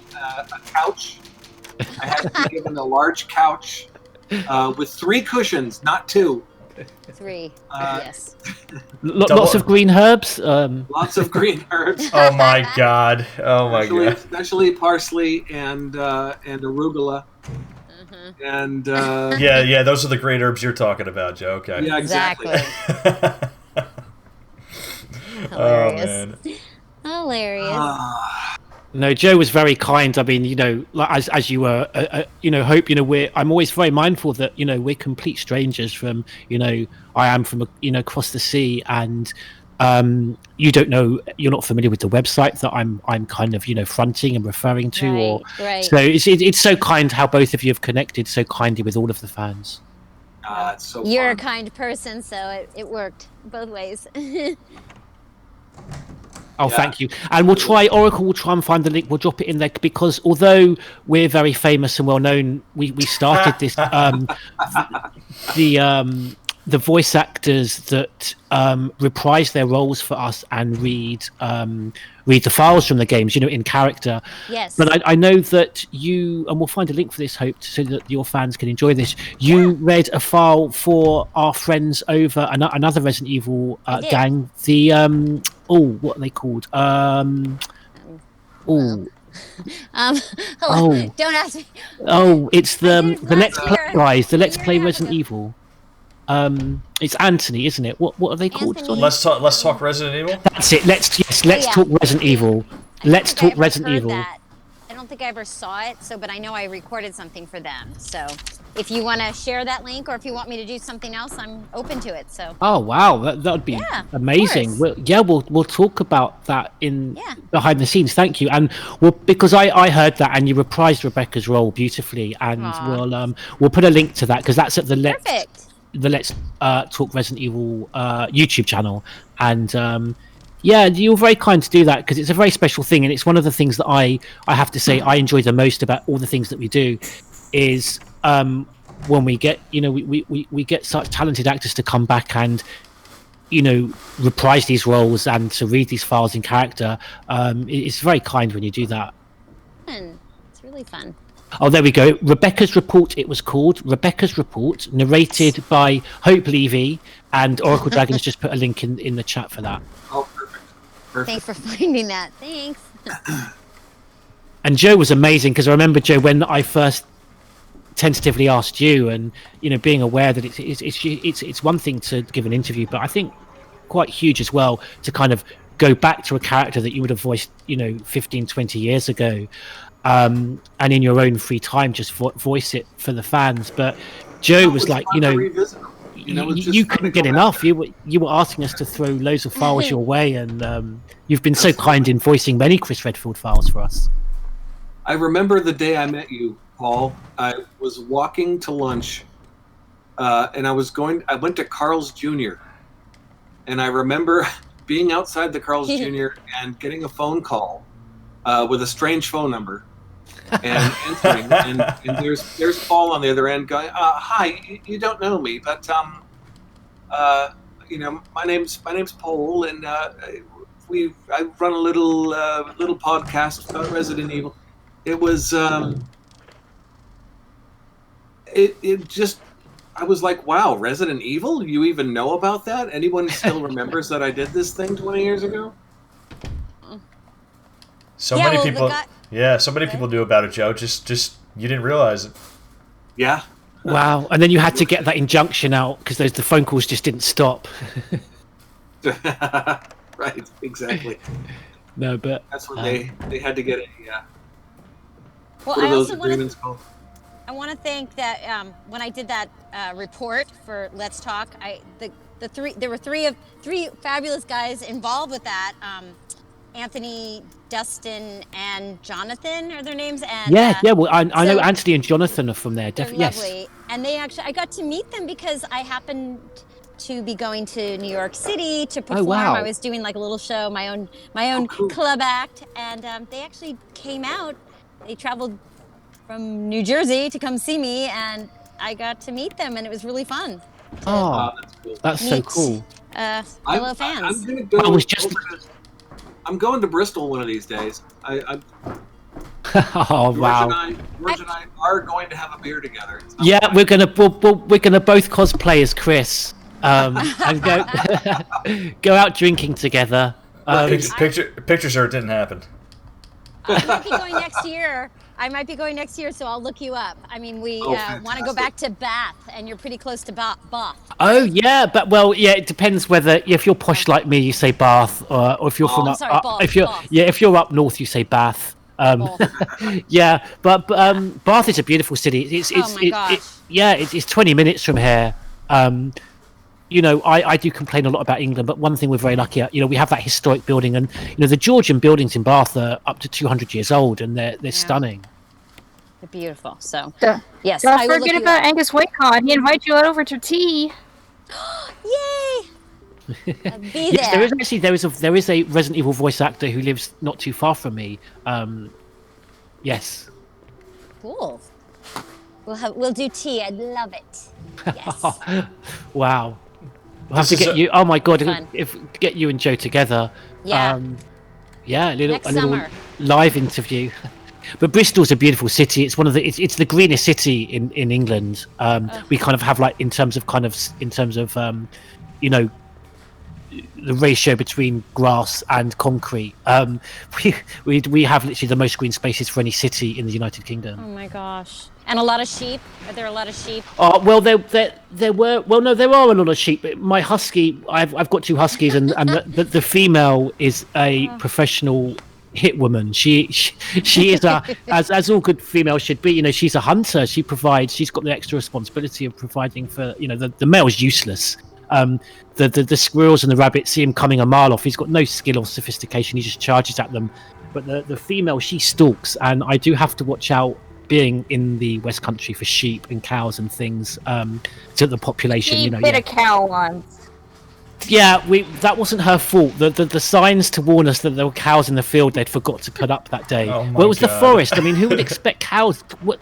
couch. I had to be given a large couch with 3 cushions, not 2. 3, yes. Lots of green herbs. Lots of green herbs. Oh my God! Oh my God! Especially parsley and arugula. Mm-hmm. And yeah, those are the great herbs you're talking about, Joe. Okay. Yeah, exactly. Oh man. Hilarious. No, Joe was very kind. I mean, like as you were, Hope. I'm always very mindful that we're complete strangers from. I am from across the sea, and you don't know. You're not familiar with the website that I'm kind of fronting and referring to, Right. So it's so kind how both of you have connected so kindly with all of the fans. It's so You're fun. a kind person, so it worked both ways. Oh, thank you. And Oracle will try and find the link. We'll drop it in there because although we're very famous and well known, we started this, the voice actors that reprise their roles for us and read the files from the games, in character. Yes. But I know that you, and we'll find a link for this, Hope, so that your fans can enjoy this. You read a file for our friends over another Resident Evil gang. The what are they called? Hello. Oh. Don't ask me. Oh, it's the did it Let's last Play year, guys, the a Let's year Play and a half Resident ago. Evil. It's Anthony, isn't it? What are they called? Anthony. Sorry? Let's talk Resident Evil. That's it. Let's yeah. talk Resident Evil. Let's I don't think I talk ever Resident heard Evil. that. I don't think I ever saw it, but I know I recorded something for them. So if you want to share that link, or if you want me to do something else, I'm open to it. So. Oh wow, that would be Yeah, amazing. of We'll talk about that in Yeah. behind the scenes. Thank you, and because I heard that and you reprised Rebecca's role beautifully, and Aw. we'll put a link to that because that's at the Perfect. Let's Talk Resident Evil YouTube channel, and yeah, you're very kind to do that because it's a very special thing, and it's one of the things that I have to say I enjoy the most about all the things that we do is when we get we get such talented actors to come back and reprise these roles and to read these files in character. It's very kind when you do that. It's really fun. Oh, there we go. Rebecca's Report, it was called. Rebecca's Report, narrated by Hope Levy, and Oracle Dragons just put a link in the chat for that. Oh, perfect. Thanks for finding that. Thanks. And Joe was amazing because I remember, Joe, when I first tentatively asked you, and being aware that it's one thing to give an interview, but I think quite huge as well to kind of go back to a character that you would have voiced 15, 20 years ago. And in your own free time, just voice it for the fans. But Joe was like, you couldn't get enough. You were asking us to throw loads of files your way, and you've been so kind in voicing many Chris Redfield files for us. I remember the day I met you, Paul. I was walking to lunch, and I went to Carl's Jr. And I remember being outside the Carl's Jr. and getting a phone call with a strange phone number. And answering, and there's Paul on the other end going, "Hi, you don't know me, but my name's Paul, and I run a little podcast about Resident Evil." It was it just, I was like, wow, Resident Evil? You even know about that? Anyone still remembers that I did this thing 20 years ago? So many people. So many people knew about it, Joe. Just you didn't realize it. Yeah. Wow. And then you had to get that injunction out because the phone calls just didn't stop. Right. Exactly. No, but that's when they had to get a. Well, what are I those also agreements called? I want to thank that when I did that report for Let's Talk, there were three fabulous guys involved with that. Anthony, Dustin, and Jonathan are their names. And well, I know Anthony and Jonathan are from there. Definitely, lovely. yes. And I got to meet them because I happened to be going to New York City to perform. Oh, wow. I was doing like a little show, my own cool. club act, and they actually came out. They traveled from New Jersey to come see me, and I got to meet them, and it was really fun. That's so cool. Fellow fans. I'm going to Bristol one of these days. Oh wow! George and I are going to have a beer together. Yeah, we're gonna both cosplay as Chris, and go out drinking together. Pictures or it didn't happen. I might be going next year. So I'll look you up. I mean, we want to go back to Bath, and you're pretty close to Bath. Oh yeah, but it depends whether if you're posh like me, you say Bath, or if you're from if you're up north, you say Bath. Yeah, but Bath is a beautiful city. It's 20 minutes from here. I do complain a lot about England, but one thing we're very lucky at, we have that historic building, and the Georgian buildings in Bath are up to 200 years old, and they're stunning. They're beautiful. So yes, don't forget about Angus Waycott. He invited you over to tea. Yay! Yes, there is a Resident Evil voice actor who lives not too far from me. Yes. Cool. We'll do tea. I'd love it. Yes. Wow. We'll have to get you. Oh my god! Get you and Joe together. Yeah. A little summer. Live interview. But Bristol's a beautiful city. It's it's the greenest city in England. We kind of have in terms of the ratio between grass and concrete. We have literally the most green spaces for any city in the United Kingdom. Oh my gosh! And a lot of sheep. Are there a lot of sheep? Well, there were. Well, no, there are a lot of sheep. But my husky, I've got 2 huskies, and the female is a professional hit woman. She is as all good females should be. You know, she's a hunter. She's got the extra responsibility of providing for. You know, the male's useless. The squirrels and the rabbits see him coming a mile off. He's got no skill or sophistication. He just charges at them. But the female, she stalks, and I do have to watch out, being in the West Country, for sheep and cows and things, to the population. She hit a cow once. Yeah, that wasn't her fault. The signs to warn us that there were cows in the field they'd forgot to put up that day. Oh my well, it was the God. forest. I mean, who would expect cows? Look,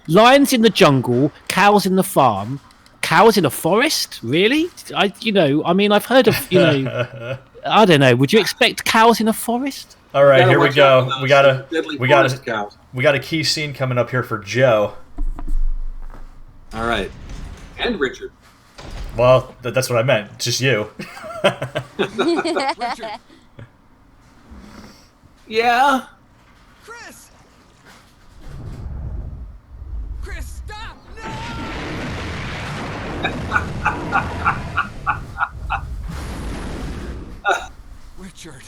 lions in the jungle, cows in the farm, cows in a forest? Really? I've heard of, I don't know. Would you expect cows in a forest? All right, here we go. We got cows. a key scene coming up here for Joe. All right, and Richard. Well, that's what I meant. Just you. Richard, Yeah. Chris! Chris, stop! No! Richard.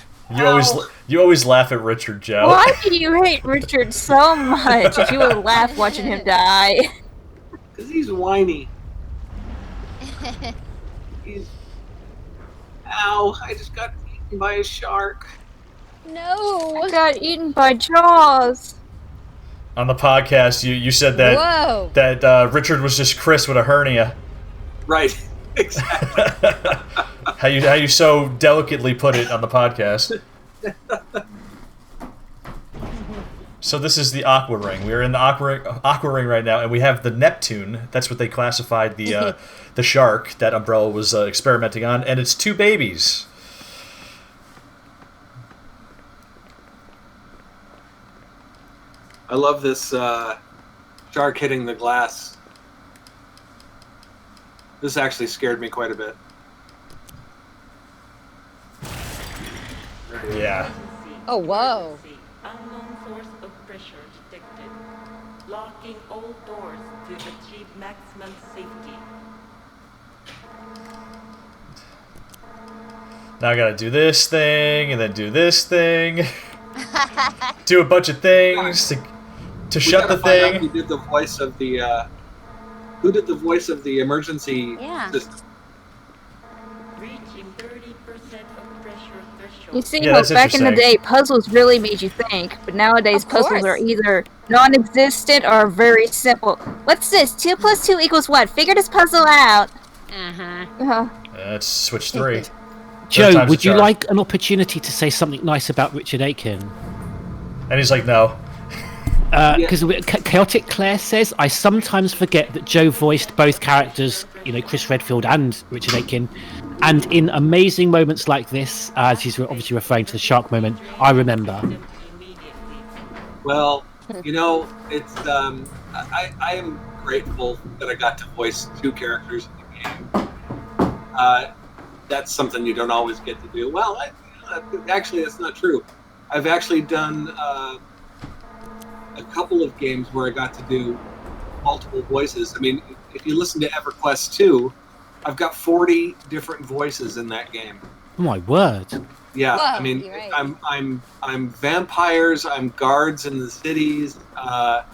You always laugh at Richard, Joe. Why do you hate Richard so much? If you would laugh watching him die. Because he's whiny. Ow, I just got eaten by a shark. No. I got eaten by Jaws. On the podcast, you said that Whoa. that Richard was just Chris with a hernia. Right, exactly. How you so delicately put it on the podcast. So this is the Aqua Ring. We're in the Aqua Ring right now, and we have the Neptune. That's what they classified the shark that Umbrella was experimenting on, and it's 2 babies. I love this shark hitting the glass. This actually scared me quite a bit. Yeah. Oh, whoa. Unknown source of pressure detected. Locking all doors to achieve maximum safety. Now I gotta do this thing, and then do this thing. Do a bunch of things to shut the thing. Who did the voice of the? Who did the voice of the emergency system? Reaching 30% of pressure threshold. You see how back in the day puzzles really made you think, but nowadays puzzles are either non-existent or very simple. What's this? 2 + 2 = what? Figure this puzzle out. Let's switch 3. Joe, would you like an opportunity to say something nice about Richard Aiken? And he's like, no. Because Chaotic Claire says, I sometimes forget that Joe voiced both characters, Chris Redfield and Richard Aiken, and in amazing moments like this, as he's obviously referring to the shark moment, I remember. Well, it's I am grateful that I got to voice 2 characters in the game. That's something you don't always get to do. Well, actually, that's not true. I've actually done a couple of games where I got to do multiple voices. I mean, if you listen to EverQuest 2, I've got 40 different voices in that game. Oh my word! Yeah, Whoa, I mean, right. I'm vampires. I'm guards in the cities. I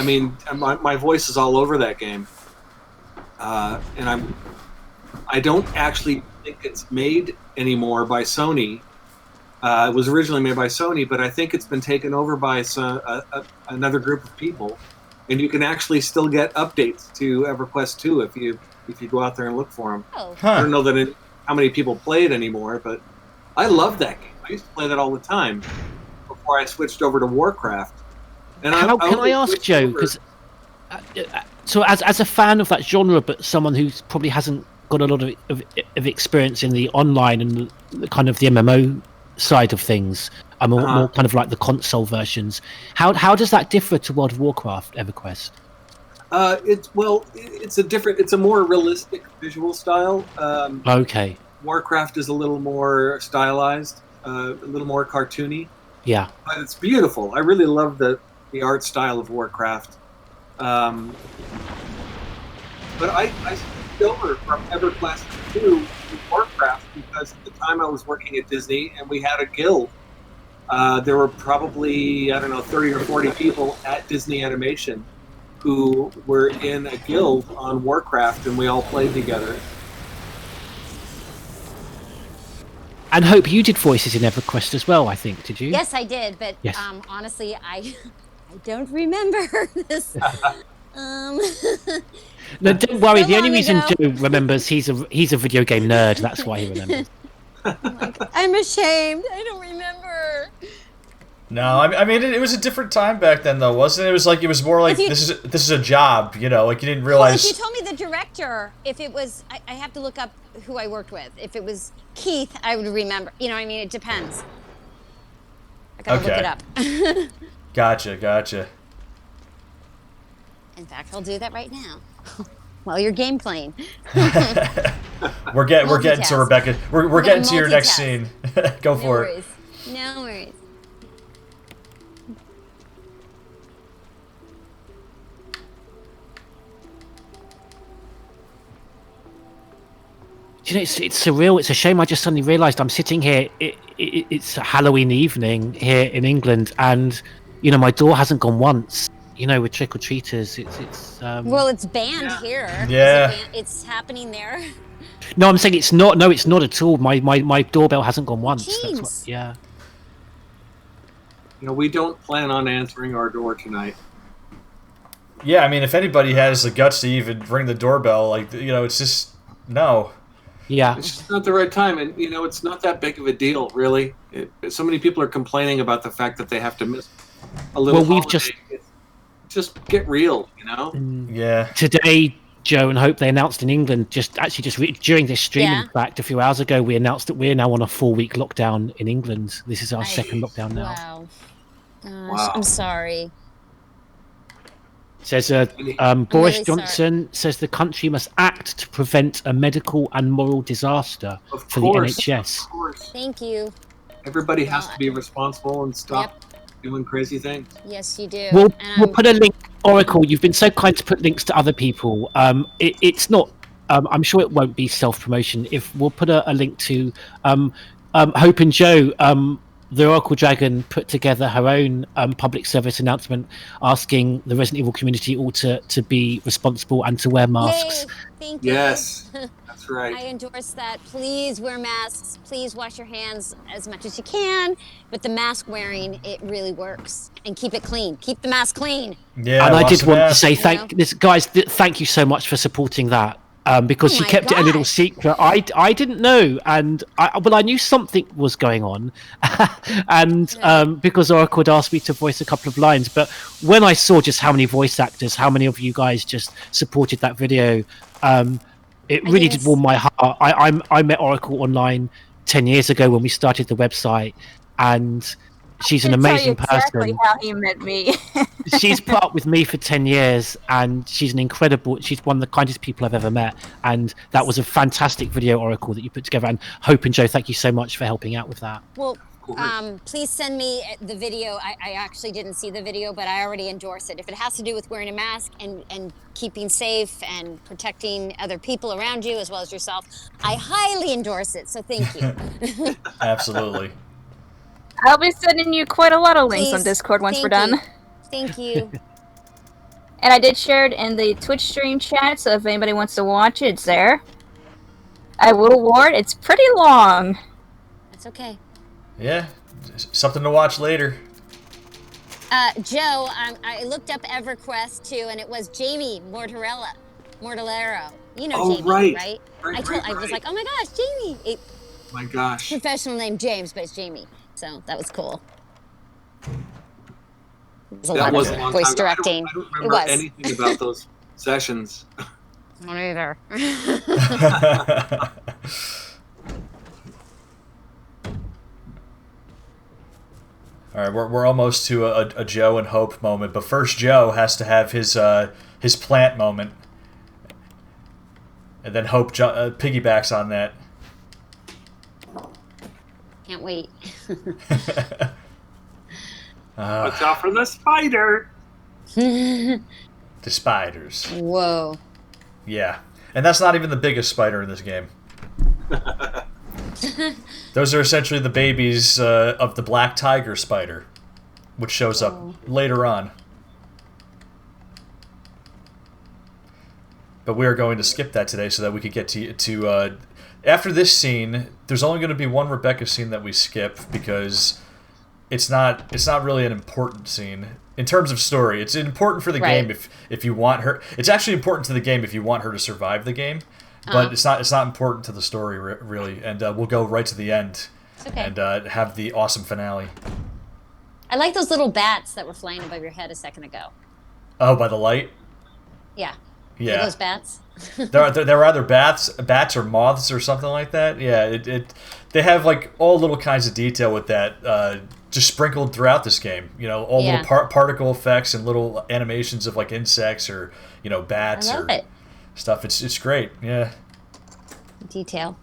mean, my voice is all over that game. And I don't actually think it's made anymore by Sony. It was originally made by Sony, but I think it's been taken over by another group of people, and you can actually still get updates to EverQuest 2 if you go out there and look for them. Oh. Huh. I don't know that how many people play it anymore, but I love that game. I used to play that all the time before I switched over to Warcraft. And How can I ask, Joe? Because so as a fan of that genre, but someone who probably hasn't got a lot of experience in the online and the kind of the MMO side of things, more kind of like the console versions. How does that differ to World of Warcraft, EverQuest? It's a more realistic visual style. Okay. Warcraft is a little more stylized, a little more cartoony. Yeah. But it's beautiful. I really love the art style of Warcraft. But I switched over from EverQuest to Warcraft because at the time I was working at Disney and we had a guild. There were probably, I don't know, 30 or 40 people at Disney Animation who were in a guild on Warcraft, and we all played together. And Hope, you did voices in EverQuest as well, I think, did you? Yes, I did, but Yes. honestly, I don't remember this. No, don't worry. So The only long reason ago. Joe remembers he's a video game nerd. That's why he remembers. I'm ashamed. I don't remember. No, I mean it was a different time back then, though, wasn't it? It was more like this is a job, you know, like you didn't Well, realize. if you told me the director, if it was, I have to look up who I worked with. If it was Keith, I would remember. You know, what I mean, it depends. I gotta look it up. Gotcha. In fact, I'll do that right now while you're game playing. We're getting to Rebecca. We're getting to your next multitask. scene. Go for it. No worries. Do you know, it's surreal. It's a shame. I just suddenly realised I'm sitting here. It's a Halloween evening here in England, and you know my door hasn't gone once. You know, with trick or treaters, it's. Well, it's banned here. Yeah. It's happening there. No, I'm saying it's not. No, it's not at all. My doorbell hasn't gone once. That's what, yeah. You know, we don't plan on answering our door tonight. Yeah, I mean, if anybody has the guts to even ring the doorbell, like, you know, it's just no. Yeah. It's just not the right time, and you know, it's not that big of a deal, really. So many people are complaining about the fact that they have to miss a little. Well, we've holiday. Just get real, you know. Yeah. Today, Joe and Hope, they announced in England during this stream. Yeah. In fact, a few hours ago, we announced that we're now on a 4-week lockdown in England. This is our second lockdown now. Wow. Gosh, I'm sorry. Says Boris really Johnson says the country must act to prevent a medical and moral disaster for the NHS. Of course. Thank you. Everybody has to be responsible and stop doing crazy things. Yes, you do. We'll put a link. Oracle, you've been so kind to put links to other people. It's not. I'm sure it won't be self-promotion. If we'll put a link to Hope and Joe. The Oracle Dragon put together her own public service announcement asking the Resident Evil community all to be responsible and to wear masks. Yay, thank you. Yes, that's right. I endorse that. Please wear masks. Please wash your hands as much as you can. But the mask wearing, it really works. And keep it clean. Keep the mask clean. Yeah. And I did want to mask. say thank you so much for supporting that. Because she kept it a little secret. I didn't know, and I knew something was going on, and because Oracle had asked me to voice a couple of lines, but when I saw just how many voice actors, how many of you guys just supported that video, it really did warm my heart. I met Oracle online 10 years ago when we started the website, and she's an amazing exactly person. How he met me. She's put up with me for 10 years, and she's one of the kindest people I've ever met. And that was a fantastic video, Oracle, that you put together. And Hope and Joe, thank you so much for helping out with that. Well, please send me the video. I actually didn't see the video, but I already endorse it. If it has to do with wearing a mask and keeping safe and protecting other people around you as well as yourself, I highly endorse it. So thank you. Absolutely. I'll be sending you quite a lot of links on Discord once we're done. Thank you. And I did share it in the Twitch stream chat, so if anybody wants to watch it, it's there. I will warn, it's pretty long. That's okay. Yeah, something to watch later. Joe, I looked up EverQuest too, and it was Jamie Mortellero. You know Jamie, right? I was like, oh my gosh, Jamie. My gosh. Professional name James, but it's Jamie. So that was cool. It was a That lot was of a long voice time. directing. I don't remember anything about those sessions. I don't either. All right, we're almost to a Joe and Hope moment, but first Joe has to have his plant moment, and then Hope piggybacks on that. Can't wait. Watch out for the spider. The spiders. Whoa. Yeah. And that's not even the biggest spider in this game. Those are essentially the babies of the black tiger spider, which shows up later on. But we are going to skip that today so that we could get to after this scene. There's only going to be one Rebecca scene that we skip because it's not really an important scene in terms of story. It's important for the game if you want her. It's actually important to the game if you want her to survive the game, but it's not important to the story really. And we'll go right to the end and have the awesome finale. I like those little bats that were flying above your head a second ago. Oh, by the light? Yeah. Yeah. Are those bats? they're either bats or moths or something like that. Yeah, they have like all little kinds of detail with that just sprinkled throughout this game. You know, all little particle effects and little animations of like insects or bats or stuff. It's great. Yeah. Detail.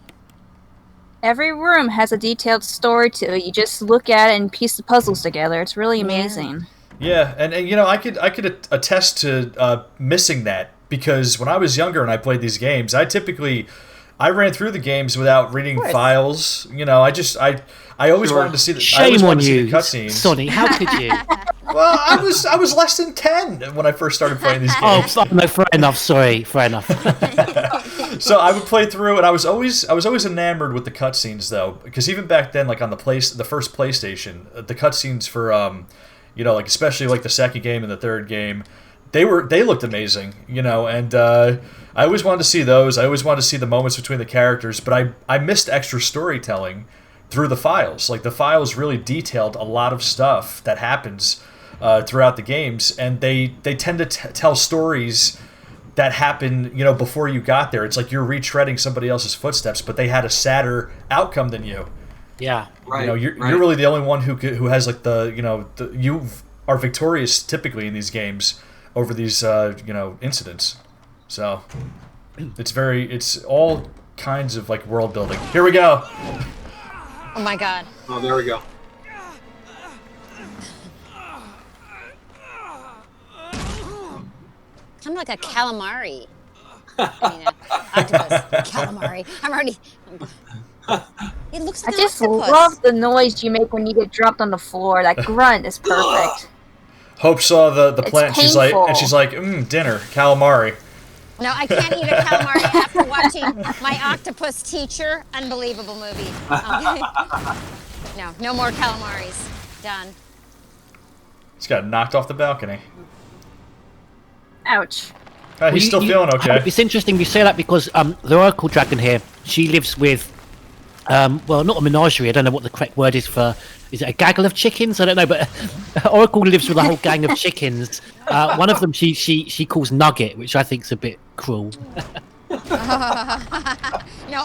Every room has a detailed story to it. You just look at it and piece the puzzles together. It's really amazing. Yeah, and I could attest to missing that, because when I was younger and I played these games, I ran through the games without reading files. I always wanted to see the Shame on you, cutscenes. Sonny. How could you? Well, I was less than 10 when I first started playing these games. Oh, no, fair enough. Sorry, fair enough. So I would play through, and I was always enamored with the cutscenes, though, because even back then, like on the first PlayStation, the cutscenes for like especially like the second game and the third game, they looked amazing, and I always wanted to see those. I always wanted to see the moments between the characters, but I missed extra storytelling through the files. Like the files really detailed a lot of stuff that happens throughout the games, and they tend to tell stories that happen before you got there. It's like you're retreading somebody else's footsteps, but they had a sadder outcome than you. Yeah, right. You're really the only one who has like you are victorious typically in these games over these incidents. So it's all kinds of like world building. Here we go. Oh my god. Oh, there we go. Kind of like a calamari. Octopus. Calamari. I'm already. It looks like I just octopus. love the noise you make when you get dropped on the floor. That grunt is perfect. Hope saw the plant. Painful. She's like, dinner, calamari. No, I can't eat a calamari after watching My Octopus Teacher. Unbelievable movie. No more calamaris. Done. He's got knocked off the balcony. Ouch. He's still feeling okay. It's interesting you say that because the Oracle Dragon here, she lives with, well, not a menagerie. I don't know what the correct word is for. Is it a gaggle of chickens? I don't know, but Oracle lives with a whole gang of chickens. One of them she calls Nugget, which I think is a bit cruel. No,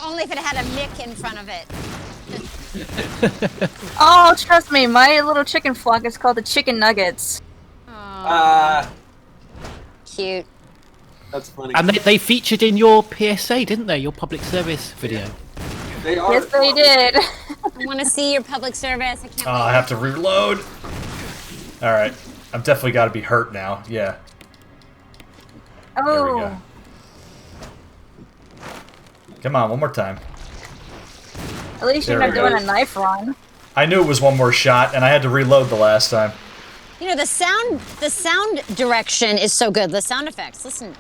only if it had a Mick in front of it. Oh, trust me, my little chicken flock is called the Chicken Nuggets. Cute. That's funny. And they featured in your PSA, didn't they? Your public service video. They are. Yes, they did. I want to see your public service. I can't wait. I have to reload. All right, I've definitely got to be hurt now. Yeah. Oh. There we go. Come on, one more time. At least you're not doing a knife run. I knew it was one more shot, and I had to reload the last time. The sound direction is so good. The sound effects. Listen.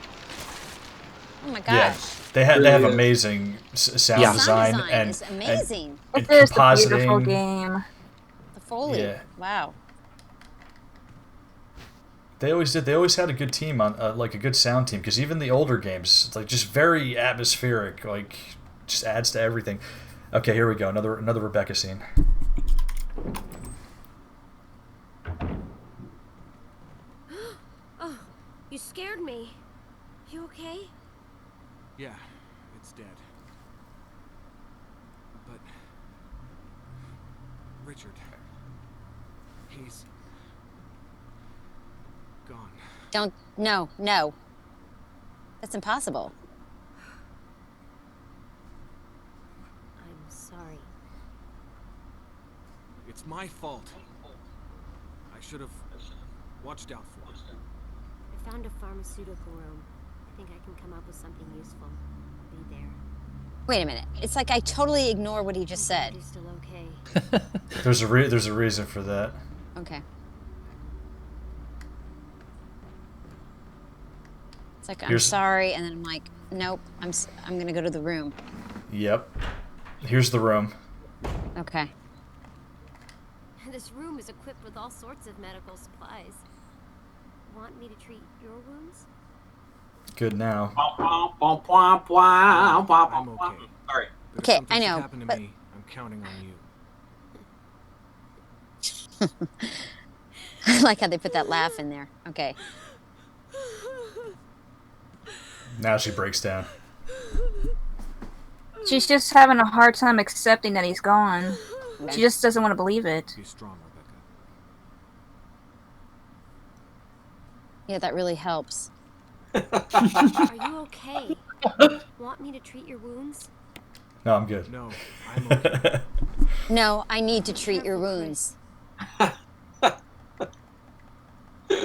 Oh my gosh. Yeah, they have amazing sound design and is amazing. And It is a compositing. beautiful game. The Foley. Yeah. Wow. They always did. They always had a good team on, like a good sound team, because even the older games, it's like just very atmospheric, like just adds to everything. Okay, here we go. Another Rebecca scene. Oh, you scared me. You okay? Yeah, it's dead. But Richard, he's gone. No. That's impossible. I'm sorry. It's my fault. I should have watched out for it. I found a pharmaceutical room. I think I can come up with something useful. I'll be there. Wait a minute. It's like I totally ignore what he just said. You're still okay. There's a reason for that. Okay. It's like, I'm sorry, and then I'm like, nope, I'm gonna go to the room. Yep. Here's the room. Okay. This room is equipped with all sorts of medical supplies. Want me to treat your wounds? Good now. I'm okay. Sorry. But Okay, if something I should know, happen to but- me, I'm counting on you. I like how they put that laugh in there. Okay. Now she breaks down. She's just having a hard time accepting that he's gone. Okay. She just doesn't want to believe it. Be strong, Rebecca. Yeah, that really helps. Are you okay? Want me to treat your wounds? No, I'm good. No, I'm okay. No, I need to treat your wounds.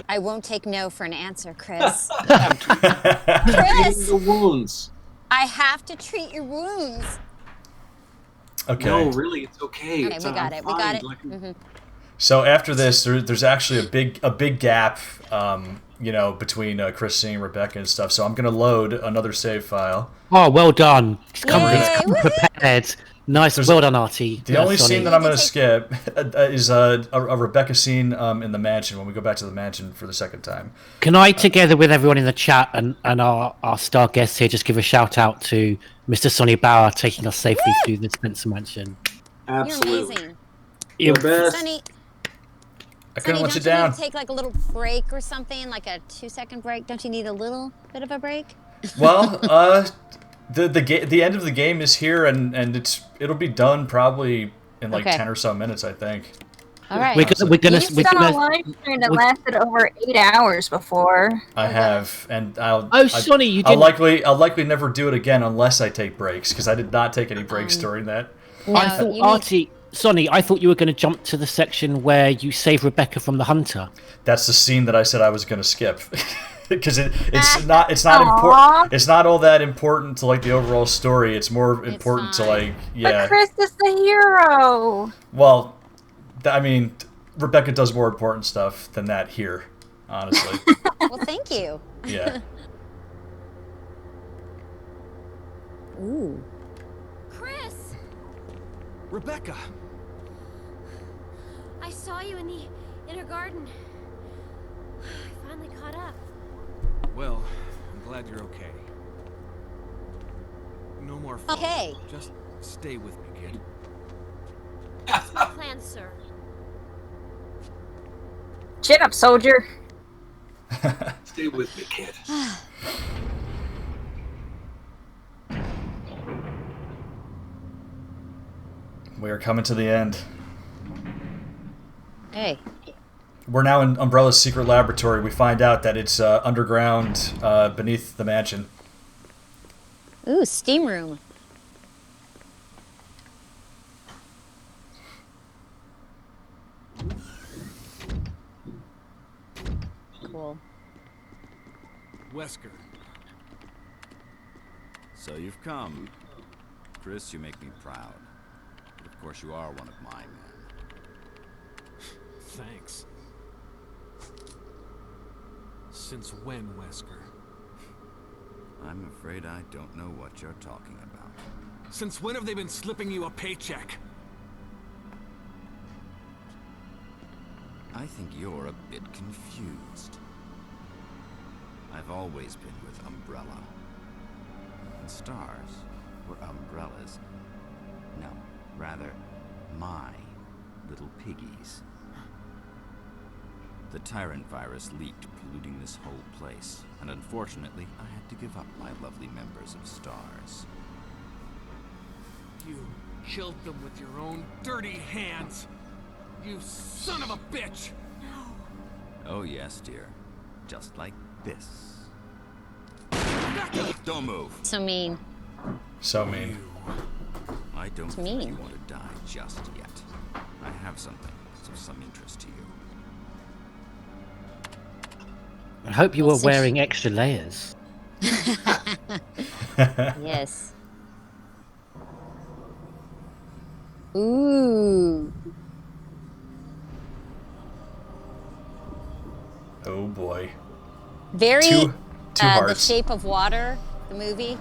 I won't take no for an answer, Chris. Chris! The wounds. I have to treat your wounds. Okay. No, really, it's okay. Okay, we got it. We got it. Mm-hmm. So after this, there's actually a big gap, you know, between Chris seeing Rebecca and stuff. So I'm gonna load another save file. Oh, well done. Come Yay, prepared. Nice, well done, Artie. The only scene that I'm gonna skip is a Rebecca scene in the mansion when we go back to the mansion for the second time. Can I, together with everyone in the chat and our star guests here, just give a shout out to Mr. Sonny Bauer taking us safely through the Spencer Mansion? Absolutely. You're amazing. You're The best. Sonny, I couldn't let you don't down. need to take like a little break or something, like a 2-second break? Don't you need a little bit of a break? Well, the end of the game is here, and it'll be done probably in like Okay. 10 or so minutes, I think. All right. We're gonna You've done a live stream that lasted over 8 hours before. I have, and Sonny, you I'll didn't. I'll likely never do it again unless I take breaks, because I did not take any breaks during that. I thought, Artie, Sonny, I thought you were going to jump to the section where you save Rebecca from the hunter. That's the scene that I said I was going to skip. Because it's not important. It's not all that important to like the overall story. It's more important to like But Chris is the hero. Well, I mean, Rebecca does more important stuff than that here, honestly. Well, thank you. Yeah. Ooh. Chris! Rebecca! I saw you in the inner garden. I finally caught up. Well, I'm glad you're okay. No more falling. Okay. Just stay with me, kid. What's my plan, sir? Chin up, soldier. Stay with me, kid. We are coming to the end. Hey. We're now in Umbrella's secret laboratory. We find out that it's underground beneath the mansion. Ooh, steam room. Cool. Wesker. So you've come. Chris, you make me proud. But of course you are one of my men. Thanks. Since when, Wesker? I'm afraid I don't know what you're talking about. Since when have they been slipping you a paycheck? I think you're a bit confused. I've always been with Umbrella. And stars were umbrellas. No, rather, my little piggies. The tyrant virus leaked, polluting this whole place, and unfortunately, I had to give up my lovely members of Stars. You killed them with your own dirty hands! You son of a bitch! Oh yes, dear. Just like this. Don't move! So mean. So mean. I don't It's think mean. you want to die just yet. I have something that's of some interest to you. I hope you were wearing extra layers. Yes. Ooh. Oh boy. Very Two The hearts. Shape of Water, the movie.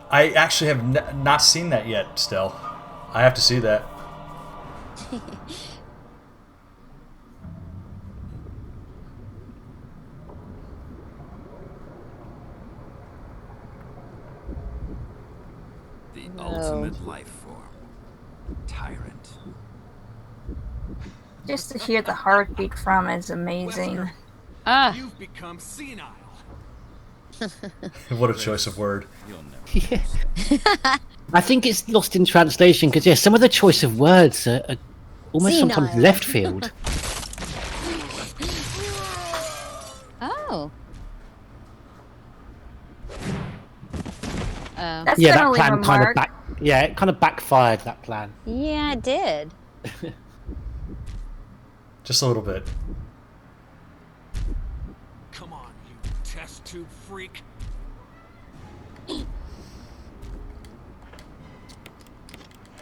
I actually have not seen that yet, Stell. I have to see that. The ultimate life form. Tyrant. Just to hear the heartbeat from is amazing. You've become senile. What a choice of word. Yeah. I think it's lost in translation because, yeah, some of the choice of words are almost sometimes Senile. left field. Oh. That's Yeah, that gonna leave plan a kind of mark. it kind of backfired, that plan. Yeah, it did. Just a little bit. Come on, you test tube freak.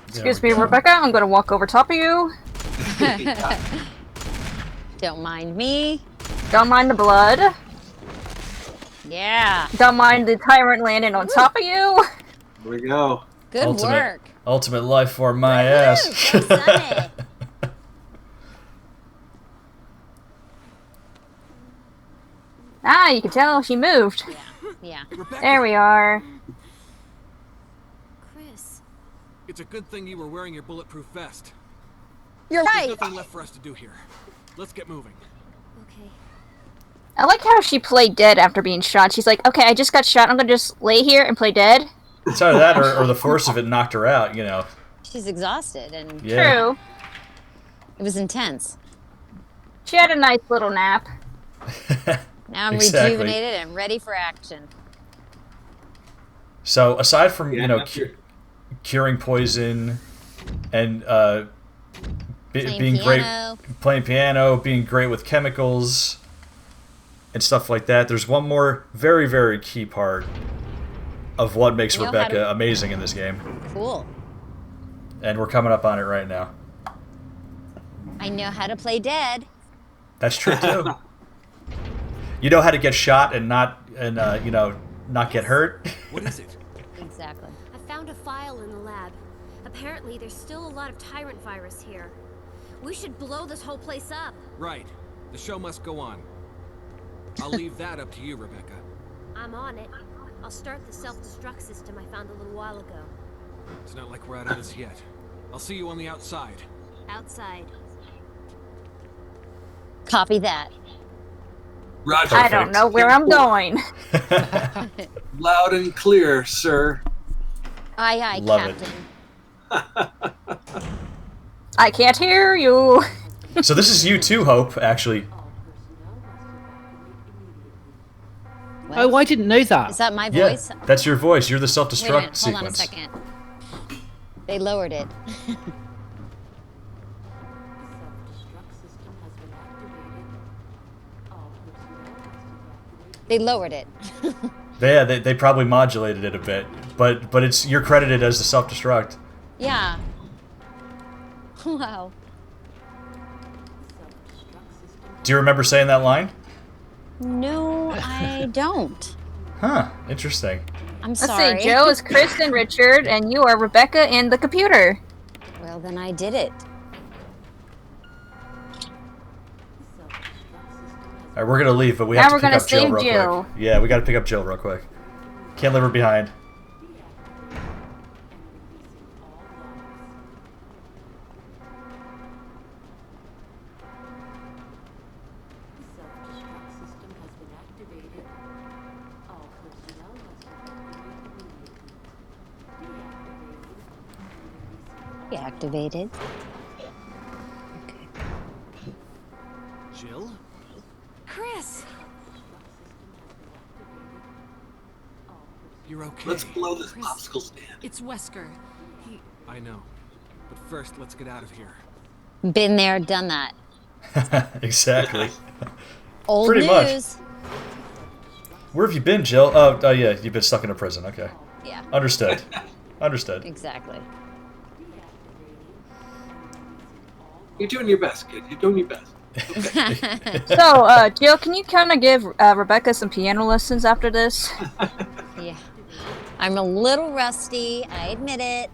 Excuse me, Rebecca, I'm gonna walk over top of you. Don't mind me. Don't mind the blood. Yeah. Don't mind the tyrant landing on top of you. Here we go. Good work. Ultimate life for my ass. Go Sonny. Ah, you can tell she moved. Yeah. There we are. Chris. It's a good thing you were wearing your bulletproof vest. You're There's right. nothing left for us to do here. Let's get moving. Okay. I like how she played dead after being shot. She's like, okay, I just got shot. I'm gonna just lay here and play dead. It's either that or the force of it knocked her out, you know. She's exhausted and Yeah. True. it was intense. She had a nice little nap. Now I'm Exactly. rejuvenated and ready for action. So aside from Yeah, you know that's your- curing poison and Playing being piano. great playing piano, being great with chemicals and stuff like that, there's one more very, very key part of what makes You know how Rebecca to- amazing in this game. Cool. And we're coming up on it right now. I know how to play dead. That's true too. You know how to get shot and not get hurt. What is it? Exactly. I found a file in the lab. Apparently, there's still a lot of tyrant virus here. We should blow this whole place up. Right. The show must go on. I'll leave that up to you, Rebecca. I'm on it. I'll start the self-destruct system I found a little while ago. It's not like we're out of this yet. I'll see you on the outside. Outside. Copy that. Roger. I don't know where I'm going. Loud and clear, sir. Aye, aye, Love it. Captain. I can't hear you. So this is you too, Hope, actually. What? Oh, I didn't know that. Is that my Yeah, voice? that's your voice. You're the Wait a self-destruct minute, hold on a sequence. second. They lowered it. They lowered it. Yeah, they probably modulated it a bit, but it's you're credited as the self-destruct. Yeah. Wow. Do you remember saying that line? No, I don't. Huh, interesting. I'm Let's sorry. see, Joe is Chris and Richard, and you are Rebecca and the computer. Well, then I did it. Alright, we're gonna leave, but we Now have to we're pick gonna up Jill save real Jill. quick. Yeah, we gotta pick up Jill real quick. Can't leave her behind. Deactivated. Jill? Chris! You're okay. Let's blow this popsicle stand. It's Wesker. He... I know. But first, let's get out of here. Been there, done that. Exactly. Old Pretty news. much. Where have you been, Jill? Oh, yeah, you've been stuck in a prison. Okay. Yeah. Understood. Understood. Exactly. You're doing your best, kid. You're doing your best. So, Jill, can you kind of give Rebecca some piano lessons after this? Yeah. I'm a little rusty. I admit it.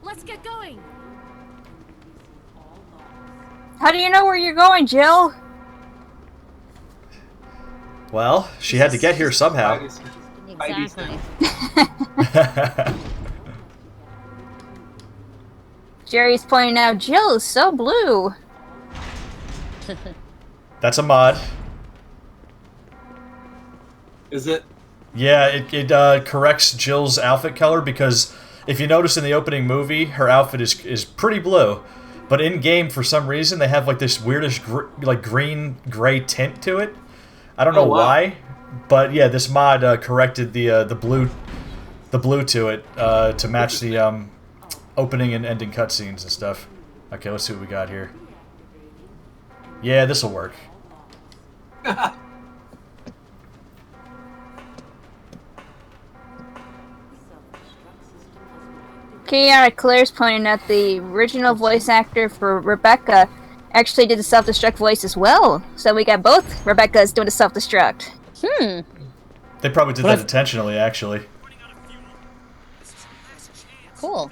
Let's get going. How do you know where you're going, Jill? Well, she had to get here somehow. Exactly. Jerry's pointing out Jill is so blue. That's a mod. Is it? Yeah, it corrects Jill's outfit color because if you notice in the opening movie, her outfit is pretty blue, but in game for some reason they have like this weirdish green gray tint to it. I don't know why, but yeah, this mod corrected the blue to it to match the opening and ending cutscenes and stuff. Okay, let's see what we got here. Yeah, this'll work. Claire's pointing out the original voice actor for Rebecca actually did the self-destruct voice as well. So we got both Rebeccas doing the self-destruct. They probably did that intentionally, actually. Cool.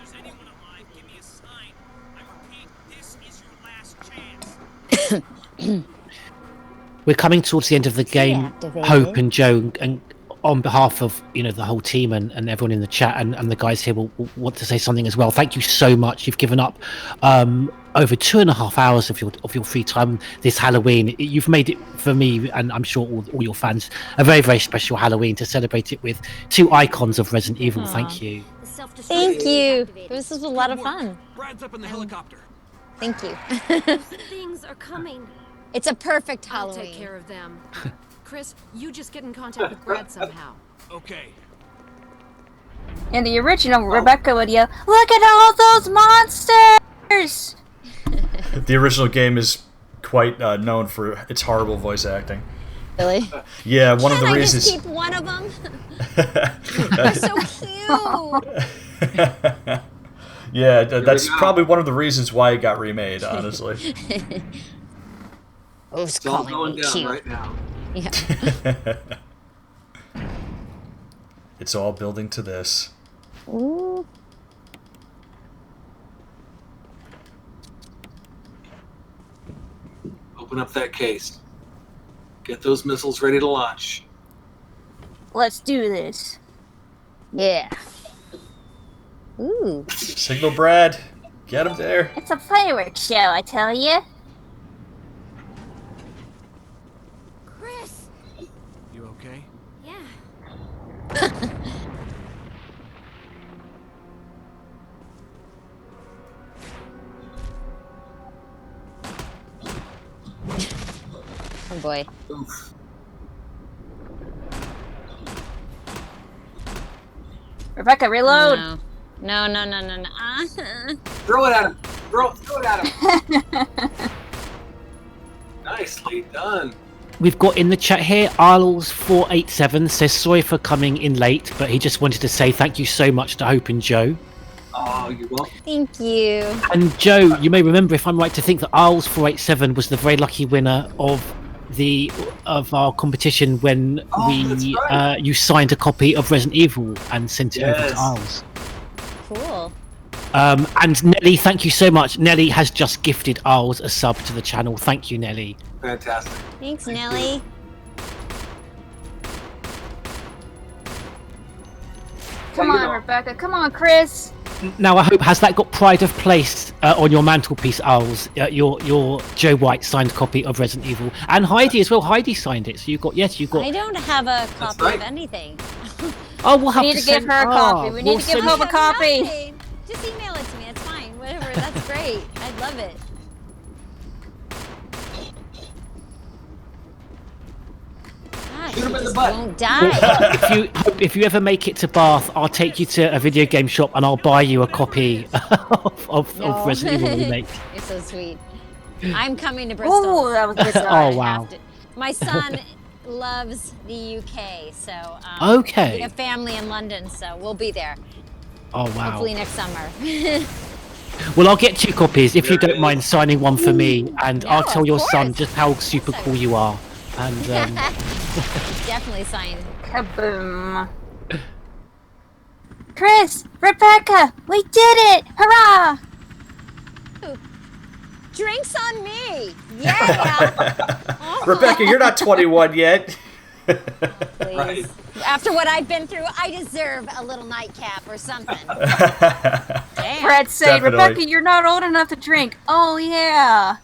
We're coming towards the end of the game, Hope and Joe, and on behalf of the whole team and everyone in the chat and the guys here will want to say something as well. Thank you so much. You've given up over 2.5 hours of your free time this Halloween. You've made it for me, and I'm sure all your fans, a very, very special Halloween to celebrate it with two icons of Resident Evil. Thank you. Thank you. This was a lot of fun. Brad's up in the helicopter. Thank you. Things are coming. It's a perfect I'll Halloween. take care of them. Chris, you just get in contact with Brad somehow. Okay. In the original, Rebecca would yell, "Look at all those monsters!" The original game is quite known for its horrible voice acting. Really? Yeah, one of the reasons. Just keep one of them? They're so cute. Yeah, that's probably one of the reasons why it got remade, honestly. It's all going down right now. Yeah. It's all building to this. Ooh. Open up that case. Get those missiles ready to launch. Let's do this. Yeah. Ooh. Signal Brad. Get him there. It's a fireworks show, I tell you. Chris! You okay? Yeah. Oh boy. Oof. Rebecca, reload! No. Throw it at him! Throw it at him! Nicely done. We've got in the chat here, Arles487 says sorry for coming in late, but he just wanted to say thank you so much to Hope and Joe. Oh, you're welcome. Thank you. And Joe, you may remember, if I'm right to think, that Arles487 was the very lucky winner of our competition when you signed a copy of Resident Evil and sent it over to Arles. Cool. And Nelly, thank you so much. Nelly has just gifted Arles a sub to the channel. Thank you, Nelly. Fantastic. Thanks, Nelly. Come on, Rebecca. Come on, Chris. Now, I hope, has that got pride of place on your mantelpiece, Arles? Your Joe Whyte signed copy of Resident Evil, and Heidi as well. Heidi signed it, so you got. I don't have a copy of anything. Oh, we'll have we need to give her a copy. We need to give Hope a copy. Just email it to me. It's fine. Whatever. That's great. I love it. gosh, Shoot him he in the just butt. won't die. If you ever make it to Bath, I'll take you to a video game shop and I'll buy you a copy of No. Resident Evil Remake. You're so sweet. I'm coming to Bristol. Oh, that was bizarre. Oh, I wow. have to. My son loves the UK, so Okay. we have family in London, so we'll be there. Oh, wow. Hopefully next summer. Well, I'll get 2 copies if you There it don't mind is. signing one for me, and No, I'll tell of your son course. just how super cool you are. And Definitely sign. Kaboom. Chris, Rebecca, we did it! Hurrah! Drinks on me! Yeah! Rebecca, you're not 21 yet. Please. Right. After what I've been through, I deserve a little nightcap or something. Damn. Brad said, Definitely. Rebecca, you're not old enough to drink. Oh, yeah.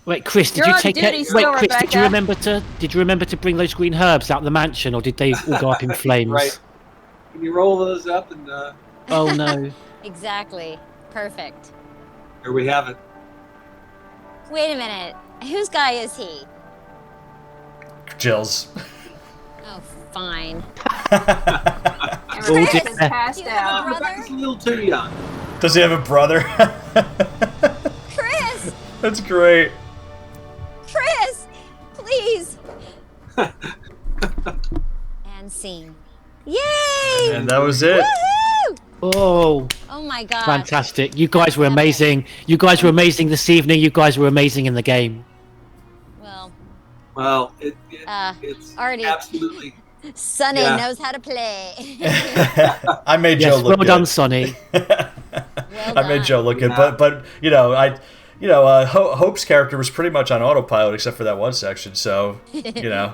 wait, Chris, did You're you on take duty it? still, Wait, Chris, did you Rebecca. remember to bring those green herbs out the mansion, or did they all go up in flames? Right. Can you roll those up and Oh no. Exactly. Perfect. here we have it. Wait a minute. Whose guy is he? Jill's. Oh, fine. And Oh, Rebecca's dear. passed Do you have a out. brother? Rebecca's a little too young. Does he have a brother? Chris! That's great. Chris! Please! And scene. Yay! And that was it. Woohoo! Oh, Oh my god. fantastic! You guys were amazing. You guys were amazing this evening. You guys were amazing in the game. Well, Well, it's already. absolutely. Sonny Yeah. knows how to play. I made Yes, Joe look well good. done, Sonny. I made Joe look good, Yeah. but Hope's character was pretty much on autopilot except for that one section. So yeah.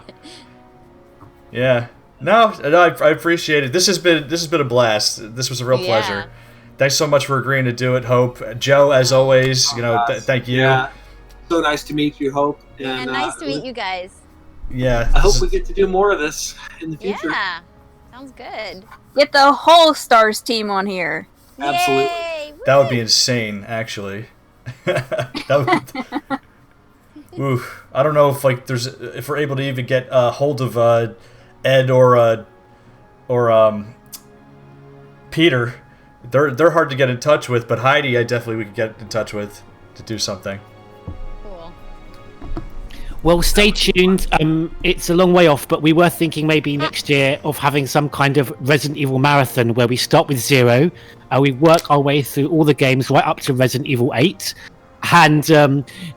No, I appreciate it. This has been a blast. This was a real Yeah. pleasure. Thanks so much for agreeing to do it, Hope. Joe, as always, thank you. Yeah. So nice to meet you, Hope. Yeah, And nice to meet you guys. Yeah. I hope we get to do more of this in the future. Yeah. Sounds good. Get the whole Stars team on here. Absolutely. Yay! That would be insane, actually. That would. Oof. I don't know if if we're able to even get a hold of Ed or Peter. They're hard to get in touch with, but Heidi, we could get in touch with to do something. Cool. Well, stay tuned. It's a long way off, but we were thinking maybe next year of having some kind of Resident Evil marathon where we start with 0, we work our way through all the games right up to Resident Evil 8. And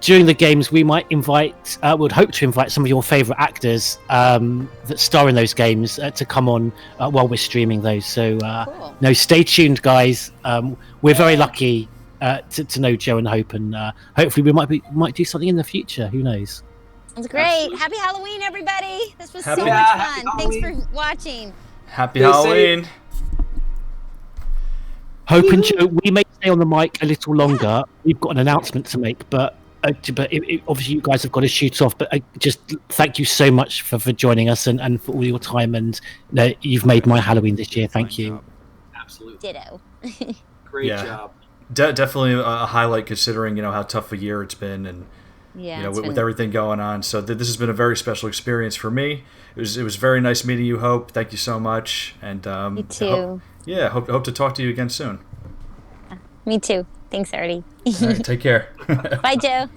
during the games, we might would hope to invite some of your favourite actors that star in those games to come on while we're streaming those. So, Cool. no, stay tuned, guys. We're very lucky to know Joe and Hope, and hopefully we might do something in the future. Who knows? Sounds great. Absolutely. Happy Halloween, everybody. This was Happy- so Yeah, much happy fun. Thanks for Halloween. watching. Happy Stay safe. Halloween. Hope and Joe, we may stay on the mic a little longer. We've got an announcement to make, but obviously you guys have got to shoot off. But just thank you so much for joining us and for all your time. And you've made my Halloween this year. Thank you. Absolutely. Ditto. Great Yeah. job. Definitely a highlight considering how tough a year it's been and Yeah. it's with been- everything going on. So this has been a very special experience for me. It was very nice meeting you, Hope. Thank you so much. And Me too. Hope to talk to you again soon. Me too. Thanks, Artie. All right, take care. Bye, Joe.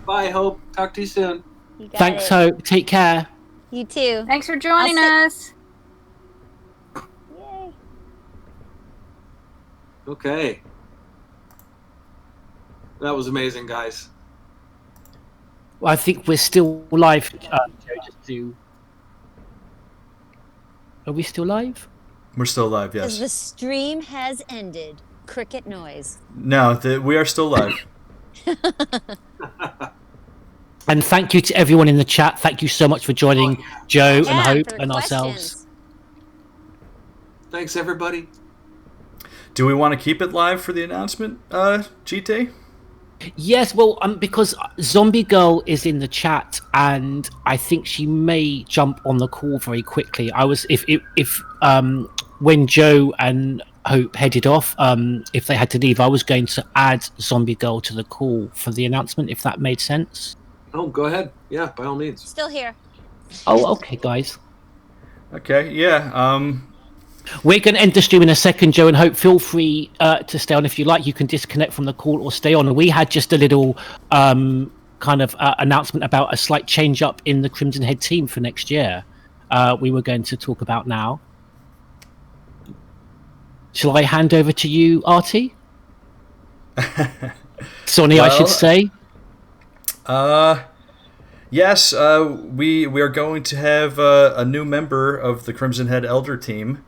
Bye, Hope. Talk to you soon. You got Thanks, it. Hope. Take care. You too. Thanks for joining I'll us. Yay. Okay. That was amazing, guys. Well, I think we're still live. Joe, are we still live? We're still alive, As yes. the stream has ended. Cricket noise. No, we are still live. And thank you to everyone in the chat. Thank you so much for joining Joe Yeah, and Hope for the and questions. ourselves. Thanks, everybody. Do we want to keep it live for the announcement, GT? Yes, well, because Zombie Girl is in the chat, and I think she may jump on the call very quickly. I was if when Joe and Hope headed off, if they had to leave, I was going to add Zombie Girl to the call for the announcement, if that made sense. Oh, go ahead. Yeah, by all means. Still here. Oh, okay, guys. Okay, yeah. We're going to end the stream in a second, Joe, and Hope, feel free to stay on if you like. You can disconnect from the call or stay on. We had just a little kind of announcement about a slight change up in the Crimson Head team for next year. We were going to talk about now. Shall I hand over to you, Artie? Sonny, I should say. Yes, we are going to have a new member of the Crimson Head Elder team.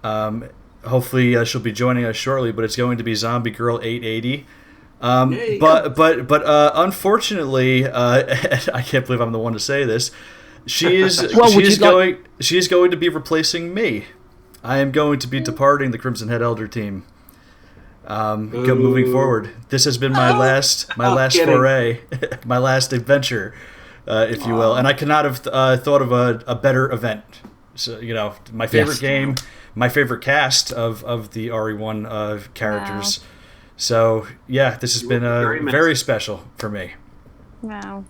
Hopefully she'll be joining us shortly, but it's going to be Zombie Girl 880. But unfortunately, I can't believe I'm the one to say this. She is going to be replacing me. I am going to be departing the Crimson Head Elder team. Moving forward, this has been my last foray, my last adventure, if you will. And I could not have thought of a better event. So my favorite game, my favorite cast of the RE1 characters. Wow. So yeah, this has been very special for me. Wow.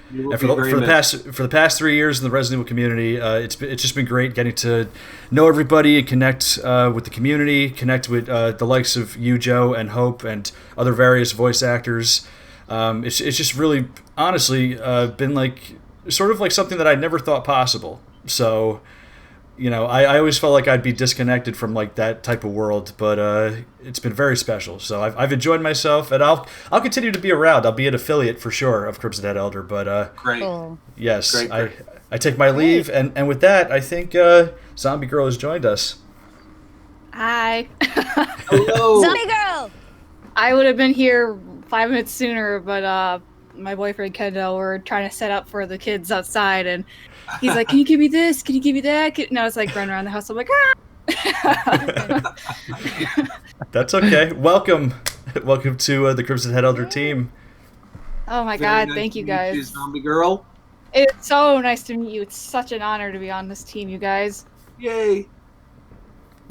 And for the past 3 years in the Resident Evil community, it's just been great getting to know everybody and connect with the community, connect with the likes of you, Joe, and Hope, and other various voice actors. It's just really, honestly, been like sort of like something that I never thought possible. So, I always felt like I'd be disconnected from like that type of world, but it's been very special. So I've enjoyed myself, and I'll continue to be around. I'll be an affiliate for sure of Crimson Head Elder, but great. Yes, great. I take my leave, and with that, I think Zombie Girl has joined us. Hi. Hello. Zombie Girl. I would have been here 5 minutes sooner, but my boyfriend Kendall, we're trying to set up for the kids outside, and he's like, "Can you give me this? Can you give me that?" And I was like running around the house. I'm like, "Ah!" That's okay. Welcome to the Crimson Head Elder team. Oh my God! Thank you guys. Zombie Girl. It's so nice to meet you. It's such an honor to be on this team, you guys. Yay!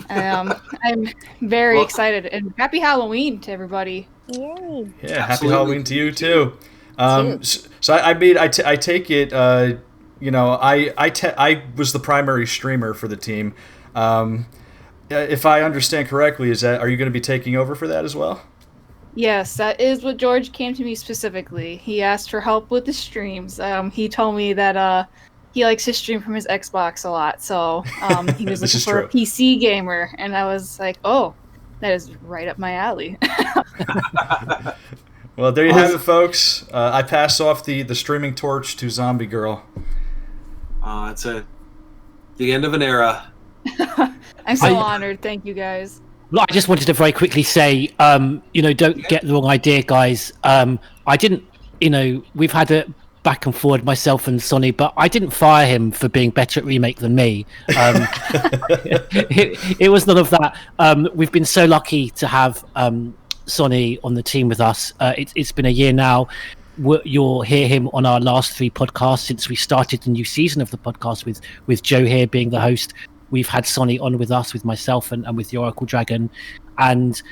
I'm very excited, and happy Halloween to everybody. Yay! Yeah, happy Halloween to you too. So I take it. I was the primary streamer for the team. If I understand correctly, are you going to be taking over for that as well? Yes, that is what George came to me specifically. He asked for help with the streams. He told me that he likes to stream from his Xbox a lot, so he was looking for a PC gamer, and I was like, oh, that is right up my alley. Well, there you have it, folks. I pass off the streaming torch to Zombie Girl. It's the end of an era. I'm so honored. Thank you, guys. I just wanted to very quickly say, don't get the wrong idea, guys. I didn't, we've had a back and forward, myself and Sonny, but I didn't fire him for being better at remake than me. It was none of that. We've been so lucky to have Sonny on the team with us. It's been a year now. You'll hear him on our last 3 podcasts since we started the new season of the podcast with Joe here being the host. We've had Sonny on with us, with myself and with the Oracle Dragon. And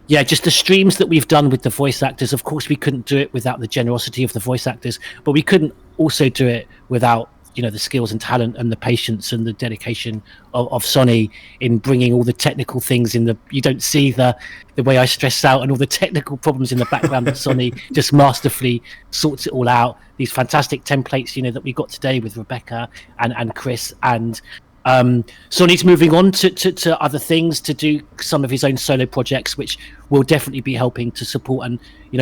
just the streams that we've done with the voice actors, of course we couldn't do it without the generosity of the voice actors, but we couldn't also do it without the skills and talent and the patience and the dedication of Sonny in bringing all the technical things in you don't see the way I stress out and all the technical problems in the background that Sonny just masterfully sorts it all out. These fantastic templates, that we got today with Rebecca and Chris, and Sonny's moving on to other things, to do some of his own solo projects, which will definitely be helping to support. And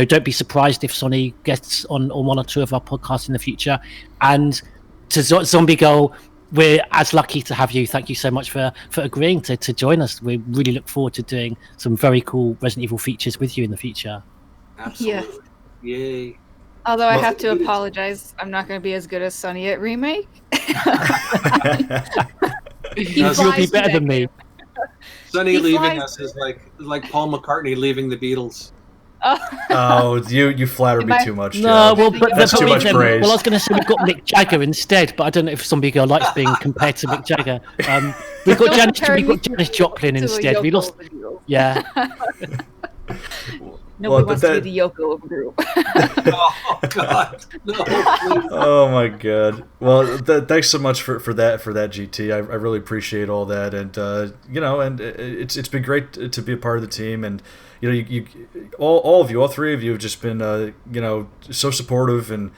don't be surprised if Sonny gets on 1 or 2 of our podcasts in the future. And to Zombie Girl, we're as lucky to have you. Thank you so much for agreeing to join us. We really look forward to doing some very cool Resident Evil features with you in the future. Absolutely. Yeah. Yay. Although I have to apologize, I'm not going to be as good as Sonny at remake. You'll be better than me. Sonny leaving us is like Paul McCartney leaving the Beatles. Oh, you flatter me too much, Joe. No, well, but that's too much praise. Well, I was going to say we've got Mick Jagger instead, but I don't know if Zombie Girl likes being compared to Mick Jagger. We've got Janis Joplin instead. We lost. Yeah. Nobody wants to be the Yoko of a group. Oh God! No, please. Oh my God! Well, thanks so much for that GT. I really appreciate all that, and and it's been great to be a part of the team, and you all of you, all three of you have just been so supportive, and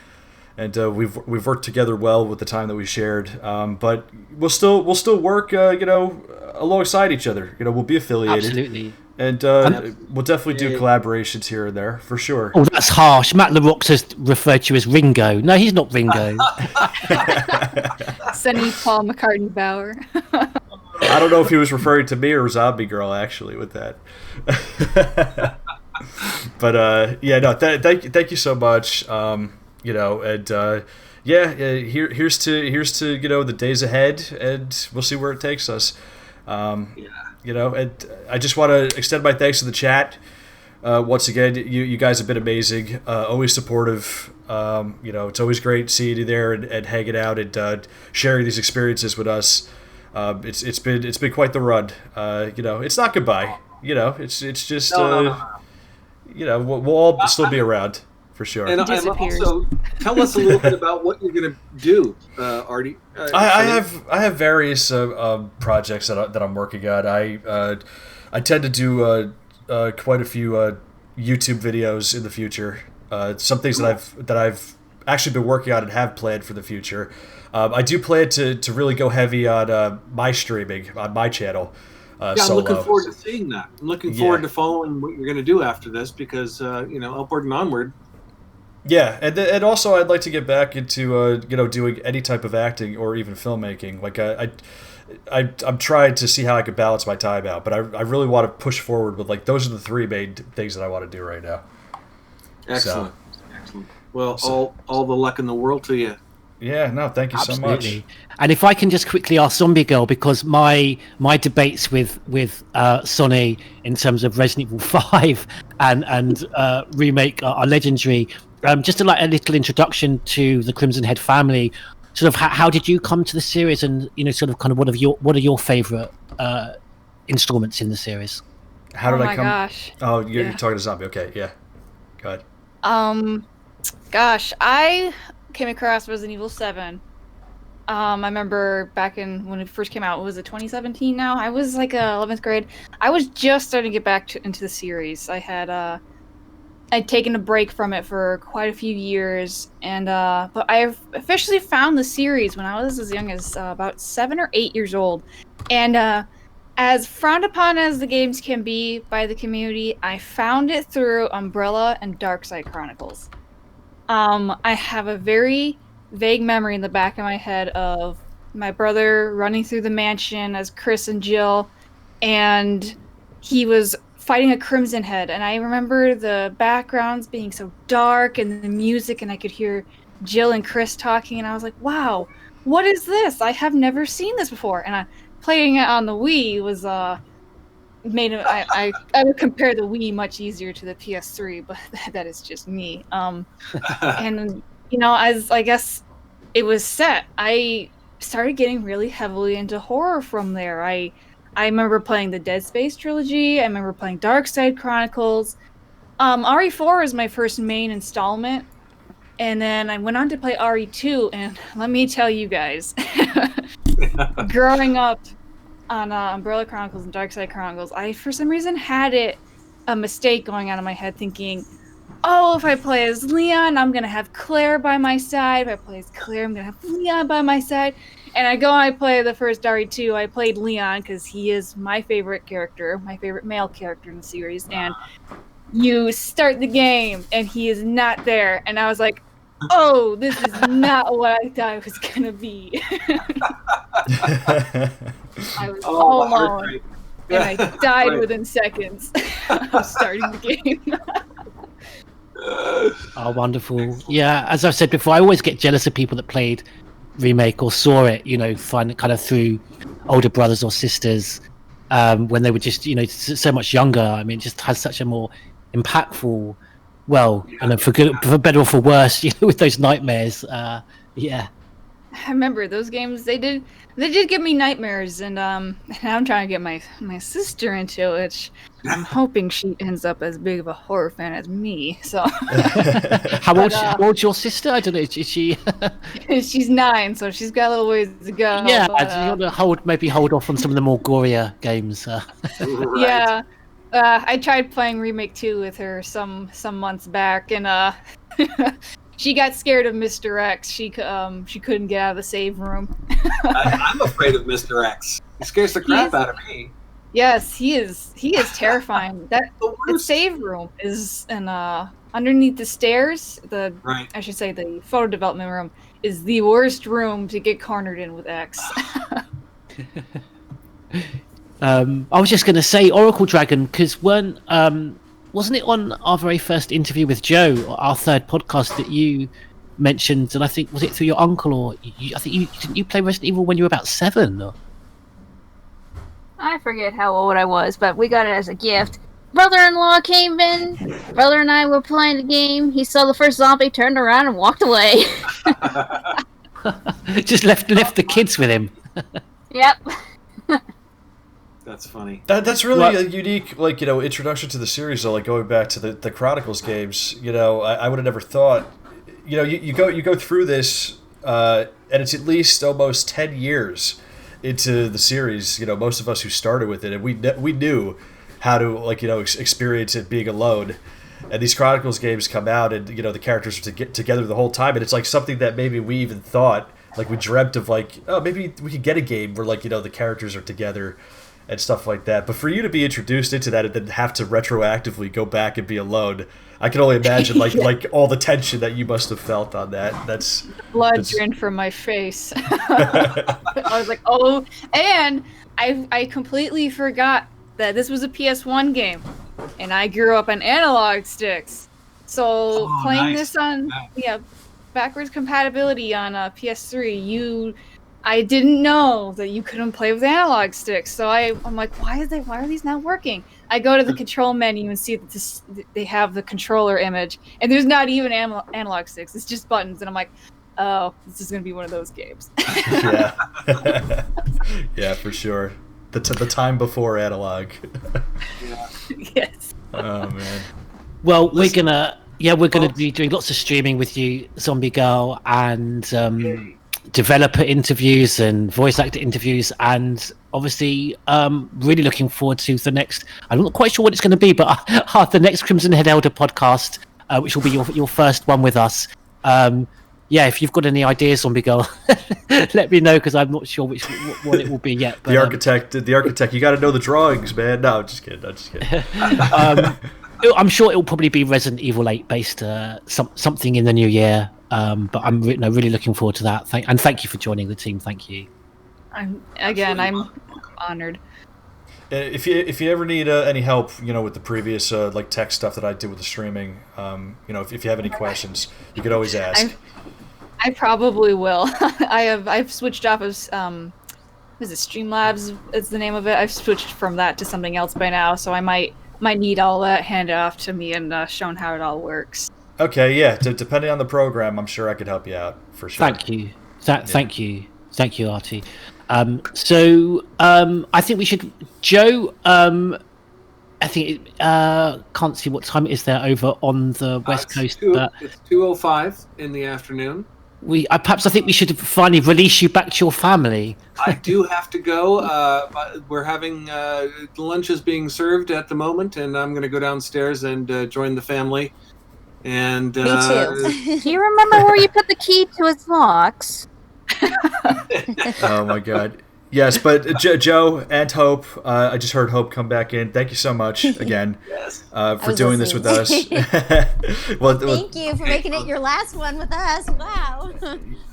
we've worked together well with the time that we shared. But we'll still work alongside each other. We'll be affiliated. Absolutely. And we'll definitely do collaborations here and there, for sure. Oh, that's harsh. Matt LaRock has referred to you as Ringo. No, he's not Ringo. Sending Paul McCartney Bauer. I don't know if he was referring to me or Zombie Girl, actually, with that. But, thank you so much. Here's to the days ahead, and we'll see where it takes us. And I just want to extend my thanks to the chat. Once again, you guys have been amazing, always supportive. It's always great seeing you there and hanging out and sharing these experiences with us. It's been quite the run. It's not goodbye. It's just we'll all still be around for sure. And also tell us a little bit about what you're going to do, Artie. I have various projects that I'm working on. I tend to do quite a few YouTube videos in the future. Some things that I've actually been working on and have planned for the future. I do plan to really go heavy on my streaming on my channel. I'm looking forward to seeing that. I'm looking forward to following what you're going to do after this because upward and onward. Yeah, and also I'd like to get back into doing any type of acting or even filmmaking. Like I'm trying to see how I could balance my time out, but I really want to push forward with those are the three main things that I want to do right now. Excellent, excellent. Well, all the luck in the world to you. Yeah, no, thank you so much. And if I can just quickly ask Zombie Girl, because my debates with Sonny in terms of Resident Evil 5 and remake are legendary. Just a little introduction to the Crimson Head family. Sort of how did you come to the series, and sort of kind of what are your favorite installments in the series? How did I come? Gosh. Oh, you're talking to Zombie. Okay, yeah. Go ahead. Gosh, I came across Resident Evil 7. I remember back when it first came out. Was it 2017? Now I was 11th grade. I was just starting to get back into the series. I'd taken a break from it for quite a few years, and but I officially found the series when I was as young as about 7 or 8 years old. And as frowned upon as the games can be by the community, I found it through Umbrella and Darkside Chronicles. I have a very vague memory in the back of my head of my brother running through the mansion as Chris and Jill, and he was fighting a Crimson Head, and I remember the backgrounds being so dark and the music, and I could hear Jill and Chris talking, and I was like, wow, what is this? I have never seen this before. And playing it on the Wii was I would compare the Wii much easier to the PS3, but that is just me. And as I guess it was set, I started getting really heavily into horror from there. I remember playing the Dead Space trilogy. I remember playing Darkside Chronicles. RE4 is my first main installment. And then I went on to play RE2. And let me tell you guys, growing up on Umbrella Chronicles and Darkside Chronicles, I, for some reason, had a mistake going on in my head thinking, oh, if I play as Leon, I'm going to have Claire by my side. If I play as Claire, I'm going to have Leon by my side. And I play the first RE2. I played Leon because he is my favorite character, my favorite male character in the series. And you start the game, and he is not there. And I was like, oh, this is not what I thought it was going to be. I was all alone, and I died within seconds of starting the game. Oh, wonderful. Yeah, as I've said before, I always get jealous of people that played remake or saw it, find it kind of through older brothers or sisters when they were just, so much younger. I mean, it just has such a more impactful, for good, for better or for worse, with those nightmares. Yeah. I remember those games. They did give me nightmares, and I'm trying to get my sister into it. Which I'm hoping she ends up as big of a horror fan as me. So how old's your sister? I don't know. Is she? She's 9, so she's got a little ways to go. Yeah, but, you want to hold off on some of the more gorier games. Right. Yeah, I tried playing Remake 2 with her some months back, and she got scared of Mr. X. She couldn't get out of the save room. I'm afraid of Mr. X. He scares the crap out of me. Yes, he is terrifying. The save room is underneath the stairs. I should say the photo development room is the worst room to get cornered in with X. I was just going to say Oracle Dragon, because wasn't it on our very first interview with Joe, our third podcast, that you mentioned, and I think, was it through your uncle, or didn't you play Resident Evil when you were about 7? Or? I forget how old I was, but we got it as a gift. Brother-in-law came in. Brother and I were playing the game. He saw the first zombie, turned around, and walked away. Just left the kids with him. Yep. That's funny. That's really a unique, introduction to the series, though. Like going back to the Chronicles games, I would have never thought. You go through this, and it's at least almost 10 years into the series. Most of us who started with it, and we knew how to experience it being alone. And these Chronicles games come out, and the characters are together the whole time, and it's like something that maybe we even thought, we dreamt of, maybe we could get a game where the characters are together and stuff like that. But for you to be introduced into that and then have to retroactively go back and be alone, I can only imagine like all the tension that you must have felt on that. That's blood drained from my face. I was like, oh, and I completely forgot that this was a PS1 game, and I grew up on analog sticks. So playing this on backwards compatibility on PS3, I didn't know that you couldn't play with analog sticks. So I'm like, why are these not working? I go to the control menu and see that they have the controller image, and there's not even analog sticks. It's just buttons, and I'm like, oh, this is gonna be one of those games. Yeah, yeah, for sure. The time before analog. Yeah. Yes. Oh man. Well, we're gonna be doing lots of streaming with you, Zombie Girl, and developer interviews and voice actor interviews, and obviously really looking forward to the next. I'm not quite sure what it's going to be, but the next Crimson Head Elder podcast, which will be your first one with us. If you've got any ideas, Zombie Girl, let me know, because I'm not sure what it will be yet. But, the architect, you got to know the drawings, man. No, I'm just kidding. I'm sure it will probably be Resident Evil 8 based, something in the new year. But I'm really looking forward to that. Thank you for joining the team. Thank you. I'm honored. If you ever need any help, with the previous tech stuff that I did with the streaming, if you have any questions, you could always ask. I probably will. I've switched off of is it Streamlabs is the name of it. I've switched from that to something else by now, so I might need all that handed off to me and shown how it all works. Okay, yeah. Depending on the program, I'm sure I could help you out for sure. Thank you. Thank you, Artie. I think we should, Joe. I think can't see what time it is there over on the West Coast. It's 2:05 in the afternoon. I think we should finally release you back to your family. I do have to go. We're having lunch is being served at the moment, and I'm going to go downstairs and join the family. And me too. Do you remember where you put the key to his locks? Oh my God. Yes, but Joe and Hope, I just heard Hope come back in. Thank you so much again for doing this with us. Thank you for making it your last one with us. Wow.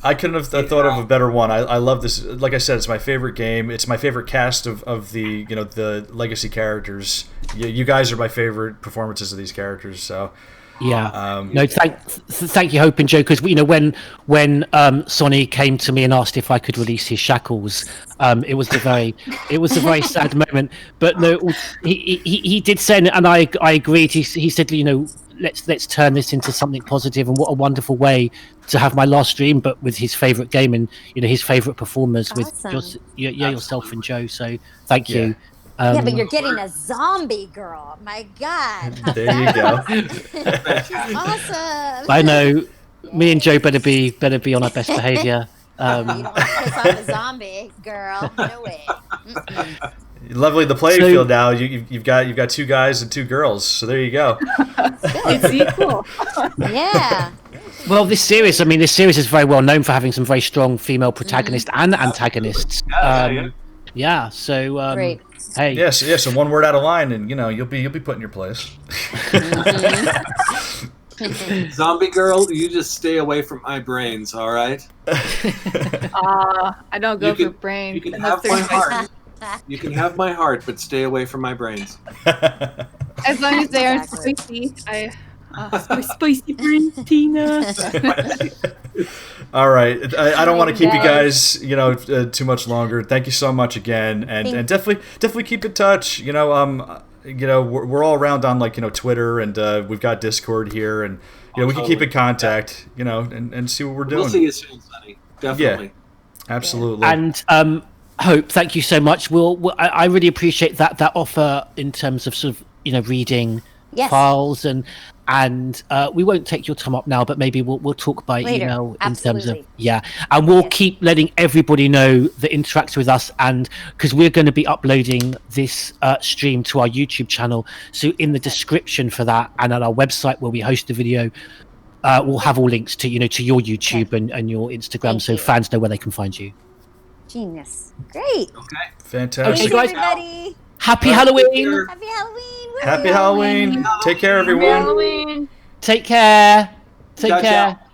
I couldn't have thought of a better one. I love this. Like I said, it's my favorite game. It's my favorite cast of the the legacy characters. You guys are my favorite performances of these characters. So. Yeah. Thank you, Hope and Joe, because when Sonny came to me and asked if I could release his shackles, it was a very sad moment. But no, he did say, and I agreed. He said, let's turn this into something positive. And what a wonderful way to have my last stream, but with his favorite game and his favorite performers with just yourself and Joe. So thank you. Yeah, but you're getting a zombie girl. My God. There you go. She's awesome. I know. Me and Joe better be on our best behavior. You don't want to piss off a zombie girl. No way. Mm-mm. Lovely, the playing field now. You've got 2 guys and 2 girls. So there you go. It's equal. Yeah. Well, this series is very well known for having some very strong female protagonists and antagonists. Yeah. So great. Hey. Yes. So one word out of line, and you'll be put in your place. Zombie girl, you just stay away from my brains, all right? I don't go for brains. You can have my heart. You can have my heart, but stay away from my brains. As long as they are spicy. Spicy brains, Tina. All right, I don't want to keep you guys, too much longer. Thank you so much again, and definitely keep in touch. We're all around on Twitter, and we've got Discord here, and we can keep in contact, and see what we're doing. We'll see you soon, Sonny. Definitely. Yeah, absolutely. And Hope, thank you so much. I really appreciate that offer in terms of sort of reading files and we won't take your time up now, but maybe we'll talk by later. email Absolutely. in terms of and we'll keep letting everybody know that interacts with us, and because we're going to be uploading this stream to our YouTube channel, so in the description for that and at our website where we host the video, we'll have all links to to your YouTube and your Instagram, so fans know where they can find you. Genius. Great. Okay. Fantastic. Thanks, everybody. Happy Halloween. Happy Halloween. Happy Halloween. Take care, everyone. Happy Halloween. Take care. Take Ciao, care. ciao.